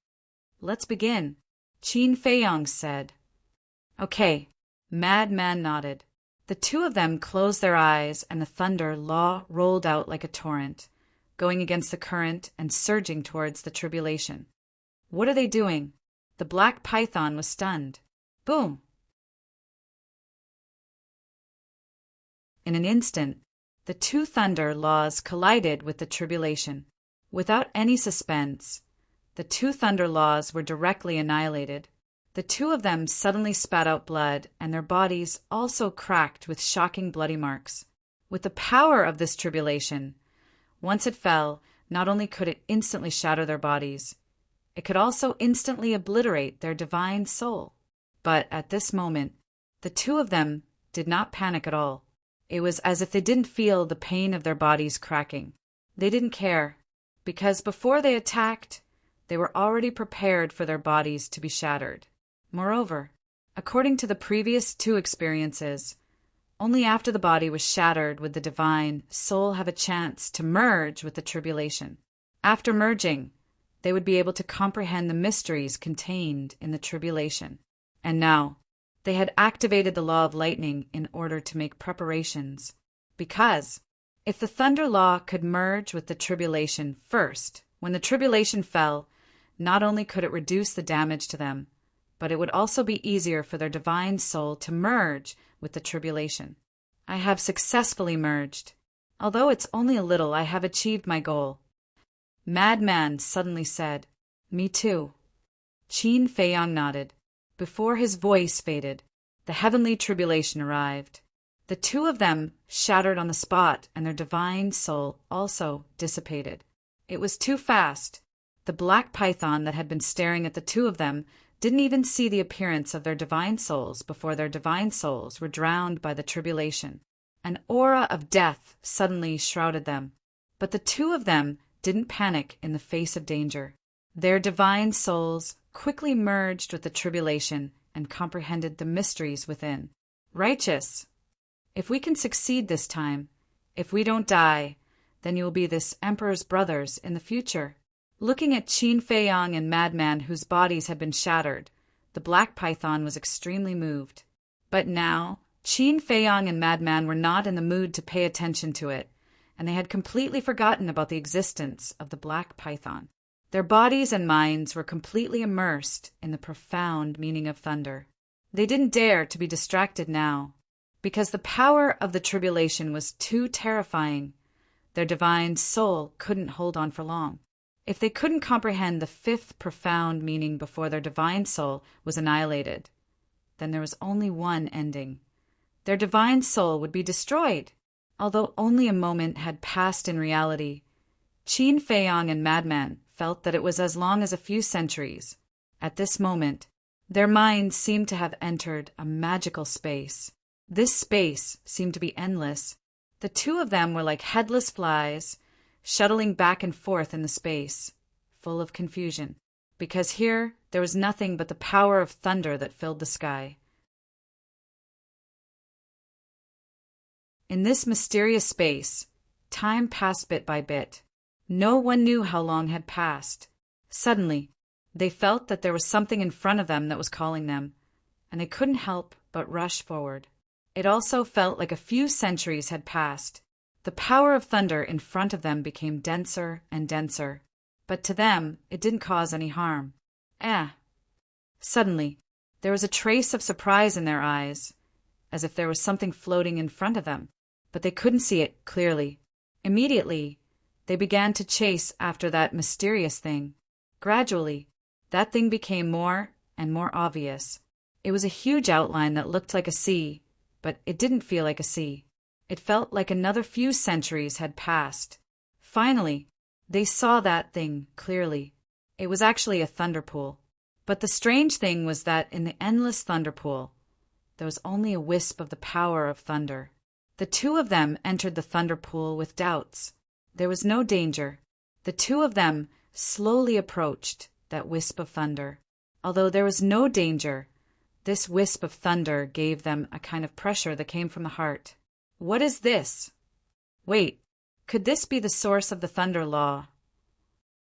Let's begin, Qin Feiyong said. Okay, Madman nodded. The two of them closed their eyes and the thunder law rolled out like a torrent, going against the current and surging towards the tribulation. What are they doing? The black python was stunned. Boom! In an instant, the two thunder laws collided with the tribulation. Without any suspense, the two thunder laws were directly annihilated. The two of them suddenly spat out blood, and their bodies also cracked with shocking bloody marks. With the power of this tribulation, once it fell, not only could it instantly shatter their bodies, it could also instantly obliterate their divine soul. But at this moment, the two of them did not panic at all. It was as if they didn't feel the pain of their bodies cracking. They didn't care, because before they attacked, they were already prepared for their bodies to be shattered. Moreover, according to the previous two experiences, only after the body was shattered would the divine soul have a chance to merge with the tribulation. After merging, they would be able to comprehend the mysteries contained in the tribulation. And now, they had activated the law of lightning in order to make preparations. Because, if the thunder law could merge with the tribulation first, when the tribulation fell, not only could it reduce the damage to them, but it would also be easier for their divine soul to merge with the tribulation. I have successfully merged. Although it's only a little, I have achieved my goal. Madman suddenly said, "Me too." Qin Feiyong nodded. Before his voice faded, the heavenly tribulation arrived. The two of them shattered on the spot, and their divine soul also dissipated. It was too fast. The black python that had been staring at the two of them didn't even see the appearance of their divine souls before their divine souls were drowned by the tribulation. An aura of death suddenly shrouded them. But the two of them didn't panic in the face of danger. Their divine souls quickly merged with the tribulation and comprehended the mysteries within. Righteous! If we can succeed this time, if we don't die, then you will be this emperor's brothers in the future. Looking at Qin Feiyong and Madman, whose bodies had been shattered, the black python was extremely moved. But now, Qin Feiyong and Madman were not in the mood to pay attention to it, and they had completely forgotten about the existence of the black python. Their bodies and minds were completely immersed in the profound meaning of thunder. They didn't dare to be distracted now, because the power of the tribulation was too terrifying. Their divine soul couldn't hold on for long. If they couldn't comprehend the fifth profound meaning before their divine soul was annihilated, then there was only one ending. Their divine soul would be destroyed. Although only a moment had passed in reality, Qin Feiyang and Madman felt that it was as long as a few centuries. At this moment, their minds seemed to have entered a magical space. This space seemed to be endless. The two of them were like headless flies, shuttling back and forth in the space, full of confusion, because here there was nothing but the power of thunder that filled the sky. In this mysterious space, time passed bit by bit. No one knew how long had passed. Suddenly, they felt that there was something in front of them that was calling them, and they couldn't help but rush forward. It also felt like a few centuries had passed. The power of thunder in front of them became denser and denser, but to them it didn't cause any harm. Suddenly, there was a trace of surprise in their eyes, as if there was something floating in front of them, but they couldn't see it clearly. Immediately, they began to chase after that mysterious thing. Gradually, that thing became more and more obvious. It was a huge outline that looked like a sea, but it didn't feel like a sea. It felt like another few centuries had passed. Finally, they saw that thing clearly. It was actually a thunder pool. But the strange thing was that in the endless thunder pool, there was only a wisp of the power of thunder. The two of them entered the thunder pool with doubts. There was no danger. The two of them slowly approached that wisp of thunder. Although there was no danger, this wisp of thunder gave them a kind of pressure that came from the heart. What is this? Wait, could this be the source of the thunder law?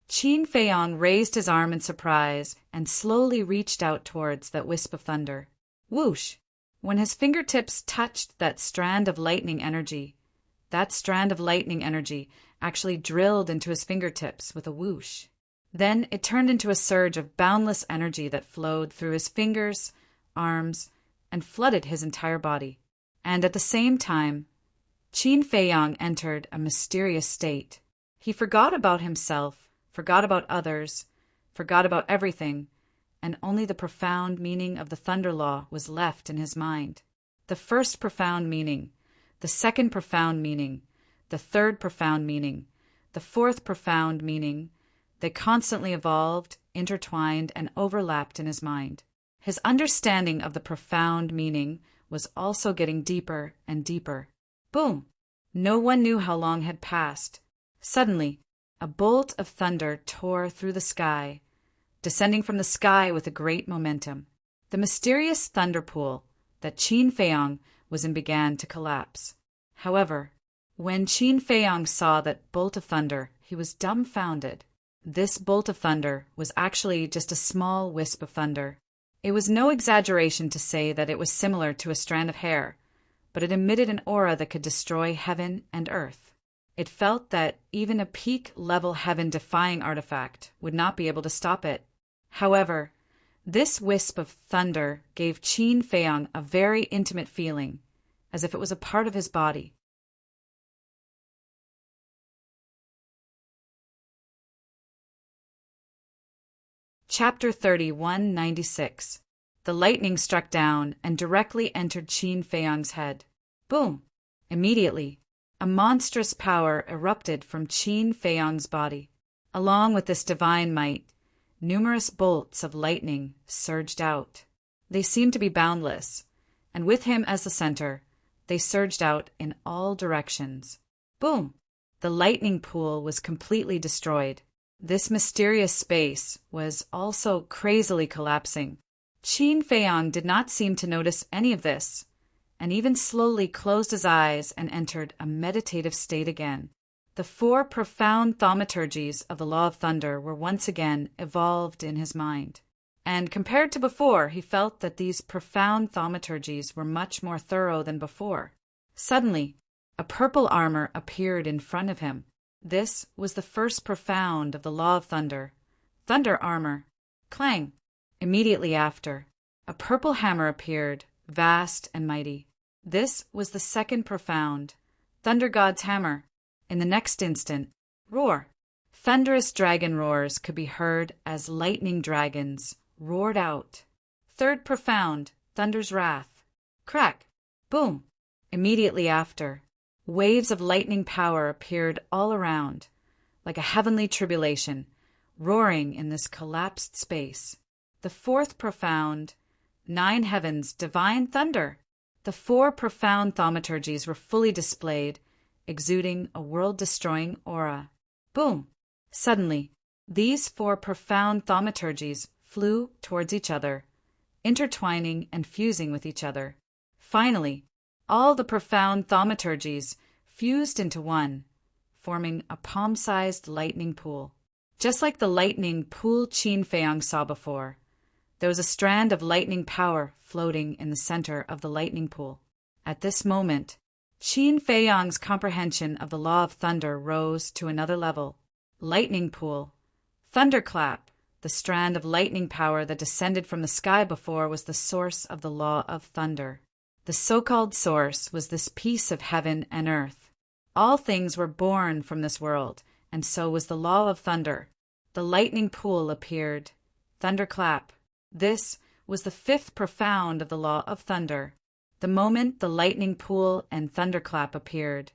Qin Feiyang raised his arm in surprise and slowly reached out towards that wisp of thunder. Whoosh! When his fingertips touched that strand of lightning energy, that strand of lightning energy actually drilled into his fingertips with a whoosh. Then it turned into a surge of boundless energy that flowed through his fingers, arms, and flooded his entire body. And at the same time, Qin Feiyang entered a mysterious state. He forgot about himself, forgot about others, forgot about everything, and only the profound meaning of the thunder law was left in his mind. The first profound meaning, the second profound meaning, the third profound meaning, the fourth profound meaning, they constantly evolved, intertwined, and overlapped in his mind. His understanding of the profound meaning was also getting deeper and deeper. Boom! No one knew how long had passed. Suddenly, a bolt of thunder tore through the sky, descending from the sky with a great momentum. The mysterious thunder pool that Qin Feiyang was in began to collapse. However, when Qin Feiyang saw that bolt of thunder, he was dumbfounded. This bolt of thunder was actually just a small wisp of thunder. It was no exaggeration to say that it was similar to a strand of hair, but it emitted an aura that could destroy heaven and earth. It felt that even a peak-level heaven-defying artifact would not be able to stop it. However, this wisp of thunder gave Qin Feiyang a very intimate feeling, as if it was a part of his body. Chapter 3196. The lightning struck down and directly entered Qin Feiyang's head. Boom! Immediately, a monstrous power erupted from Qin Feiyang's body. Along with this divine might, numerous bolts of lightning surged out. They seemed to be boundless, and with him as the center, they surged out in all directions. Boom! The lightning pool was completely destroyed. This mysterious space was also crazily collapsing. Qin Feiyang did not seem to notice any of this, and even slowly closed his eyes and entered a meditative state again. The four profound thaumaturgies of the law of thunder were once again evolved in his mind. And compared to before, he felt that these profound thaumaturgies were much more thorough than before. Suddenly, a purple armor appeared in front of him. This was the first profound of the law of thunder. Thunder armor. Clang! Immediately after, a purple hammer appeared, vast and mighty. This was the second profound. Thunder God's hammer. In the next instant, roar! Thunderous dragon roars could be heard as lightning dragons roared out. Third profound, Thunder's wrath. Crack! Boom! Immediately after, Waves of lightning power appeared all around, like a heavenly tribulation, roaring in this collapsed space. The fourth profound, 9 heavens, divine thunder. The 4 profound thaumaturgies were fully displayed, exuding a world-destroying aura. Boom! Suddenly, these 4 profound thaumaturgies flew towards each other, intertwining and fusing with each other. Finally, all the profound thaumaturgies fused into one, forming a palm-sized lightning pool. Just like the lightning pool Qin Feiyang saw before, there was a strand of lightning power floating in the center of the lightning pool. At this moment, Qin Feiyang's comprehension of the law of thunder rose to another level. Lightning pool, thunderclap, the strand of lightning power that descended from the sky before was the source of the law of thunder. The so-called source was this piece of heaven and earth. All things were born from this world, and so was the law of thunder. The lightning pool appeared. Thunderclap. This was the 5th profound of the law of thunder. The moment the lightning pool and thunderclap appeared,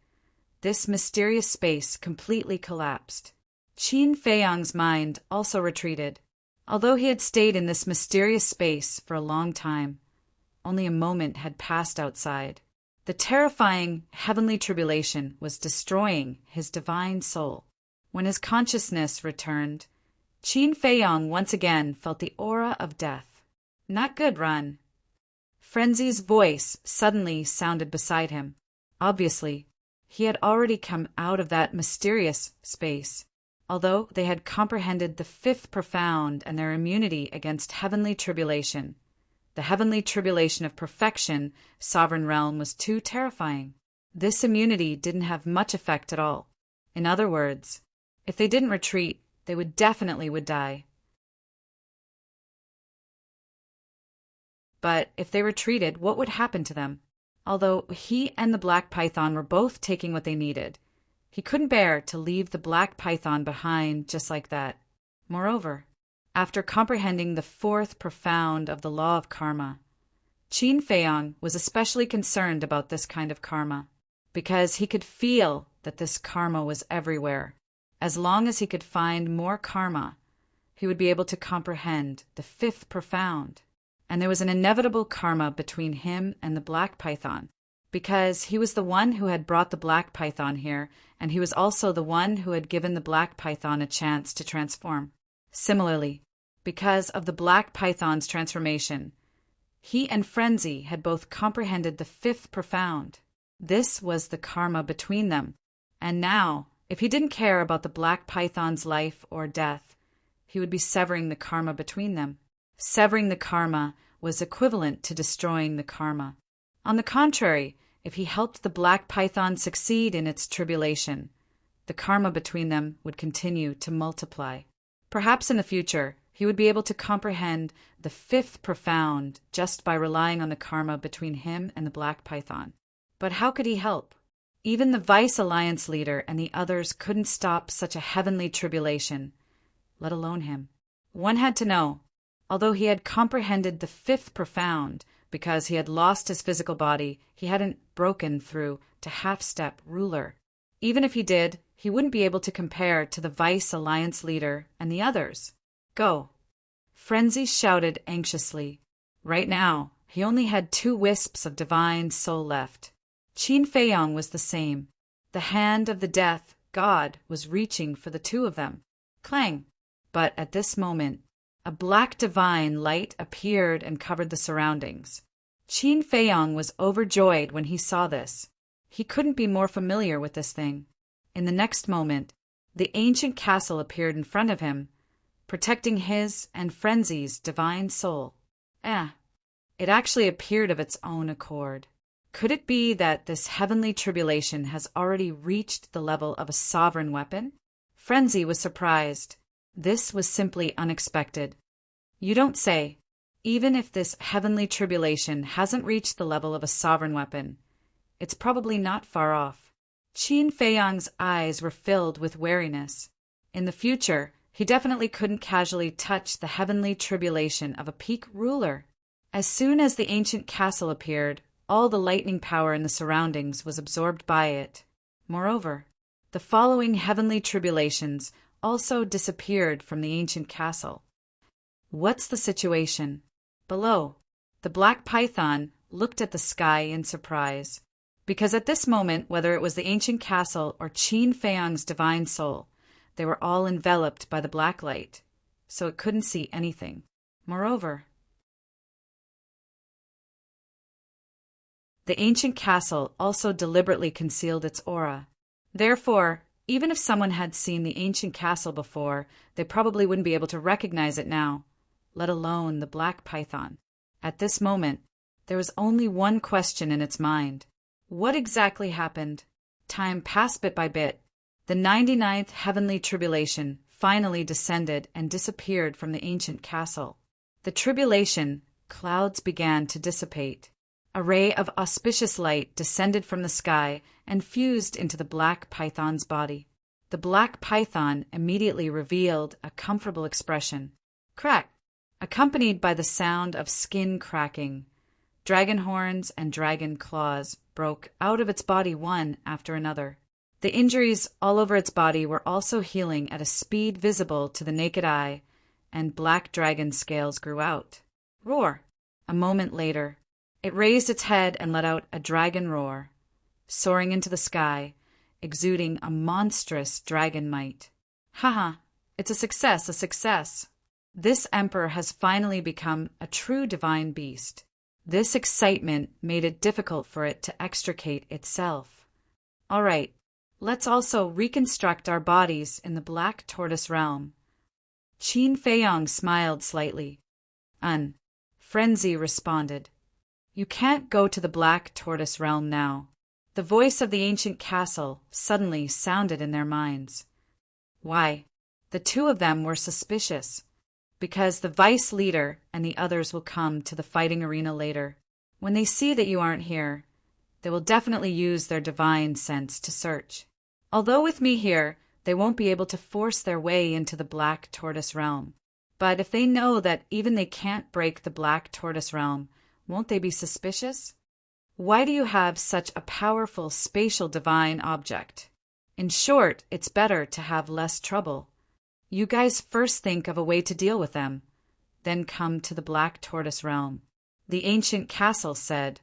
this mysterious space completely collapsed. Qin Feiyang's mind also retreated. Although he had stayed in this mysterious space for a long time, only a moment had passed outside. The terrifying heavenly tribulation was destroying his divine soul. When his consciousness returned, Qin Feiyang once again felt the aura of death. Not good, Run. Frenzy's voice suddenly sounded beside him. Obviously, he had already come out of that mysterious space. Although they had comprehended the 5th profound and their immunity against heavenly tribulation, the heavenly tribulation of perfection, sovereign realm, was too terrifying. This immunity didn't have much effect at all. In other words, if they didn't retreat, they would definitely die. But if they retreated, what would happen to them? Although he and the black python were both taking what they needed, he couldn't bear to leave the black python behind just like that. Moreover, after comprehending the 4th profound of the law of karma, Qin Feiyang was especially concerned about this kind of karma, because he could feel that this karma was everywhere. As long as he could find more karma, he would be able to comprehend the 5th profound. And there was an inevitable karma between him and the black python, because he was the one who had brought the black python here, and he was also the one who had given the black python a chance to transform. Similarly, because of the black python's transformation, he and Frenzy had both comprehended the 5th profound. This was the karma between them, and now, if he didn't care about the black python's life or death, he would be severing the karma between them. Severing the karma was equivalent to destroying the karma. On the contrary, if he helped the black python succeed in its tribulation, the karma between them would continue to multiply. Perhaps in the future, he would be able to comprehend the 5th profound just by relying on the karma between him and the black python. But how could he help? Even the Vice Alliance leader and the others couldn't stop such a heavenly tribulation, let alone him. One had to know, although he had comprehended the 5th profound, because he had lost his physical body, he hadn't broken through to half-step ruler. Even if he did, he wouldn't be able to compare to the Vice Alliance leader and the others. Go. Frenzy shouted anxiously. Right now, he only had 2 wisps of divine soul left. Qin Feiyang was the same. The hand of the death god was reaching for the 2 of them. Clang! But at this moment, a black divine light appeared and covered the surroundings. Qin Feiyang was overjoyed when he saw this. He couldn't be more familiar with this thing. In the next moment, the ancient castle appeared in front of him, protecting his and Frenzy's divine soul. It actually appeared of its own accord. Could it be that this heavenly tribulation has already reached the level of a sovereign weapon? Frenzy was surprised. This was simply unexpected. You don't say. Even if this heavenly tribulation hasn't reached the level of a sovereign weapon, it's probably not far off. Qin Feiyang's eyes were filled with wariness. In the future, he definitely couldn't casually touch the heavenly tribulation of a peak ruler. As soon as the ancient castle appeared, all the lightning power in the surroundings was absorbed by it. Moreover, the following heavenly tribulations also disappeared from the ancient castle. What's the situation? Below, the black python looked at the sky in surprise, because at this moment, whether it was the ancient castle or Qin Feiyang's divine soul, they were all enveloped by the black light, so it couldn't see anything. Moreover, the ancient castle also deliberately concealed its aura. Therefore, even if someone had seen the ancient castle before, they probably wouldn't be able to recognize it now, let alone the black python. At this moment, there was only one question in its mind. What exactly happened? Time passed bit by bit. The 99th heavenly tribulation finally descended and disappeared from the ancient castle. The tribulation, clouds began to dissipate. A ray of auspicious light descended from the sky and fused into the black python's body. The black python immediately revealed a comfortable expression. Crack! Accompanied by the sound of skin cracking. Dragon horns and dragon claws broke out of its body one after another. The injuries all over its body were also healing at a speed visible to the naked eye, and black dragon scales grew out. Roar! A moment later, it raised its head and let out a dragon roar, soaring into the sky, exuding a monstrous dragon might. Haha, it's a success, a success. This emperor has finally become a true divine beast. This excitement made it difficult for it to extricate itself. All right, let's also reconstruct our bodies in the Black Tortoise realm. Qin Feiyang smiled slightly. Frenzy responded. You can't go to the Black Tortoise realm now. The voice of the ancient castle suddenly sounded in their minds. Why? The two of them were suspicious. Because the vice leader and the others will come to the fighting arena later. When they see that you aren't here, they will definitely use their divine sense to search. Although with me here, they won't be able to force their way into the Black Tortoise realm. But if they know that even they can't break the Black Tortoise realm, won't they be suspicious? Why do you have such a powerful spatial divine object? In short, it's better to have less trouble. You guys first think of a way to deal with them, then come to the Black Tortoise realm. The ancient castle said.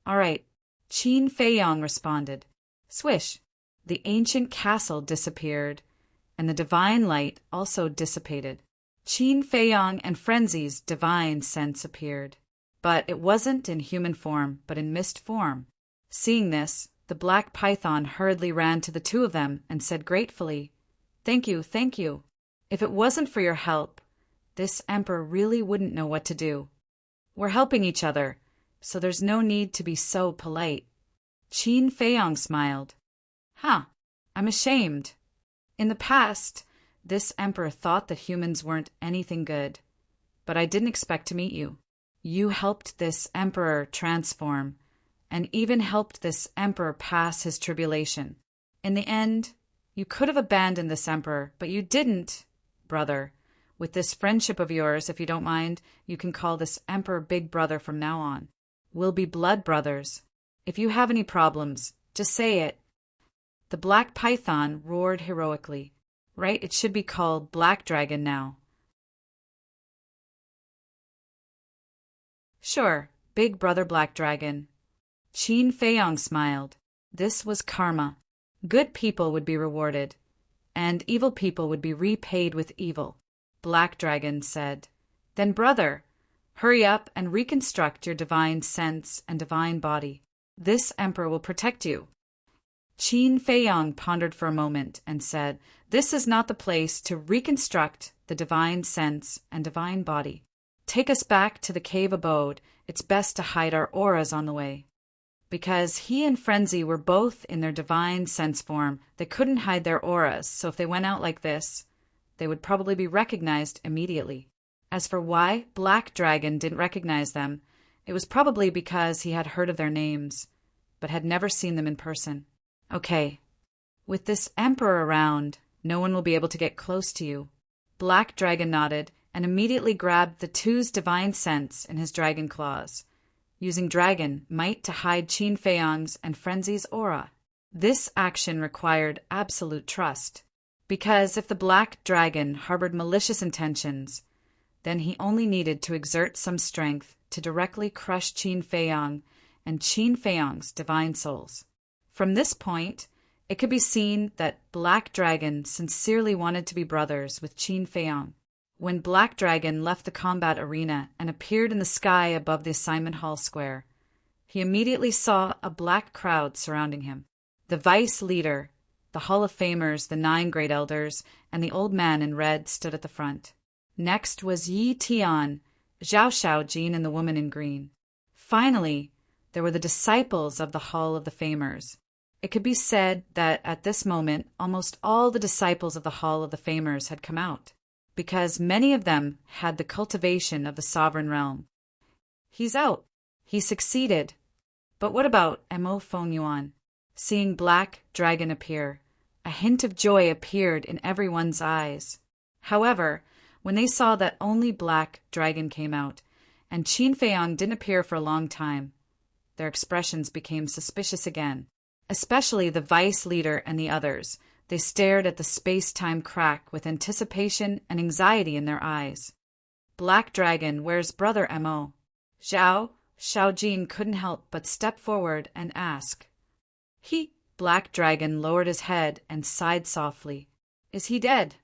All right, Qin Feiyang responded. Swish! The ancient castle disappeared, and the divine light also dissipated. Qin Feiyang and Frenzy's divine sense appeared. But it wasn't in human form, but in mist form. Seeing this, the black python hurriedly ran to the two of them and said gratefully, Thank you, thank you. If it wasn't for your help, this emperor really wouldn't know what to do. We're helping each other, so there's no need to be so polite. Qin Feiyang smiled. I'm ashamed. In the past, this emperor thought that humans weren't anything good, but I didn't expect to meet you. You helped this emperor transform, and even helped this emperor pass his tribulation. In the end, you could have abandoned this emperor, but you didn't, brother. With this friendship of yours, if you don't mind, you can call this emperor Big Brother from now on. We'll be blood brothers. If you have any problems, just say it. The black python roared heroically. Right, it should be called Black Dragon now. Sure, Big Brother Black Dragon. Qin Feiyang smiled. This was karma. Good people would be rewarded, and evil people would be repaid with evil. Black Dragon said. Then, brother, hurry up and reconstruct your divine sense and divine body. This emperor will protect you. Qin Feiyang pondered for a moment and said, This is not the place to reconstruct the divine sense and divine body. Take us back to the cave abode. It's best to hide our auras on the way. Because he and Frenzy were both in their divine sense form, they couldn't hide their auras, so if they went out like this, they would probably be recognized immediately. As for why Black Dragon didn't recognize them, it was probably because he had heard of their names, but had never seen them in person. Okay, with this emperor around, no one will be able to get close to you. Black Dragon nodded and immediately grabbed the two's divine sense in his dragon claws. using dragon might to hide Qin Feiyang's and Frenzy's aura. This action required absolute trust, because if the black dragon harbored malicious intentions, then he only needed to exert some strength to directly crush Qin Feiyang and Qin Feiyang's divine souls. From this point, it could be seen that Black Dragon sincerely wanted to be brothers with Qin Feiyang. When Black Dragon left the combat arena and appeared in the sky above the assignment hall square, he immediately saw a black crowd surrounding him. The vice leader, the Hall of Famers, the 9 great elders, and the old man in red stood at the front. Next was Yi Tian, Zhao Shaojin, and the woman in green. Finally, there were the disciples of the Hall of the Famers. It could be said that at this moment, almost all the disciples of the Hall of the Famers had come out, because many of them had the cultivation of the sovereign realm. He's out. He succeeded. But what about Mo Fengyuan? Seeing Black Dragon appear, a hint of joy appeared in everyone's eyes. However, when they saw that only Black Dragon came out, and Qin Feiyang didn't appear for a long time, their expressions became suspicious again. Especially the vice leader and the others. They stared at the space-time crack with anticipation and anxiety in their eyes. Black Dragon, where's Brother Mo? Zhao Shaojin couldn't help but step forward and ask. Black Dragon lowered his head and sighed softly. Is he dead?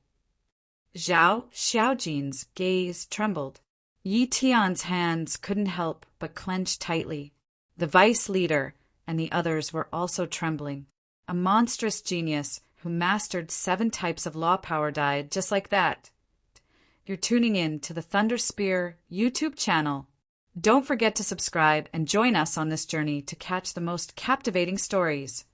Zhao Shaojin's gaze trembled. Yi Tian's hands couldn't help but clench tightly. The vice leader and the others were also trembling. A monstrous genius who mastered 7 types of law power died just like that. You're tuning in to the Thunder Spear YouTube channel. Don't forget to subscribe and join us on this journey to catch the most captivating stories.